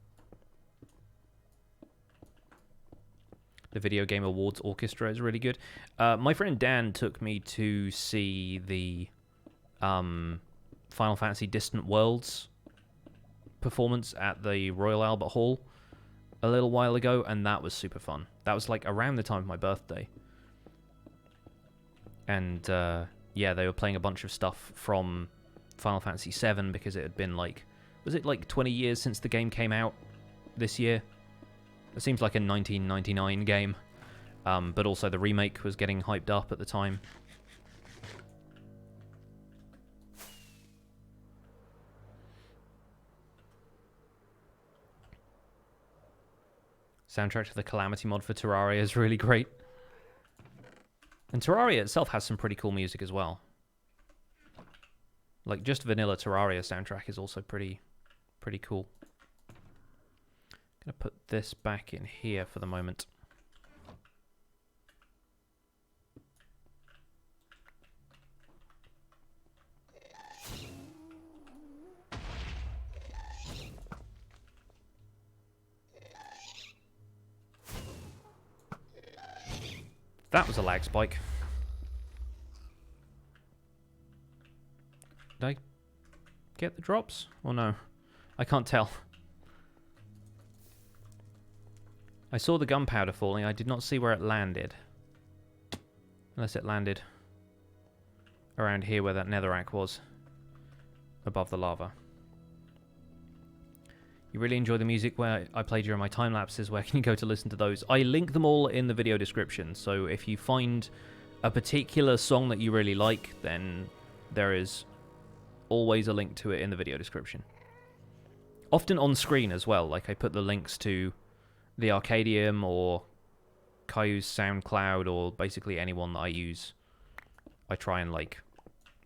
The Video Game Awards Orchestra is really good. My friend Dan took me to see the Final Fantasy Distant Worlds performance at the Royal Albert Hall a little while ago, and that was super fun. That was like around the time of my birthday. And yeah, they were playing a bunch of stuff from Final Fantasy VII because it had been like, was it like 20 years since the game came out this year? It seems like a 1999 game, but also the remake was getting hyped up at the time. Soundtrack to the Calamity mod for Terraria is really great. And Terraria itself has some pretty cool music as well. Like, just vanilla Terraria soundtrack is also pretty cool. Gonna put this back in here for the moment. That was a lag spike. Did I get the drops? Or no? I can't tell. I saw the gunpowder falling. I did not see where it landed. Unless it landed around here where that netherrack was. Above the lava. You really enjoy the music where I play during my time lapses. Where can you go to listen to those? I link them all in the video description. So if you find a particular song that you really like, then there is always a link to it in the video description. Often on screen as well. Like I put the links to the Arcadium or Caillou's SoundCloud or basically anyone that I use. I try and like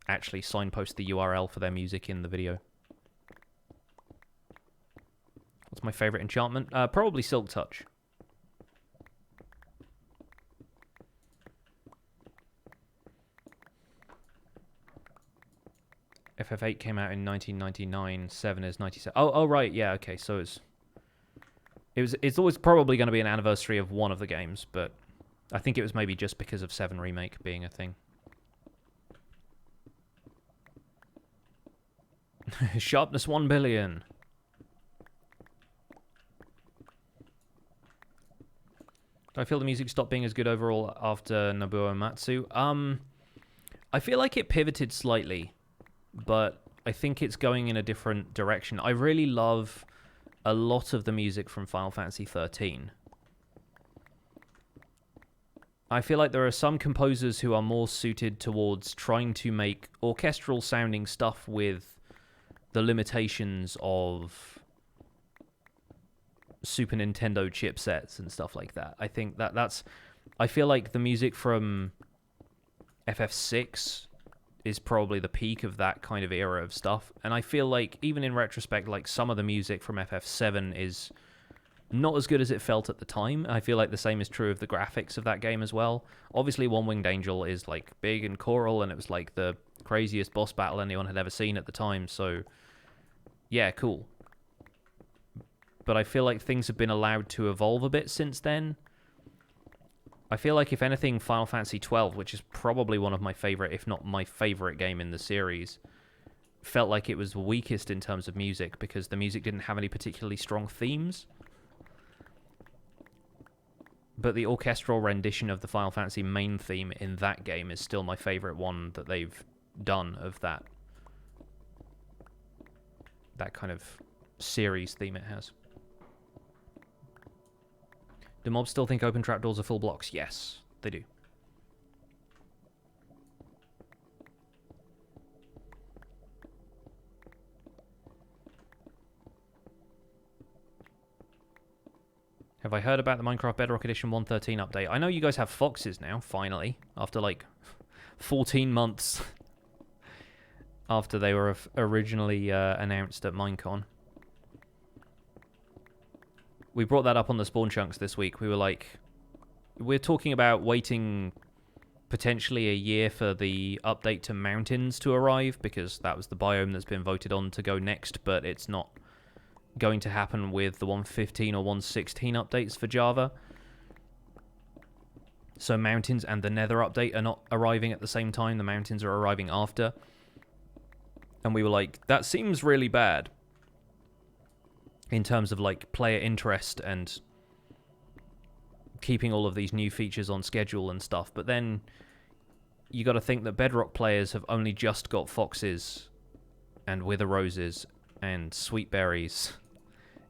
actually signpost the URL for their music in the video. What's my favorite enchantment? Probably Silk Touch. FF8 came out in 1999. 7 is 97. Oh right, yeah, okay. So it's always probably going to be an anniversary of one of the games, but I think it was maybe just because of 7 Remake being a thing. Sharpness 1 billion. Do I feel the music stopped being as good overall after Nobuo Uematsu? I feel like it pivoted slightly, but I think it's going in a different direction. I really love a lot of the music from Final Fantasy XIII. I feel like there are some composers who are more suited towards trying to make orchestral sounding stuff with the limitations of Super Nintendo chipsets and stuff like that. I think that's... I feel like the music from FF6 is probably the peak of that kind of era of stuff. And I feel like, even in retrospect, like some of the music from FF7 is not as good as it felt at the time. I feel like the same is true of the graphics of that game as well. Obviously, One Winged Angel is like big and choral, and it was like the craziest boss battle anyone had ever seen at the time. So, yeah, cool. But I feel like things have been allowed to evolve a bit since then. I feel like, if anything, Final Fantasy XII, which is probably one of my favorite, if not my favorite game in the series, felt like it was weakest in terms of music because the music didn't have any particularly strong themes. But the orchestral rendition of the Final Fantasy main theme in that game is still my favorite one that they've done of that kind of series theme it has. Do mobs still think open trapdoors are full blocks? Yes, they do. Have I heard about the Minecraft Bedrock Edition 1.13 update? I know you guys have foxes now, finally, after like 14 months after they were originally announced at Minecon. We brought that up on the Spawn Chunks this week. We were like, we're talking about waiting potentially a year for the update to Mountains to arrive, because that was the biome that's been voted on to go next, but it's not going to happen with the 1.15 or 1.16 updates for Java. So Mountains and the Nether update are not arriving at the same time. The Mountains are arriving after. And we were like, that seems really bad in terms of like player interest and keeping all of these new features on schedule and stuff. But then you got to think that Bedrock players have only just got foxes and wither roses and sweet berries.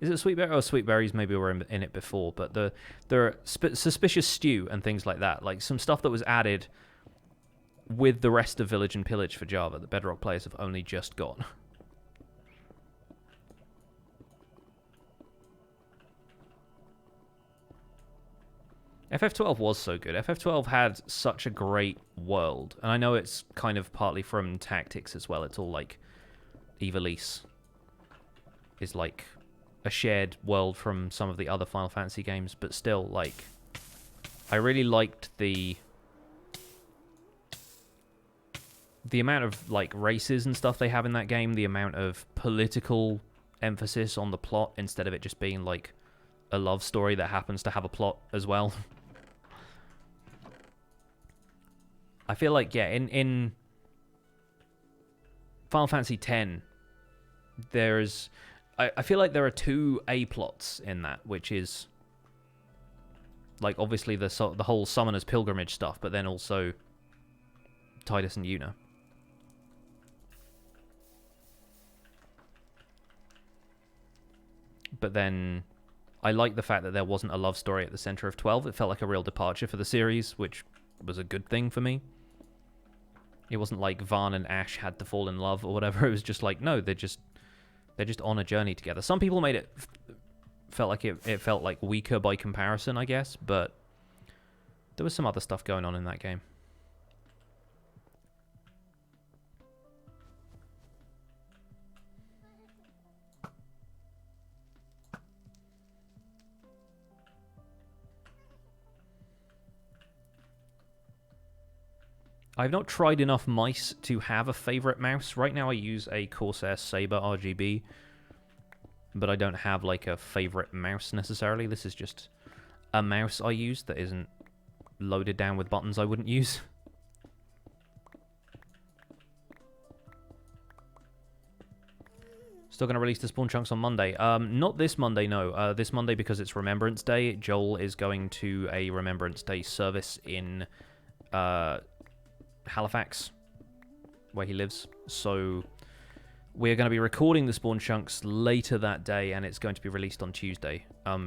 Is it sweet berry? Oh, sweet berries maybe were in it before, but there are suspicious stew and things like that, like some stuff that was added with the rest of Village and Pillage for Java that Bedrock players have only just got. FF12 was so good. FF12 had such a great world, and I know it's kind of partly from Tactics as well. It's all like Ivalice is like a shared world from some of the other Final Fantasy games, but still, like, I really liked the amount of like races and stuff they have in that game, the amount of political emphasis on the plot instead of it just being like a love story that happens to have a plot as well. I feel like, yeah, in Final Fantasy X, there's I feel like there are two A plots in that, which is like obviously the whole Summoner's Pilgrimage stuff, but then also Tidus and Yuna. But then I like the fact that there wasn't a love story at the center of 12. It felt like a real departure for the series, which was a good thing for me. It wasn't like Vaan and Ash had to fall in love or whatever. It was just like, no, they're just on a journey together. Some people made it felt like it felt like weaker by comparison, I guess, but there was some other stuff going on in that game. I've not tried enough mice to have a favorite mouse. Right now I use a Corsair Saber RGB, but I don't have like a favorite mouse necessarily. This is just a mouse I use that isn't loaded down with buttons I wouldn't use. Still going to release the Spawn Chunks on Monday. Not this Monday, no. This Monday, because it's Remembrance Day, Joel is going to a Remembrance Day service in Halifax, where he lives. So we're going to be recording the Spawn Chunks later that day, and it's going to be released on Tuesday.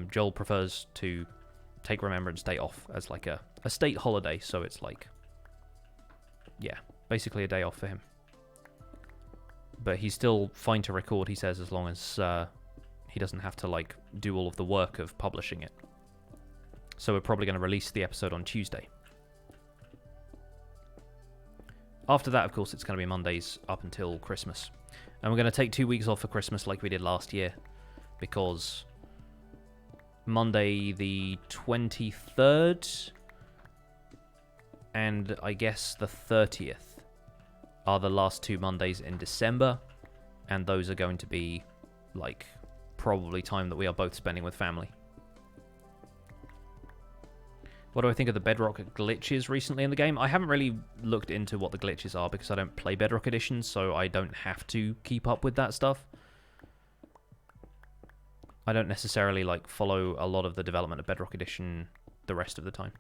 Joel prefers to take Remembrance Day off as like a state holiday, so it's like, yeah, basically a day off for him. But he's still fine to record, he says, as long as he doesn't have to like do all of the work of publishing it. So we're probably going to release the episode on Tuesday. After that, of course, it's going to be Mondays up until Christmas. And we're going to take 2 weeks off for Christmas like we did last year, because Monday the 23rd and I guess the 30th are the last 2 Mondays in December, and those are going to be like probably time that we are both spending with family. What do I think of the Bedrock glitches recently in the game? I haven't really looked into what the glitches are because I don't play Bedrock Edition, so I don't have to keep up with that stuff. I don't necessarily like follow a lot of the development of Bedrock Edition the rest of the time.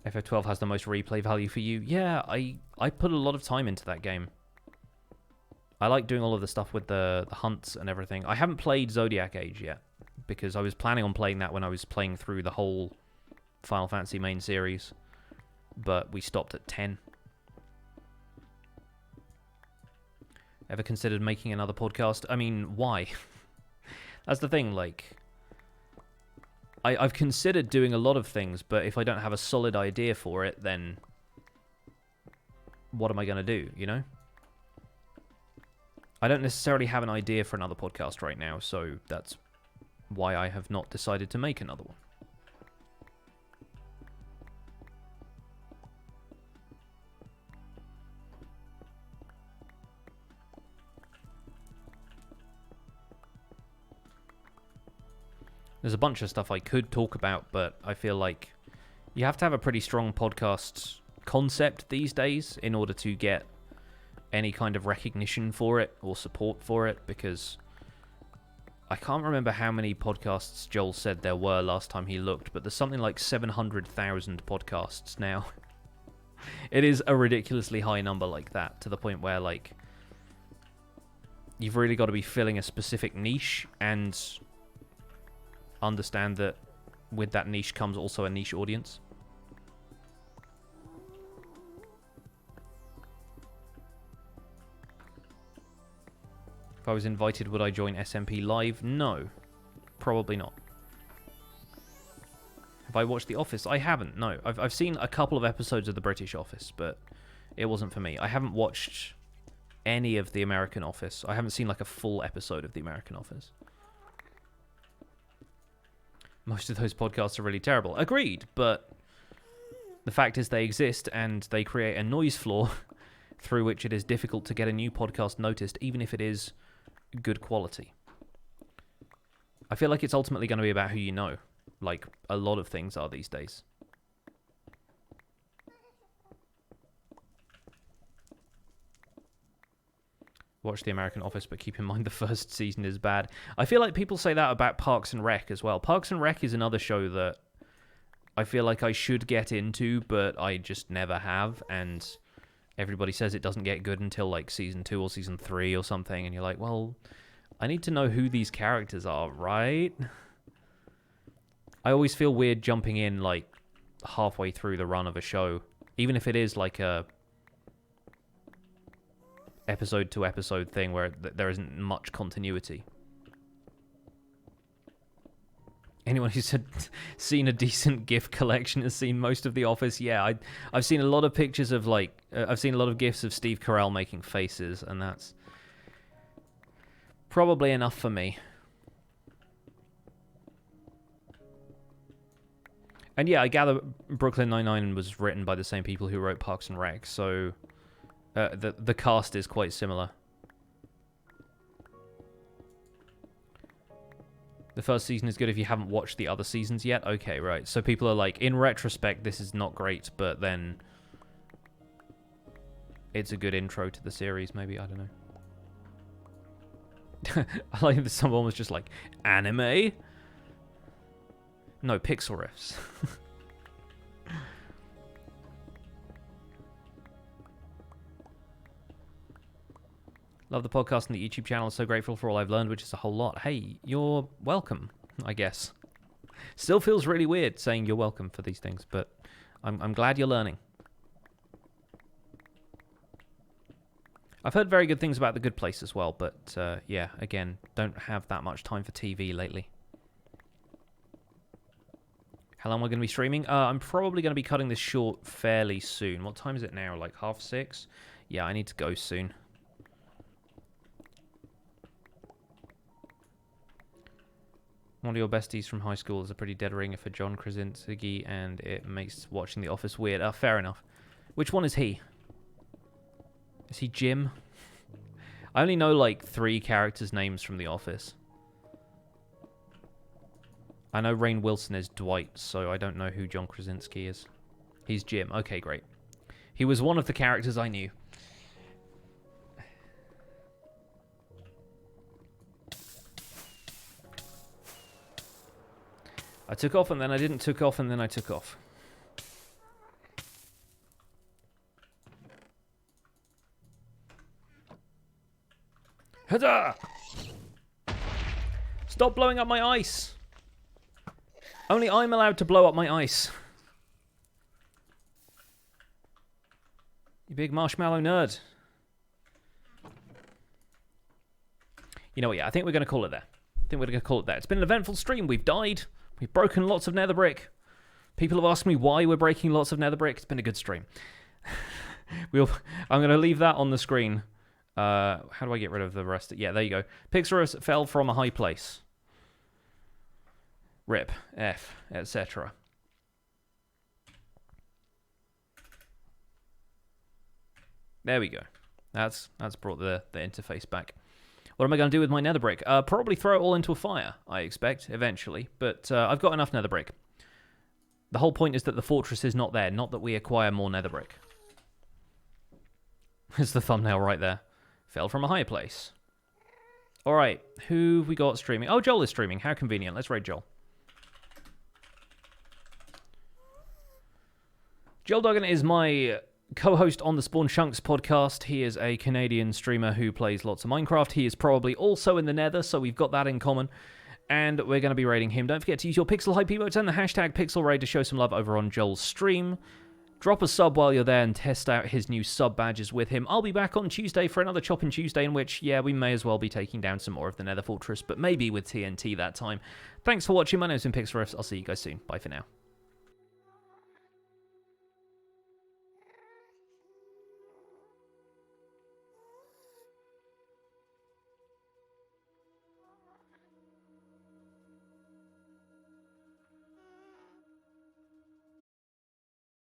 FF12 has the most replay value for you. Yeah, I put a lot of time into that game. I like doing all of the stuff with the hunts and everything. I haven't played Zodiac Age yet, because I was planning on playing that when I was playing through the whole Final Fantasy main series, but we stopped at 10. Ever considered making another podcast? I mean, why? That's the thing, like... I've considered doing a lot of things, but if I don't have a solid idea for it, then... what am I going to do, you know? I don't necessarily have an idea for another podcast right now, so that's why I have not decided to make another one. There's a bunch of stuff I could talk about, but I feel like you have to have a pretty strong podcast concept these days in order to get any kind of recognition for it or support for it, because I can't remember how many podcasts Joel said there were last time he looked, but there's something like 700,000 podcasts now. It is a ridiculously high number like that, to the point where, like, you've really got to be filling a specific niche and understand that with that niche comes also a niche audience. If I was invited, would I join SMP Live? No. Probably not. Have I watched The Office? I haven't, no. I've seen a couple of episodes of The British Office, but it wasn't for me. I haven't watched any of The American Office. I haven't seen like a full episode of The American Office. Most of those podcasts are really terrible. Agreed, but the fact is they exist and they create a noise floor through which it is difficult to get a new podcast noticed, even if it is good quality. I feel like it's ultimately going to be about who you know, like a lot of things are these days. Watch The American Office, but keep in mind the first season is bad. I feel like people say that about Parks and Rec as well. Parks and Rec is another show that I feel like I should get into, but I just never have, and everybody says it doesn't get good until like season 2 or season 3 or something, and you're like, well, I need to know who these characters are, right? I always feel weird jumping in like halfway through the run of a show, even if it is like a episode to episode thing where there isn't much continuity. Anyone who's seen a decent GIF collection has seen most of The Office. Yeah, I've seen a lot of pictures of, like, I've seen a lot of GIFs of Steve Carell making faces, and that's probably enough for me. And yeah, I gather Brooklyn Nine-Nine was written by the same people who wrote Parks and Rec, so the cast is quite similar. The first season is good if you haven't watched the other seasons yet. Okay, right. So people are like, in retrospect, this is not great, but then it's a good intro to the series, maybe. I don't know. I like that someone was just like, anime? No, pixel riffs. Love the podcast and the YouTube channel. So grateful for all I've learned, which is a whole lot. Hey, you're welcome, I guess. Still feels really weird saying you're welcome for these things, but I'm glad you're learning. I've heard very good things about The Good Place as well, but yeah, again, don't have that much time for TV lately. How long am I going to be streaming? I'm probably going to be cutting this short fairly soon. What time is it now? Like 6:30? Yeah, I need to go soon. One of your besties from high school is a pretty dead ringer for John Krasinski, and it makes watching The Office weird. Fair enough. Which one is he? Is he Jim? I only know like 3 characters' names from The Office. I know Rainn Wilson is Dwight, so I don't know who John Krasinski is. He's Jim. Okay, great. He was one of the characters I knew. I took off and then I didn't took off and then I took off. Huzzah! Stop blowing up my ice! Only I'm allowed to blow up my ice. You big marshmallow nerd. You know what, yeah, I think we're going to call it there. It's been an eventful stream. We've died. We've broken lots of nether brick. People have asked me why we're breaking lots of nether brick. It's been a good stream. I'm going to leave that on the screen. How do I get rid of the rest? Yeah, there you go. Pixorus fell from a high place. Rip, F, etc. There we go. That's brought the interface back. What am I going to do with my nether brick? Probably throw it all into a fire, I expect, eventually. But I've got enough nether brick. The whole point is that the fortress is not there, not that we acquire more nether brick. There's the thumbnail right there. Fell from a high place. Alright, who have we got streaming? Oh, Joel is streaming. How convenient. Let's raid Joel. Joel Duggan is my co-host on the Spawn Chunks podcast. He is a Canadian streamer who plays lots of Minecraft. He is probably also in the Nether, so we've got that in common. And we're going to be raiding him. Don't forget to use your Pixel Hype emotes and the hashtag PixelRaid to show some love over on Joel's stream. Drop a sub while you're there and test out his new sub badges with him. I'll be back on Tuesday for another Choppin' Tuesday in which, yeah, we may as well be taking down some more of the Nether Fortress, but maybe with TNT that time. Thanks for watching. My name's been Pixelriffs. I'll see you guys soon. Bye for now.